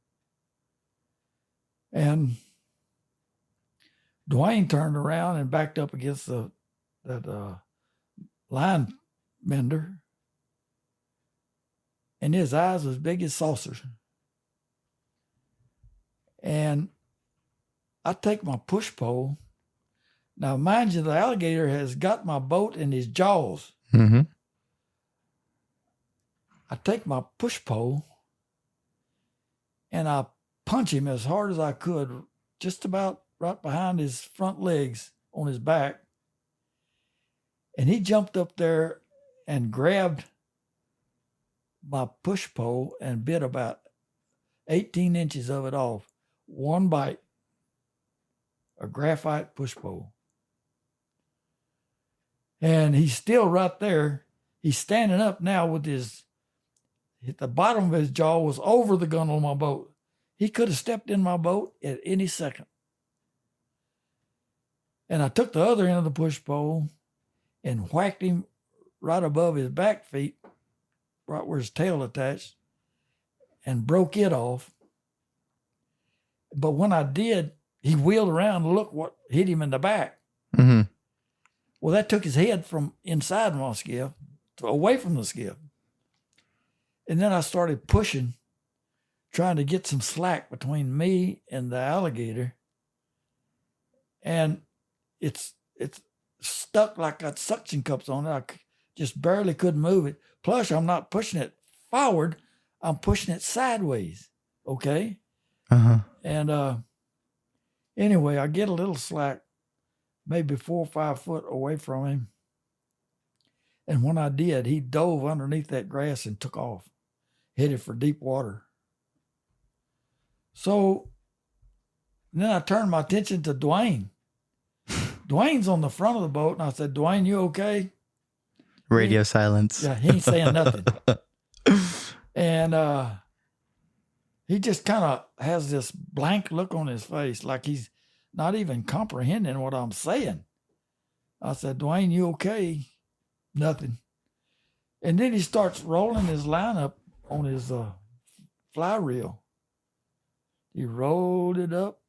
And Dwayne turned around and backed up against that line mender, and his eyes was big as saucers. And I take my push pole. Now, mind you, the alligator has got my boat in his jaws. Mm-hmm. I take my push pole and I punch him as hard as I could, just about right behind his front legs on his back. And he jumped up there and grabbed my push pole and bit about 18 inches of it off. One bite, a graphite push pole. And he's still right there. He's standing up now with the bottom of his jaw was over the gun on my boat. He could have stepped in my boat at any second. And I took the other end of the push pole and whacked him right above his back feet, right where his tail attached, and broke it off. But when I did, he wheeled around and looked what hit him in the back. Mm-hmm. Well, that took his head from inside my skiff away from the skiff. And then I started pushing, trying to get some slack between me and the alligator. And it's stuck like got suction cups on it. I just barely couldn't move it. Plus, I'm not pushing it forward. I'm pushing it sideways. Okay? Uh-huh. And anyway, I get a little slack, maybe 4 or 5 foot away from him. And when I did, he dove underneath that grass and took off, headed for deep water. So then I turned my attention to Dwayne. Dwayne's on the front of the boat, and I said, "Dwayne, you okay?" Radio silence. Yeah, he ain't saying nothing. And he just kind of has this blank look on his face, like he's not even comprehending what I'm saying. I said, "Dwayne, you okay?" Nothing. And then he starts rolling his line up on his fly reel. He rolled it up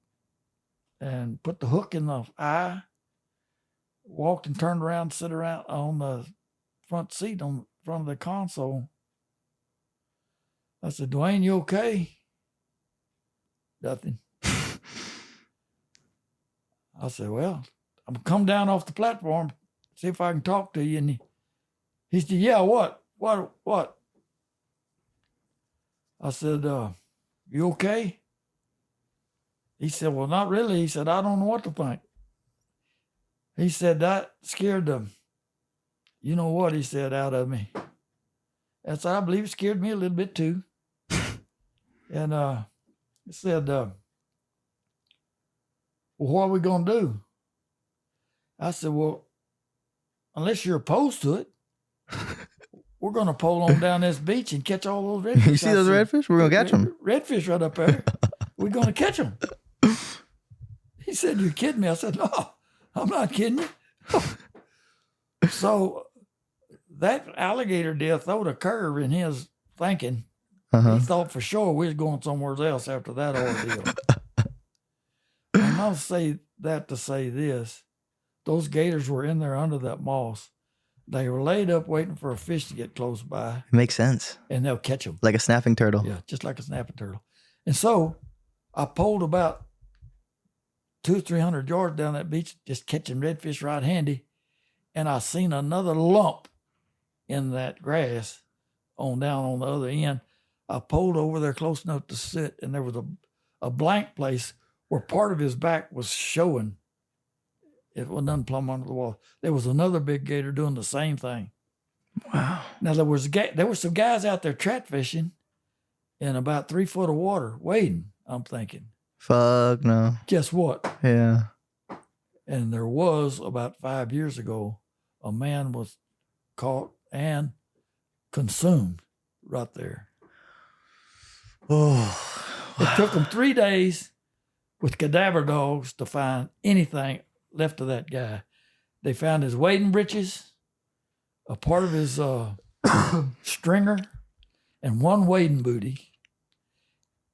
and put the hook in the eye, walked and turned around, sit around on the front seat on front of the console. I said, "Dwayne, you okay?" Nothing. I said, "Well, I'm gonna come down off the platform, see if I can talk to you." And he said, "Yeah, what? I said, "You okay?" He said, "Well, not really." He said, "I don't know what to think." He said, "That scared them. You know what?" He said, out of me. And so I believe it scared me a little bit too. And he said, "Well, what are we going to do?" I said, "Well, unless you're opposed to it, we're going to pole on down this beach and catch all those redfish." You see those redfish? We're going to catch them. Redfish right up there. We're going to catch them. He said, "You're kidding me." I said, "No, I'm not kidding you." So that alligator deal throwed a curve in his thinking. Uh-huh. He thought for sure we was going somewhere else after that ordeal. And I'll say that to say this. Those gators were in there under that moss. They were laid up waiting for a fish to get close by. It makes sense. And they'll catch them. Like a snapping turtle. Yeah, just like a snapping turtle. And so I pulled about 200 or 300 yards down that beach, just catching redfish right handy. And I seen another lump in that grass down on the other end. I pulled over there close enough to sit, and there was a blank place where part of his back was showing. It was none plumb under the wall. There was another big gator doing the same thing. Wow. Now there were some guys out there trap fishing in about 3 foot of water waiting. I'm thinking, fuck no. Guess what? Yeah. And there was about 5 years ago, a man was caught and consumed right there. Oh, it took them 3 days with cadaver dogs to find anything left of that guy. They found his wading breeches, a part of his stringer, and one wading booty,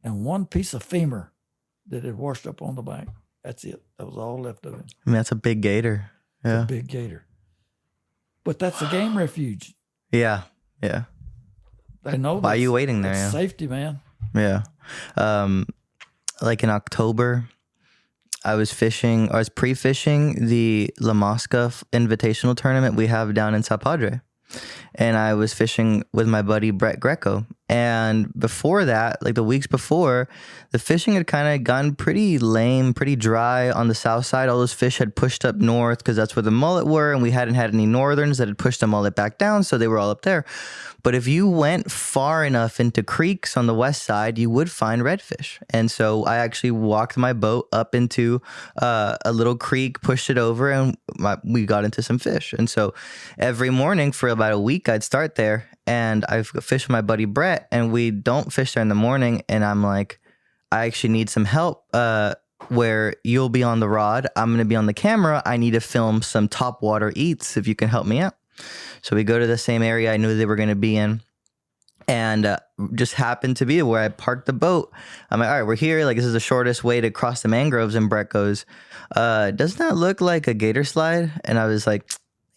and one piece of femur that had washed up on the bank. That's it. That was all left of him. I mean, that's a big gator. Yeah. A big gator. But that's a game refuge. Yeah. Yeah. They know. Why are you waiting there? Yeah. Safety, man. Yeah. Like in October, I was pre-fishing the La Mosca Invitational tournament we have down in South Padre. And I was fishing with my buddy Brett Greco. And before that, like the weeks before, the fishing had kind of gotten pretty lame, pretty dry on the south side. All those fish had pushed up north because that's where the mullet were, and we hadn't had any northerns that had pushed the mullet back down, so they were all up there. But if you went far enough into creeks on the west side, you would find redfish. And so I actually walked my boat up into a little creek, pushed it over, and we got into some fish. And so every morning for about a week, I'd start there, and I fish with my buddy Brett, and we don't fish there in the morning. And I'm like, I actually need some help where you'll be on the rod. I'm going to be on the camera. I need to film some topwater eats if you can help me out. So we go to the same area I knew they were going to be in, and just happened to be where I parked the boat. I'm like, all right, we're here. Like, this is the shortest way to cross the mangroves. And Brett goes, doesn't that look like a gator slide? And I was like,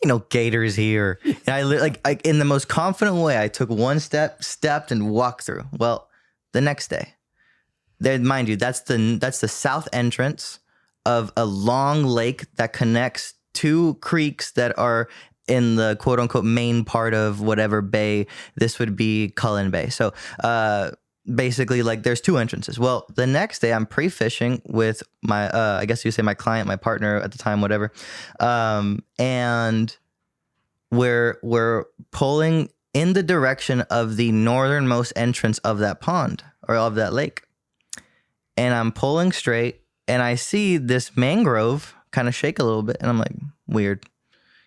ain't no gators here. And I in the most confident way, I took one step, stepped, and walked through. Well, the next day, there, mind you, that's the south entrance of a long lake that connects two creeks that are in the quote unquote main part of whatever bay. This would be Cullen Bay. So basically, like, there's two entrances. Well, the next day I'm pre-fishing with my I guess you say my client, my partner at the time, whatever. And we're pulling in the direction of the northernmost entrance of that pond or of that lake. And I'm pulling straight, and I see this mangrove kind of shake a little bit, and I'm like, weird.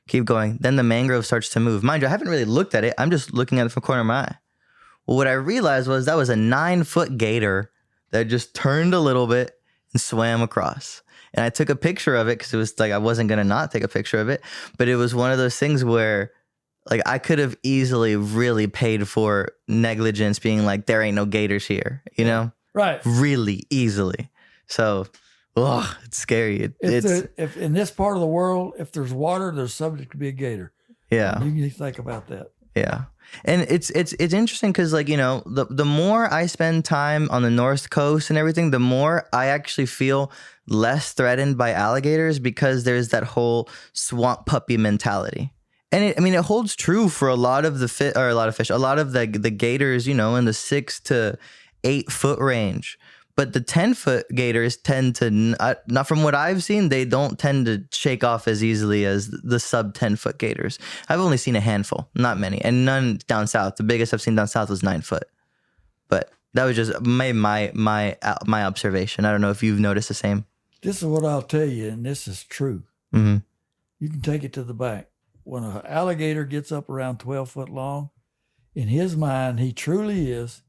Keep going. Then the mangrove starts to move. Mind you, I haven't really looked at it. I'm just looking at it from the corner of my eye. Well, what I realized was that was a 9-foot gator that just turned a little bit and swam across. And I took a picture of it because it was like I wasn't going to not take a picture of it. But it was one of those things where, like, I could have easily really paid for negligence being like, there ain't no gators here, you know? Right. Really easily. So, it's scary. If in this part of the world, if there's water, there's subject to be a gator. Yeah. You can think about that. Yeah. And it's interesting because, like, you know, the more I spend time on the North Coast and everything, the more I actually feel less threatened by alligators because there's that whole swamp puppy mentality. And it holds true for a lot of the gators, you know, in the 6 to 8 foot range. But the 10-foot gators tend to, not from what I've seen, they don't tend to shake off as easily as the sub 10-foot gators. I've only seen a handful, not many, and none down south. The biggest I've seen down south was 9 foot. But that was just my observation. I don't know if you've noticed the same. This is what I'll tell you, and this is true. Mm-hmm. You can take it to the bank. When an alligator gets up around 12 foot long, in his mind, he truly is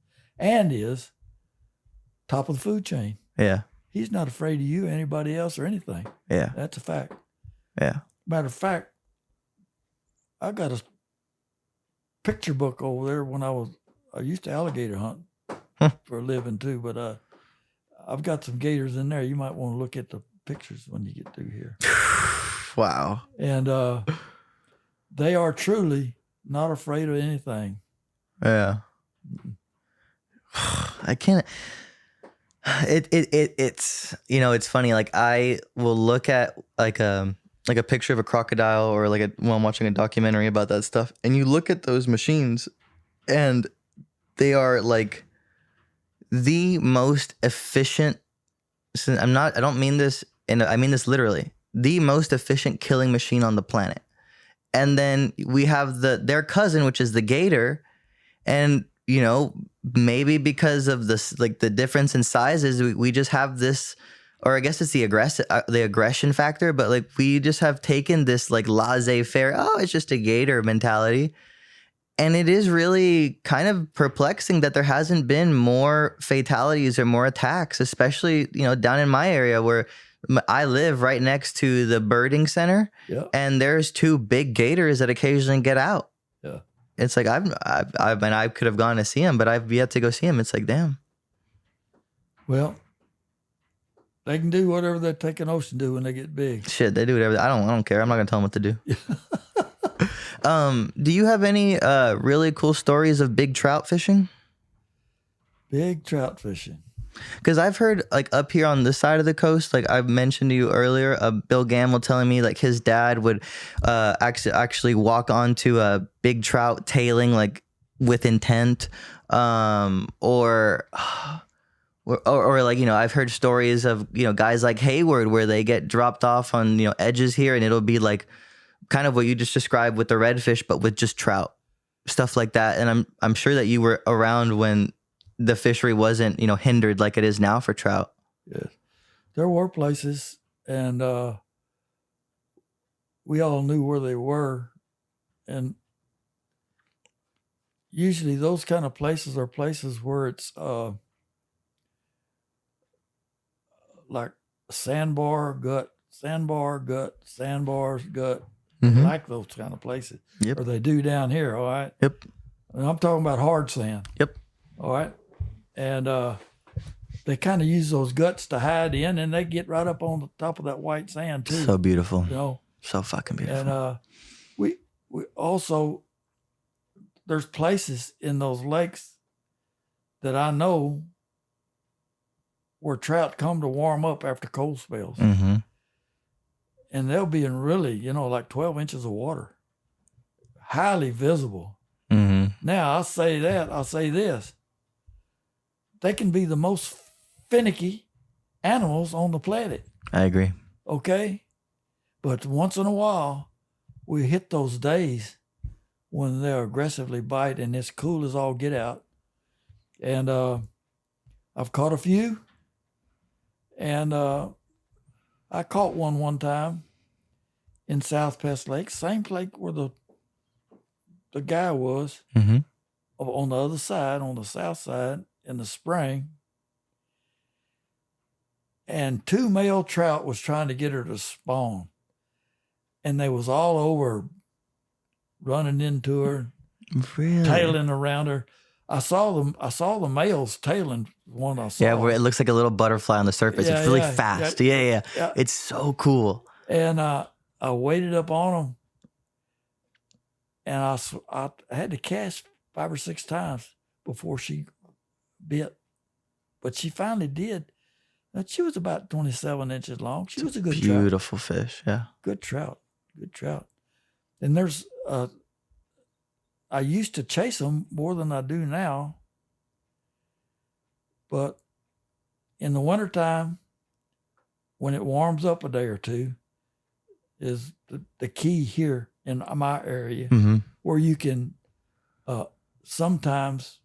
top of the food chain. Yeah. He's not afraid of you, anybody else, or anything. Yeah. That's a fact. Yeah. Matter of fact, I got a picture book over there when I used to alligator hunt for a living too, but I've got some gators in there. You might want to look at the pictures when you get through here. Wow. And they are truly not afraid of anything. Yeah. I can't. It's it's funny. Like I will look at like a picture of a crocodile or when I'm watching a documentary about that stuff, and you look at those machines, and they are like the most efficient. I don't mean this, and I mean this literally. The most efficient killing machine on the planet. And then we have their cousin, which is the gator, and maybe because of this, like the difference in sizes, we just have this, or I guess it's the aggression factor, but like we just have taken this like laissez-faire, oh, it's just a gator mentality. And it is really kind of perplexing that there hasn't been more fatalities or more attacks, especially, down in my area where I live right next to the birding center. Yeah. And there's 2 big gators that occasionally get out. Yeah. It's like I could have gone to see him, but I've yet to go see him. It's like, damn. Well, they can do whatever they take an ocean do when they get big. Shit, they do whatever. I don't care. I'm not gonna tell them what to do. Do you have any really cool stories of big trout fishing? Big trout fishing. Because I've heard like up here on this side of the coast, like I mentioned to you earlier, Bill Gamble telling me like his dad would actually walk onto a big trout tailing like with intent, or like I've heard stories of guys like Hayward where they get dropped off on edges here, and it'll be like kind of what you just described with the redfish, but with just trout, stuff like that. And I'm sure that you were around when the fishery wasn't, hindered like it is now for trout. Yes. There were places, and we all knew where they were. And usually those kind of places are places where it's like sandbar, gut, sandbar's gut. Mm-hmm. I like those kind of places. Yep. Or they do down here, all right? Yep. And I'm talking about hard sand. Yep. All right. And they kind of use those guts to hide in, and they get right up on the top of that white sand too. So beautiful. So fucking beautiful. And we also, there's places in those lakes that I know where trout come to warm up after cold spells. Mm-hmm. And they'll be in really, like 12 inches of water, highly visible. Mm-hmm. Now, I'll say this. They can be the most finicky animals on the planet. I agree. Okay? But once in a while, we hit those days when they aggressively bite, and it's cool as all get out. And I've caught a few. And I caught one time in South Pest Lake, same lake where the guy was, mm-hmm. on the other side, on the south side, in the spring. And 2 male trout was trying to get her to spawn. And they was all over, running into her, really? Tailing around her. I saw the males tailing one I saw. Yeah, where it looks like a little butterfly on the surface. Yeah, it's really yeah, fast. yeah. Yeah. It's so cool. And I waited up on them, and I had to cast 5 or 6 times before she bit. But she finally did. And she was about 27 inches long. She was a good trout. Beautiful fish, yeah. Good trout. And there's, I used to chase them more than I do now. But in the wintertime, when it warms up a day or two, is the key here in my area, mm-hmm. where you can sometimes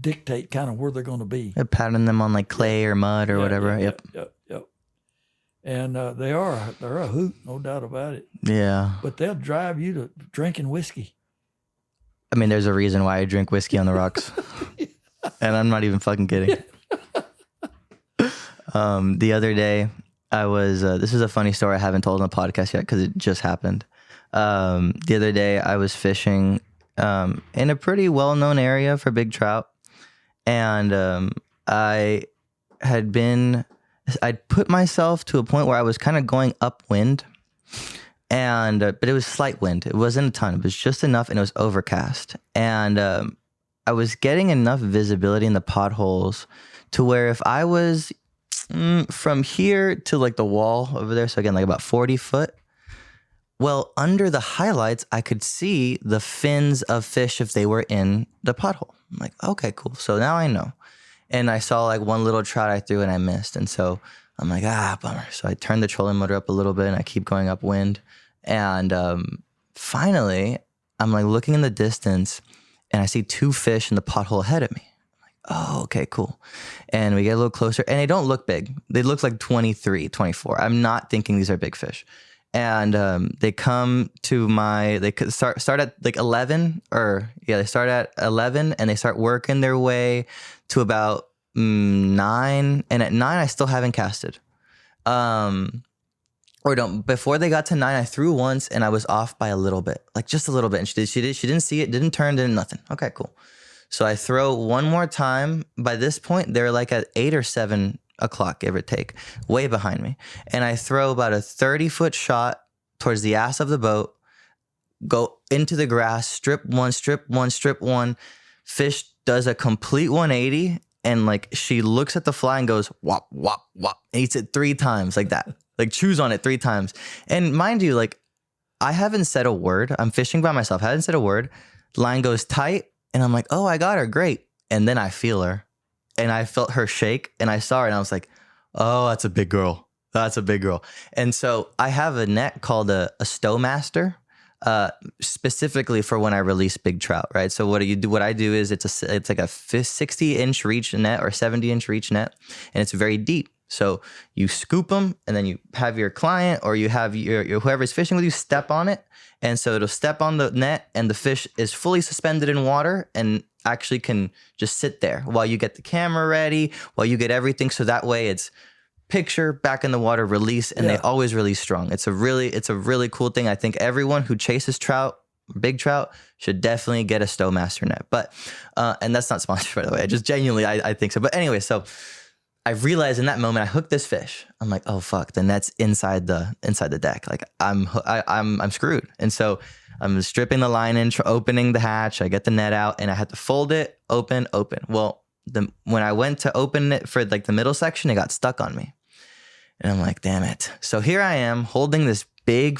dictate kind of where they're going to be. Patting them on like clay or mud or whatever. Yep. And they're a hoot, no doubt about it. Yeah. But they'll drive you to drinking whiskey. I mean, there's a reason why I drink whiskey on the rocks. And I'm not even fucking kidding. The other day, I was, this is a funny story I haven't told on the podcast yet because it just happened. The other day, I was fishing in a pretty well-known area for big trout. And I'd put myself to a point where I was kind of going upwind. And but it was slight wind. It wasn't a ton. It was just enough, and it was overcast. And I was getting enough visibility in the potholes to where if I was from here to like the wall over there, so again, like about 40 foot, well, under the highlights, I could see the fins of fish if they were in the pothole. I'm like, okay, cool. So now I know. And I saw like one little trout I threw and I missed. And so I'm like, bummer. So I turned the trolling motor up a little bit and I keep going upwind. And finally, I'm like looking in the distance and I see 2 fish in the pothole ahead of me. I'm like, oh, okay, cool. And we get a little closer and they don't look big. They look like 23, 24. I'm not thinking these are big fish. And they come to they start at like 11 they start at 11 and they start working their way to about 9. And at 9, I still haven't casted. Before they got to 9, I threw once and I was off by a little bit, like just a little bit. And she didn't see it, didn't turn, didn't nothing. Okay, cool. So I throw one more time. By this point, they're like at 8 or 7 o'clock, give or take, way behind me. And I throw about a 30-foot shot towards the ass of the boat, go into the grass, strip one. Fish does a complete 180. And like she looks at the fly and goes, wop, wop, wop, and eats it 3 times like that. Like chews on it 3 times. And mind you, like I haven't said a word. I'm fishing by myself. I haven't said a word. Line goes tight. And I'm like, oh, I got her. Great. And then I feel her. And I felt her shake. And I saw her. And I was like, oh, that's a big girl. That's a big girl. And so I have a net called a Stowmaster, specifically for when I release big trout, right? So what I do is it's like a 60-inch reach net or 70-inch reach net. And it's very deep. So you scoop them and then you have your client or you have your whoever's fishing with you step on it. And so it'll step on the net and the fish is fully suspended in water and actually can just sit there while you get the camera ready, while you get everything. So that way it's picture, back in the water, release, and they always release strong. It's a really cool thing. I think everyone who chases trout, big trout, should definitely get a Stowmaster net. But, and that's not sponsored, by the way. I just genuinely, I think so. But anyway, so I realized in that moment, I hooked this fish. I'm like, oh fuck, the net's inside the deck. Like I'm screwed. And so I'm stripping the line in, opening the hatch. I get the net out, and I had to fold it, open. Well, when I went to open it for like the middle section, it got stuck on me, and I'm like, damn it. So here I am holding this big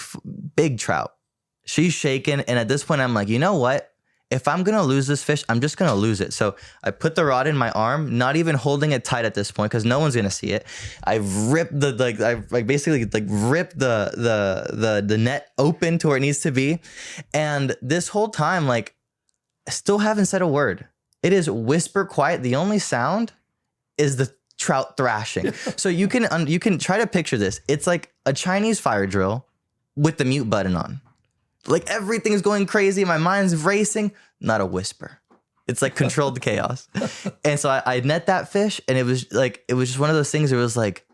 trout. She's shaking, and at this point, I'm like, you know what? If I'm going to lose this fish, I'm just going to lose it. So I put the rod in my arm, not even holding it tight at this point because no one's going to see it. I ripped basically ripped the net open to where it needs to be. And this whole time, like, I still haven't said a word. It is whisper quiet. The only sound is the trout thrashing. So you can try to picture this. It's like a Chinese fire drill with the mute button on. Like everything's going crazy. My mind's racing. Not a whisper. It's like controlled chaos. And so I net that fish, and it was just one of those things. It was like,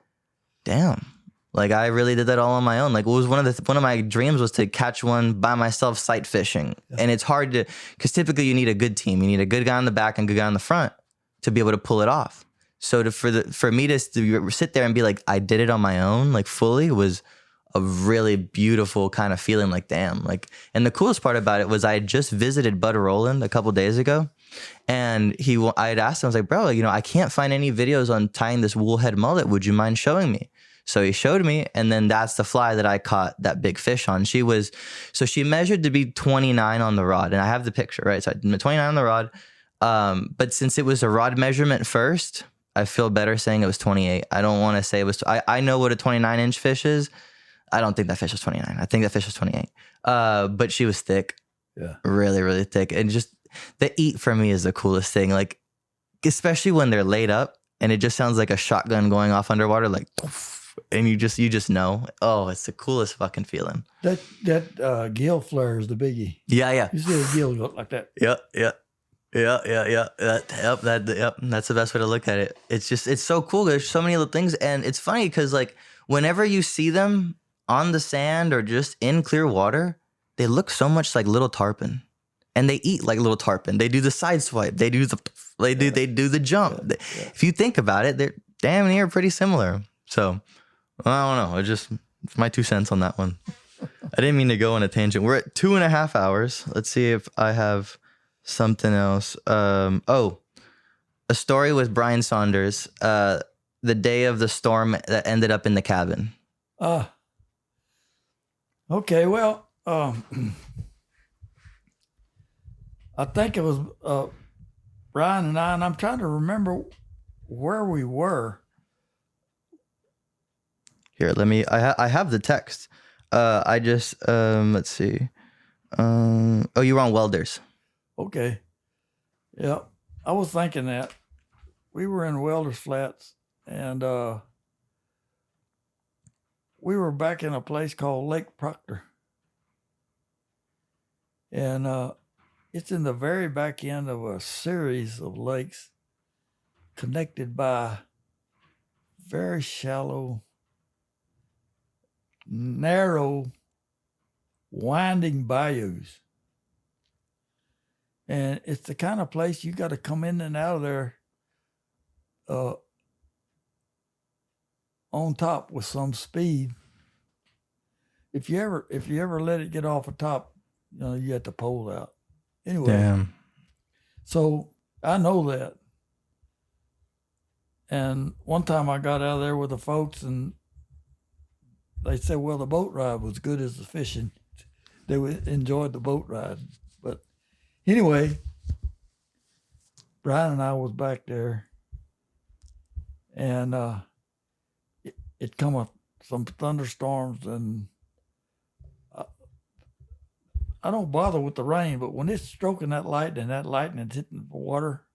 damn, like I really did that all on my own. Like it was one of my dreams was to catch one by myself sight fishing. Yeah. And it's hard because typically you need a good team. You need a good guy on the back and a good guy on the front to be able to pull it off. So for me to sit there and be like, I did it on my own, like fully, was a really beautiful kind of feeling. Like, damn, like, and the coolest part about it was I had just visited Bud Rowland a couple days ago, and I had asked him, I was like, bro, I can't find any videos on tying this woolhead mullet. Would you mind showing me? So he showed me, and then that's the fly that I caught that big fish on. She measured to be 29 on the rod, and I have the picture, right? So I 29 on the rod. But since it was a rod measurement first, I feel better saying it was 28. I don't want to say it was, I know what a 29-inch fish is. I don't think that fish was 29. I think that fish was 28. But she was thick. Yeah. Really, really thick. And just the eat for me is the coolest thing. Like, especially when they're laid up and it just sounds like a shotgun going off underwater, like, and you just know. Oh, it's the coolest fucking feeling. That gill flare is the biggie. Yeah. You see a gill look like that. Yeah. That's the best way to look at it. It's so cool. There's so many little things. And it's funny because like whenever you see them on the sand or just in clear water, they look so much like little tarpon, and they eat like little tarpon. They do the side swipe. They do the jump. Yeah. If you think about it, they're damn near pretty similar. So I don't know. It's my 2 cents on that one. I didn't mean to go on a tangent. We're at 2.5 hours. Let's see if I have something else. Oh, a story with Brian Saunders. The day of the storm that ended up in the cabin. Okay, well, I think it was Brian and I'm trying to remember where we were. Here, let me. I have the text. I just let's see. Oh, you were on Welders. Okay, yeah, I was thinking that we were in Welders Flats, and we were back in a place called Lake Proctor, and it's in the very back end of a series of lakes connected by very shallow, narrow, winding bayous. And it's the kind of place you got to come in and out of there on top with some speed. If you ever let it get off the top, you have to pole out. Anyway, Damn. So I know that. And one time I got out of there with the folks, and they said, well, the boat ride was good as the fishing. They enjoyed the boat ride. But anyway, Brian and I was back there, and it come up some thunderstorms, and I don't bother with the rain, but when it's stroking that lightning's hitting the water,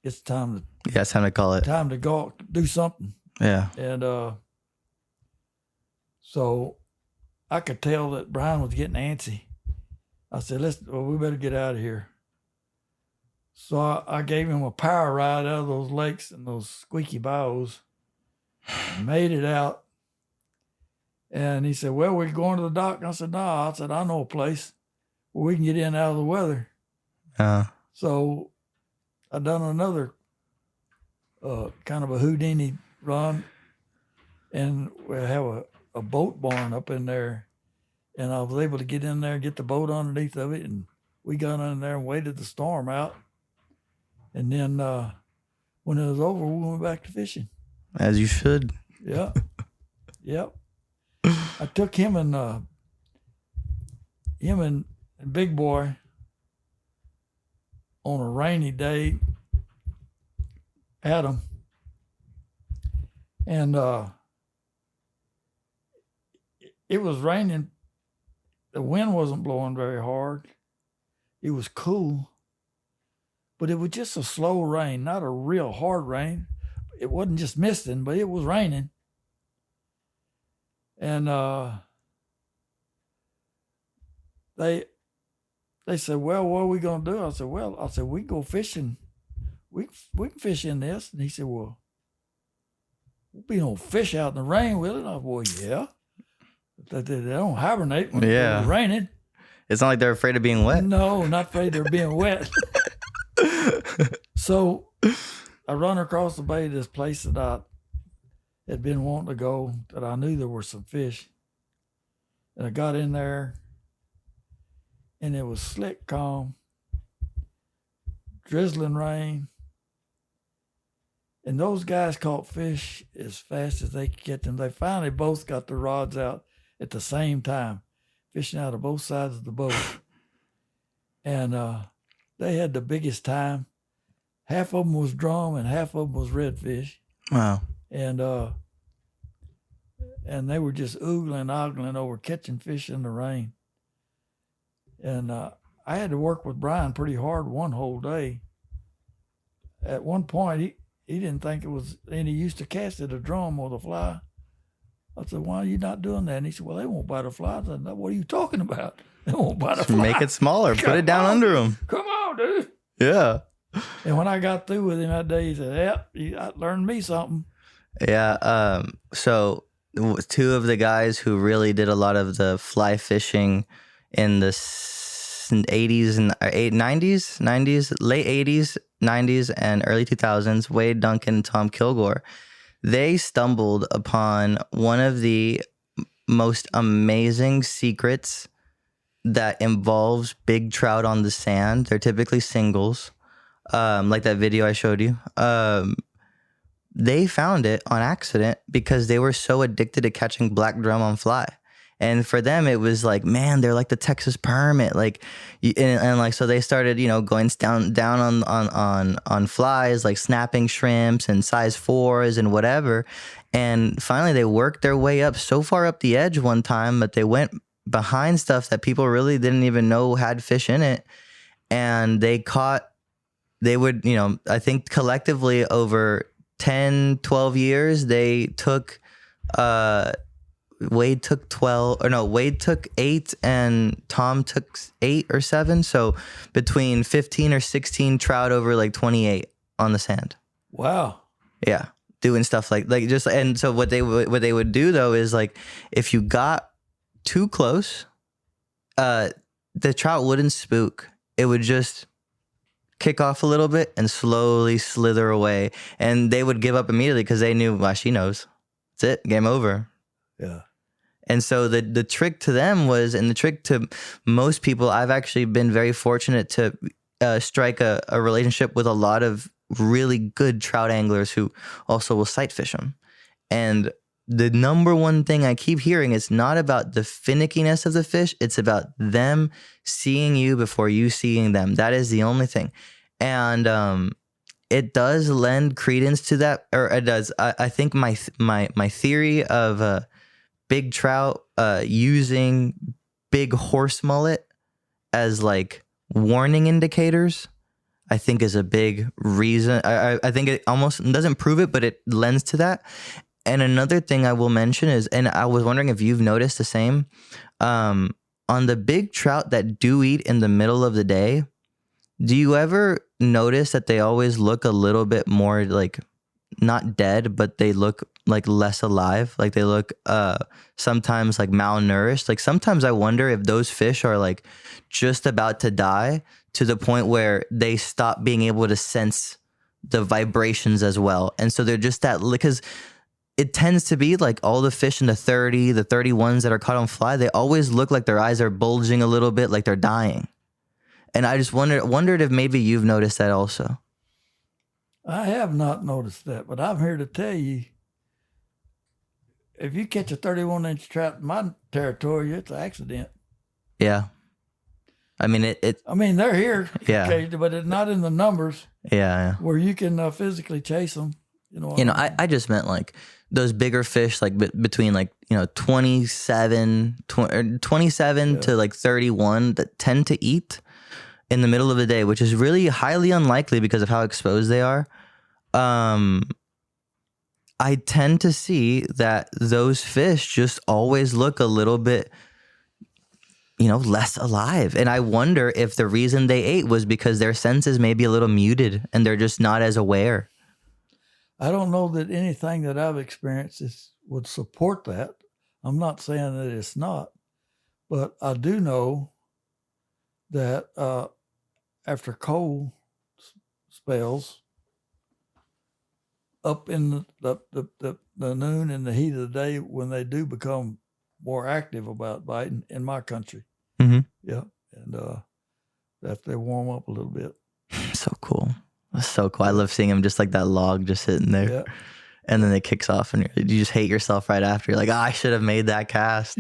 it's time to. Yeah, it's time to call it. Time to go do something. Yeah. And so I could tell that Brian was getting antsy. I said, we better get out of here. So I gave him a power ride out of those lakes and those squeaky bayous, made it out. And he said, well, we're going to the dock. And I said, no. I said, I know a place where we can get in out of the weather. So I done another kind of a Houdini run, and we have a boat barn up in there. And I was able to get in there and get the boat underneath of it. And we got in there and waited the storm out. And then when it was over, we went back to fishing. As you should. Yeah. Yep. I took him and Big Boy on a rainy day, Adam, and it was raining. The wind wasn't blowing very hard. It was cool, but it was just a slow rain, not a real hard rain. It wasn't just misting, but it was raining. And they said, well, what are we going to do? I said, we can go fishing. We can fish in this. And he said, well, we'll be no fish out in the rain, will it? I said, well, yeah. They don't hibernate when it's raining. It's not like they're afraid of being wet. No, not afraid they're being wet. So I run across the bay to this place that I had been wanting to go, that I knew there were some fish. And I got in there, and it was slick, calm, drizzling rain. And those guys caught fish as fast as they could get them. They finally both got the rods out at the same time, fishing out of both sides of the boat. And they had the biggest time. Half of them was drum and half of them was redfish. Wow. And they were just ogling over catching fish in the rain. And I had to work with Brian pretty hard one whole day. At one point, he didn't think it was any use to cast at a drum or the fly. I said, why are you not doing that? And he said, well, they won't bite a fly. I said, no, what are you talking about? They won't bite a fly. Make it smaller. Put it down under them. Come on, dude. Yeah. And when I got through with him that day, he said, yep, you learned me something. Yeah. So two of the guys who really did a lot of the fly fishing in the 80s and 90s, late 80s, 90s, and early 2000s, Wade Duncan and Tom Kilgore, they stumbled upon one of the most amazing secrets that involves big trout on the sand. They're typically singles, like that video I showed you. They found it on accident because they were so addicted to catching black drum on fly. And for them, it was like, man, they're like the Texas permit, like, and like, so they started, going down on flies, like snapping shrimps and size 4s and whatever. And finally, they worked their way up so far up the edge one time, but they went behind stuff that people really didn't even know had fish in it, and they would, I think collectively over 10, 12 years, they took, Wade took 12, or no, Wade took 8 and Tom took 8 or 7. So between 15 or 16 trout over like 28 on the sand. Wow. Yeah. Doing stuff like just, and so what they would do though is like, if you got too close, the trout wouldn't spook. It would just kick off a little bit and slowly slither away. And they would give up immediately because they knew, well, she knows. That's it. Game over. Yeah. And so the trick to them was, and the trick to most people, I've actually been very fortunate to strike a relationship with a lot of really good trout anglers who also will sight fish them. And the number one thing I keep hearing is not about the finickiness of the fish. It's about them seeing you before you seeing them. That is the only thing. And it does lend credence to that, or it does. I think my theory of big trout using big horse mullet as like warning indicators, I think is a big reason. I think it almost doesn't prove it, but it lends to that. And another thing I will mention is, and I was wondering if you've noticed the same, on the big trout that do eat in the middle of the day, do you ever notice that they always look a little bit more like not dead, but they look like less alive? Like they look sometimes like malnourished. Like sometimes I wonder if those fish are like just about to die to the point where they stop being able to sense the vibrations as well. And so they're just that, because it tends to be like all the fish in the 31s that are caught on fly, they always look like their eyes are bulging a little bit, like they're dying. And I just wondered if maybe you've noticed that also. I have not noticed that, but I'm here to tell you, if you catch a 31-inch trout in my territory, it's an accident. Yeah. I mean, I mean, they're here, yeah, occasionally, but it's not in the numbers. Yeah. Where you can physically chase them. I just meant like those bigger fish, like between like 27 Yeah. to like 31 that tend to eat in the middle of the day, which is really highly unlikely because of how exposed they are. I tend to see that those fish just always look a little bit, less alive. And I wonder if the reason they ate was because their senses may be a little muted and they're just not as aware. I don't know that anything that I've experienced would support that. I'm not saying that it's not, but I do know that after cold spells, up in the noon and the heat of the day, when they do become more active about biting in my country. Mm-hmm. Yeah. And after they warm up a little bit. So cool. That's so cool. I love seeing them just like that log just sitting there. Yeah. And then it kicks off and you just hate yourself right after. You're like, I should have made that cast.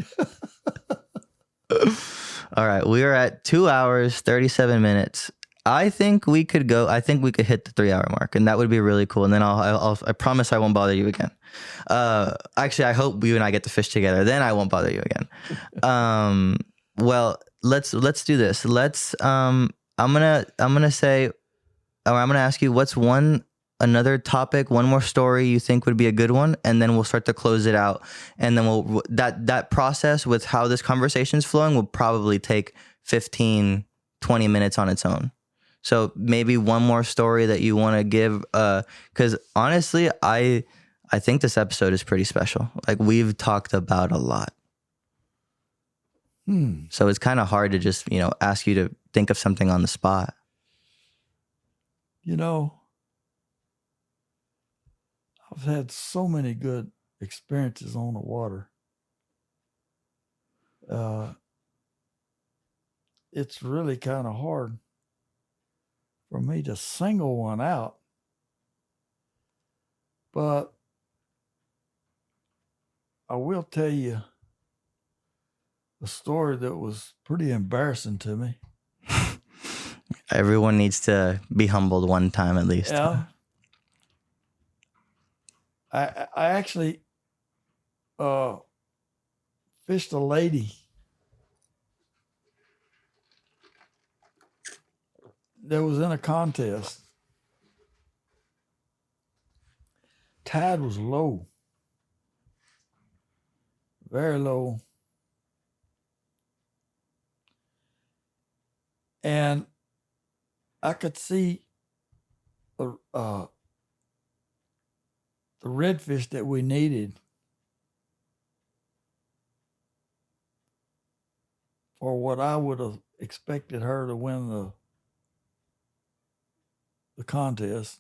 All right. We are at 2 hours, 37 minutes. I think we could hit the 3 hour mark, and that would be really cool. And then I promise I won't bother you again. Actually, I hope you and I get to fish together. Then I won't bother you again. Well, let's do this. I'm gonna ask you what's another topic, one more story you think would be a good one, and then we'll start to close it out. And then that process with how this conversation is flowing will probably take 15, 20 minutes on its own. So maybe one more story that you want to give, because honestly, I think this episode is pretty special. Like we've talked about a lot. So it's kind of hard to just, ask you to think of something on the spot. I've had so many good experiences on the water. it's really kind of hard for me to single one out. But I will tell you a story that was pretty embarrassing to me. Everyone needs to be humbled one time at least. Yeah. I actually fished a lady that was in a contest. Tide was low, very low. And I could see the redfish that we needed for what I would have expected her to win the contest.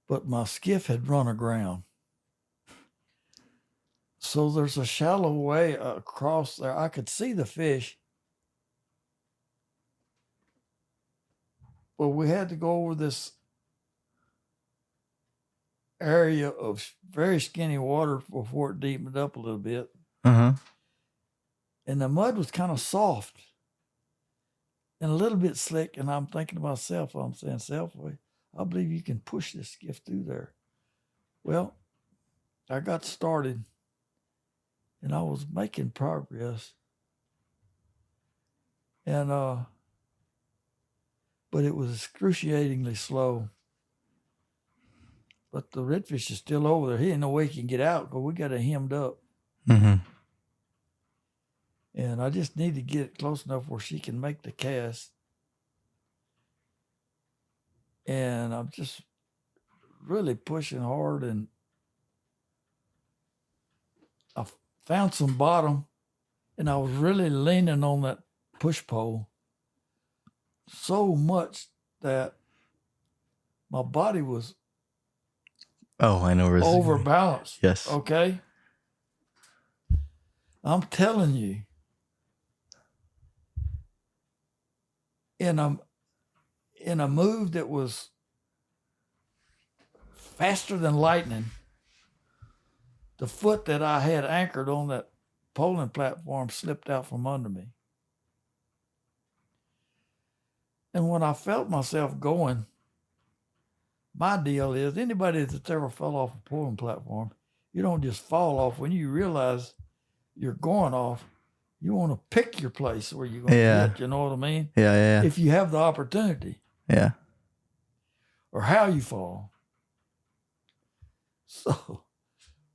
But my skiff had run aground. So there's a shallow way across there. I could see the fish. But we had to go over this area of very skinny water before it deepened up a little bit. Uh-huh. And the mud was kind of soft and a little bit slick. And I'm thinking to myself, I'm saying, Selfway, I believe you can push this skiff through there. Well, I got started and I was making progress. And, but it was excruciatingly slow. But the redfish is still over there. He ain't no way he can get out because we got it hemmed up. Mm-hmm. And I just need to get it close enough where she can make the cast. And I'm just really pushing hard. And I found some bottom. And I was really leaning on that push pole so much that my body was I know. overbalanced. Yes. Okay. I'm telling you, in a move that was faster than lightning, the foot that I had anchored on that poling platform slipped out from under me. And when I felt myself going, my deal is anybody that's ever fell off a poling platform, you don't just fall off. When you realize you're going off, you want to pick your place where you're going to hit. You know what I mean? Yeah. If you have the opportunity. Yeah. Or how you fall. So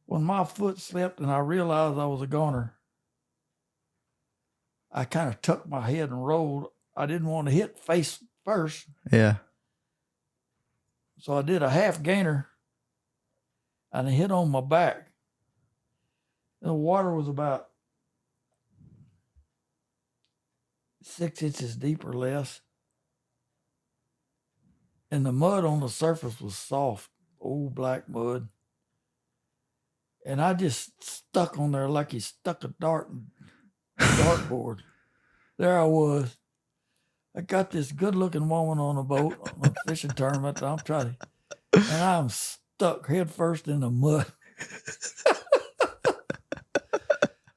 when my foot slipped and I realized I was a goner, I kind of tucked my head and rolled. I didn't want to hit face first. Yeah. So I did a half gainer and I hit on my back. And the water was about 6 inches deep or less. And the mud on the surface was soft, old black mud. And I just stuck on there like he stuck a dartboard. There I was. I got this good-looking woman on a boat on a fishing tournament. I'm trying to, and I'm stuck head first in the mud.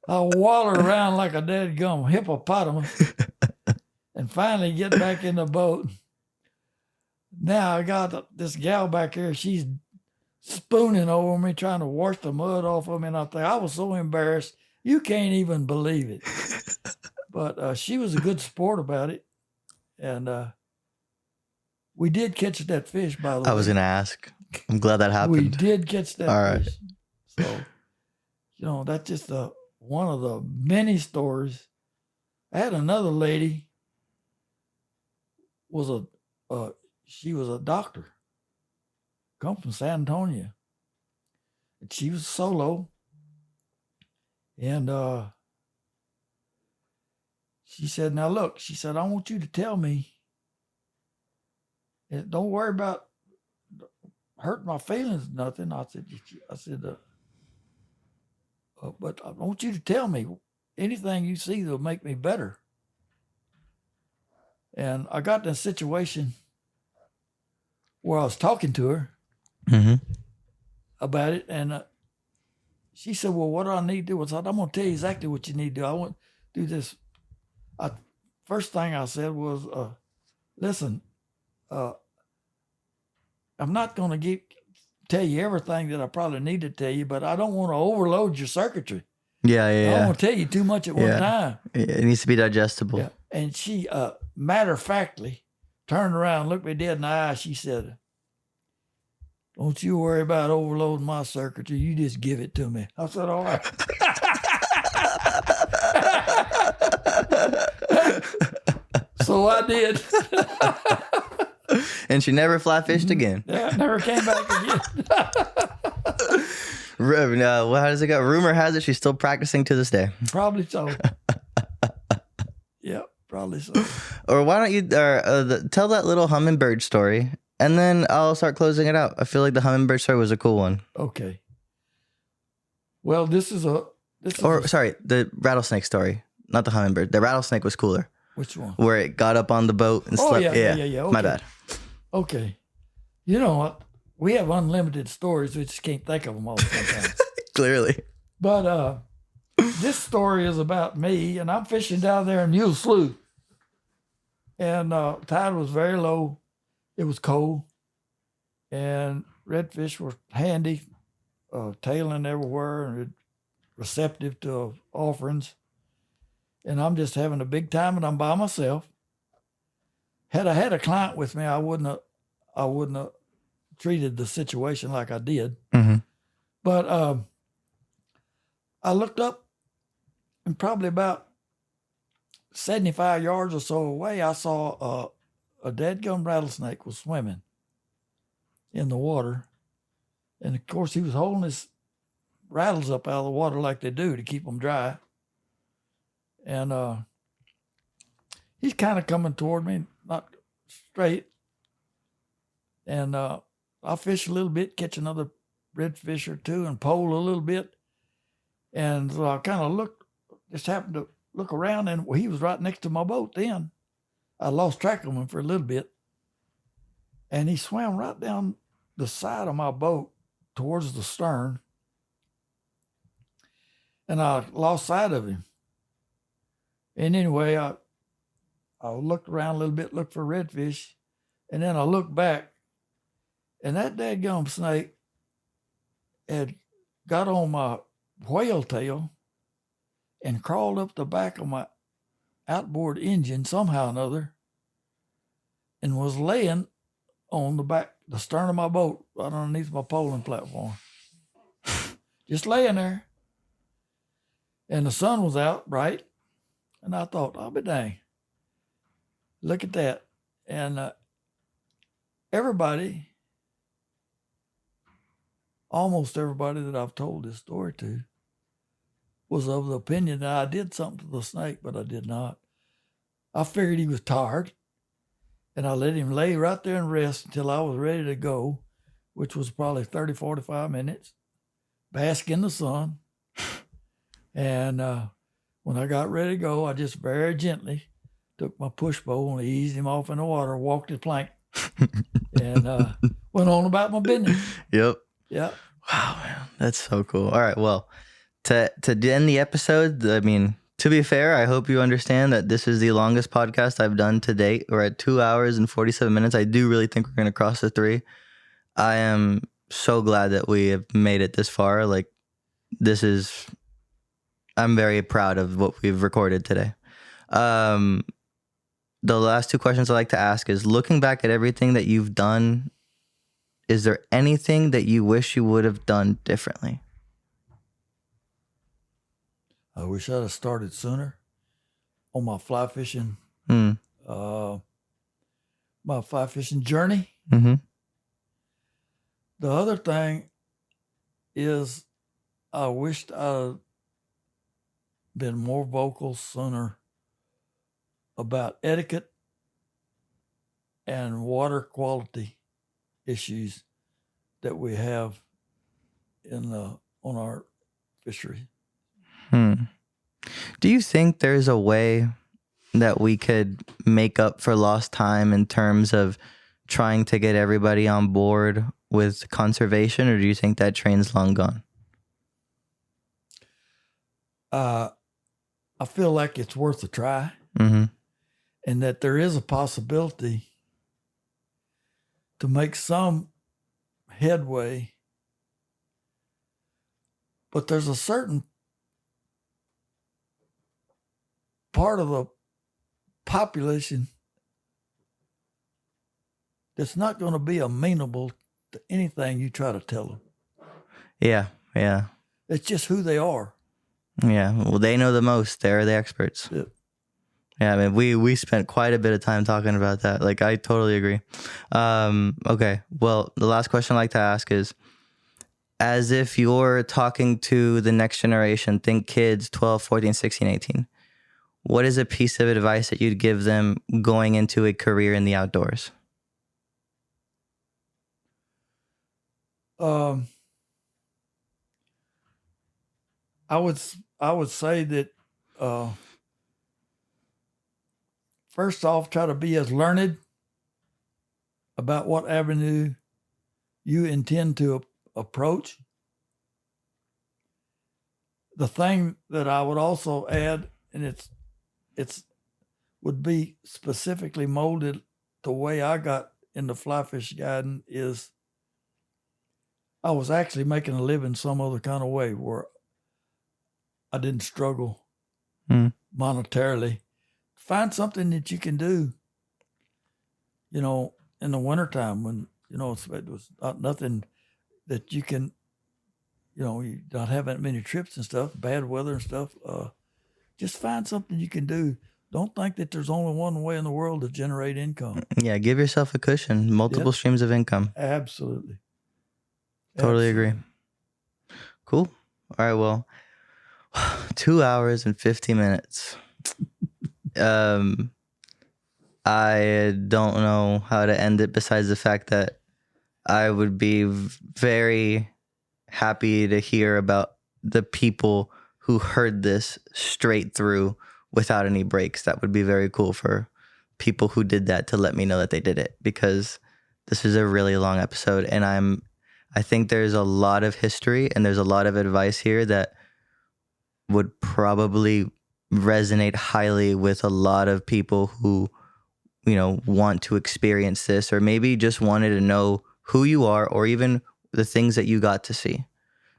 I waller around like a dadgum hippopotamus and finally get back in the boat. Now I got this gal back here. She's spooning over me, trying to wash the mud off of me. And I was so embarrassed. You can't even believe it. But she was a good sport about it. And we did catch that fish, by the way. I was going to ask. I'm glad that happened. We did catch that All fish. Right. So, that's just one of the many stories. I had another lady, she was a doctor, come from San Antonio. And she was solo. And she said, now look, she said, I want you to tell me, and don't worry about hurting my feelings, nothing. I said, but I want you to tell me anything you see that'll make me better. And I got in a situation where I was talking to her about it, and she said, well, what do I need to do? I said, I'm going to tell you exactly what you need to do. I want to do this. First thing I said was, listen, I'm not going to tell you everything that I probably need to tell you, but I don't want to overload your circuitry. Yeah. I don't want to tell you too much at one time. It needs to be digestible. Yeah. And she, matter-of-factly, turned around, looked me dead in the eye. She said, don't you worry about overloading my circuitry. You just give it to me. I said, all right. So I did. And she never fly fished again. Yeah, never came back again. How does it go? Rumor has it she's still practicing to this day. Probably so. Yeah, probably so. Or why don't you tell that little hummingbird story, and then I'll start closing it out. I feel like the hummingbird story was a cool one. Okay. Well, the rattlesnake story, not the hummingbird. The rattlesnake was cooler. Which one? Where it got up on the boat and slept. Yeah. Okay. My bad. Okay. You know what? We have unlimited stories. We just can't think of them all sometimes. Clearly. But this story is about me, and I'm fishing down there in Mule Slough. And tide was very low. It was cold. And redfish were handy, tailing everywhere and receptive to offerings. And I'm just having a big time, and I'm by myself. Had I had a client with me, I wouldn't have treated the situation like I did. Mm-hmm. But I looked up, and probably about 75 yards or so away, I saw a dadgum rattlesnake was swimming in the water. And of course, he was holding his rattles up out of the water like they do to keep them dry. And he's kind of coming toward me, not straight. And I fish a little bit, catch another redfish or two, and pole a little bit. And so I kind of just happened to look around, and he was right next to my boat then. I lost track of him for a little bit. And he swam right down the side of my boat towards the stern. And I lost sight of him. And anyway, I looked around a little bit, looked for redfish, and then I looked back, and that dadgum snake had got on my whale tail and crawled up the back of my outboard engine somehow or another, and was laying on the stern of my boat, right underneath my poling platform. Just laying there. And the sun was out bright. And I thought, I'll be dang. Look at that. And almost everybody that I've told this story to, was of the opinion that I did something to the snake, but I did not. I figured he was tired, and I let him lay right there and rest until I was ready to go, which was probably 30, 45 minutes, bask in the sun. And when I got ready to go, I just very gently took my push bow and eased him off in the water, walked the plank, and went on about my business. Yep. Yeah. Wow, man. That's so cool. All right. Well, to end the episode, I mean, to be fair, I hope you understand that this is the longest podcast I've done to date. We're at 2 hours and 47 minutes. I do really think we're going to cross the 3. I am so glad that we have made it this far. Like, I'm very proud of what we've recorded today. The last 2 questions I like to ask is, looking back at everything that you've done, is there anything that you wish you would have done differently? I wish I'd have started sooner on my fly fishing, my fly fishing journey. Mm-hmm. The other thing is, I wished I'd been more vocal sooner about etiquette and water quality issues that we have on our fishery. Do you think there's a way that we could make up for lost time in terms of trying to get everybody on board with conservation, or do you think that train's long gone? I feel like it's worth a try, Mm-hmm. and that there is a possibility to make some headway. But there's a certain part of the population that's not going to be amenable to anything you try to tell them. Yeah. It's just who they are. Yeah. Well, they know the most. They're the experts. Yeah. Yeah, I mean, we spent quite a bit of time talking about that. Like, I totally agree. Okay. Well, the last question I like to ask is, as if you're talking to the next generation, think kids 12, 14, 16, 18. What is a piece of advice that you'd give them going into a career in the outdoors? I would say that first off, try to be as learned about what avenue you intend to approach. The thing that I would also add, and it's would be specifically molded the way I got into fly fish guiding, is I was actually making a living some other kind of way where I didn't struggle monetarily. Find something that you can do, in the wintertime when, it was nothing that you can, you not having that many trips and stuff, bad weather and stuff. Just find something you can do. Don't think that there's only one way in the world to generate income. Yeah, give yourself a cushion, multiple streams of income. Absolutely. Totally agree. Cool. All right, well, 2 hours and 50 minutes. I don't know how to end it besides the fact that I would be very happy to hear about the people who heard this straight through without any breaks. That would be very cool for people who did that to let me know that they did it, because this is a really long episode, and I think there's a lot of history and there's a lot of advice here that would probably resonate highly with a lot of people who, want to experience this, or maybe just wanted to know who you are, or even the things that you got to see.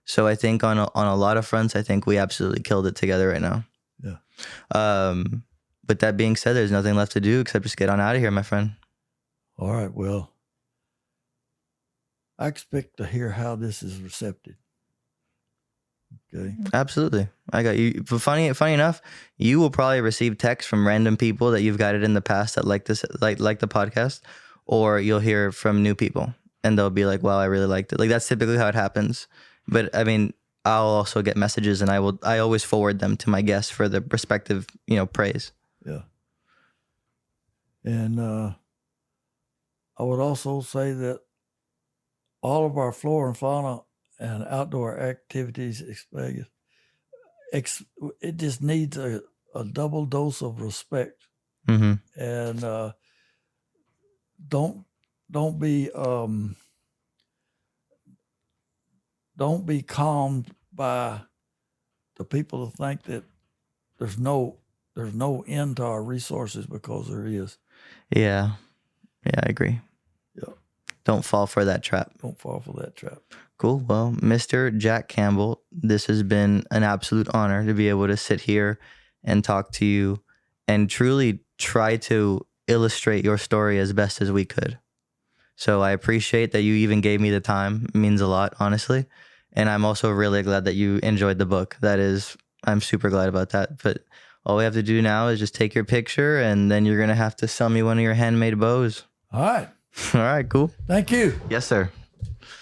So I think on a lot of fronts, I think we absolutely killed it together right now. Yeah. But that being said, there's nothing left to do except just get on out of here, my friend. All right. Well, I expect to hear how this is receptive. Okay. Absolutely. I got you. But funny enough, you will probably receive texts from random people that you've guided in the past that like this, like the podcast, or you'll hear from new people and they'll be like, wow, I really liked it. Like, that's typically how it happens. But I mean, I'll also get messages and I always forward them to my guests for the respective, praise. Yeah. And I would also say that all of our flora and fauna and outdoor activities, it just needs a double dose of respect. Mm-hmm. And don't be calmed by the people who think that there's no end to our resources, because there is. Yeah, I agree. Yeah. Don't fall for that trap. Don't fall for that trap. Cool. Well, Mr. Jack Campbell, this has been an absolute honor to be able to sit here and talk to you and truly try to illustrate your story as best as we could. So I appreciate that you even gave me the time. It means a lot, honestly. And I'm also really glad that you enjoyed the book. I'm super glad about that. But all we have to do now is just take your picture, and then you're going to have to sell me one of your handmade bows. All right. All right, cool. Thank you. Yes, sir.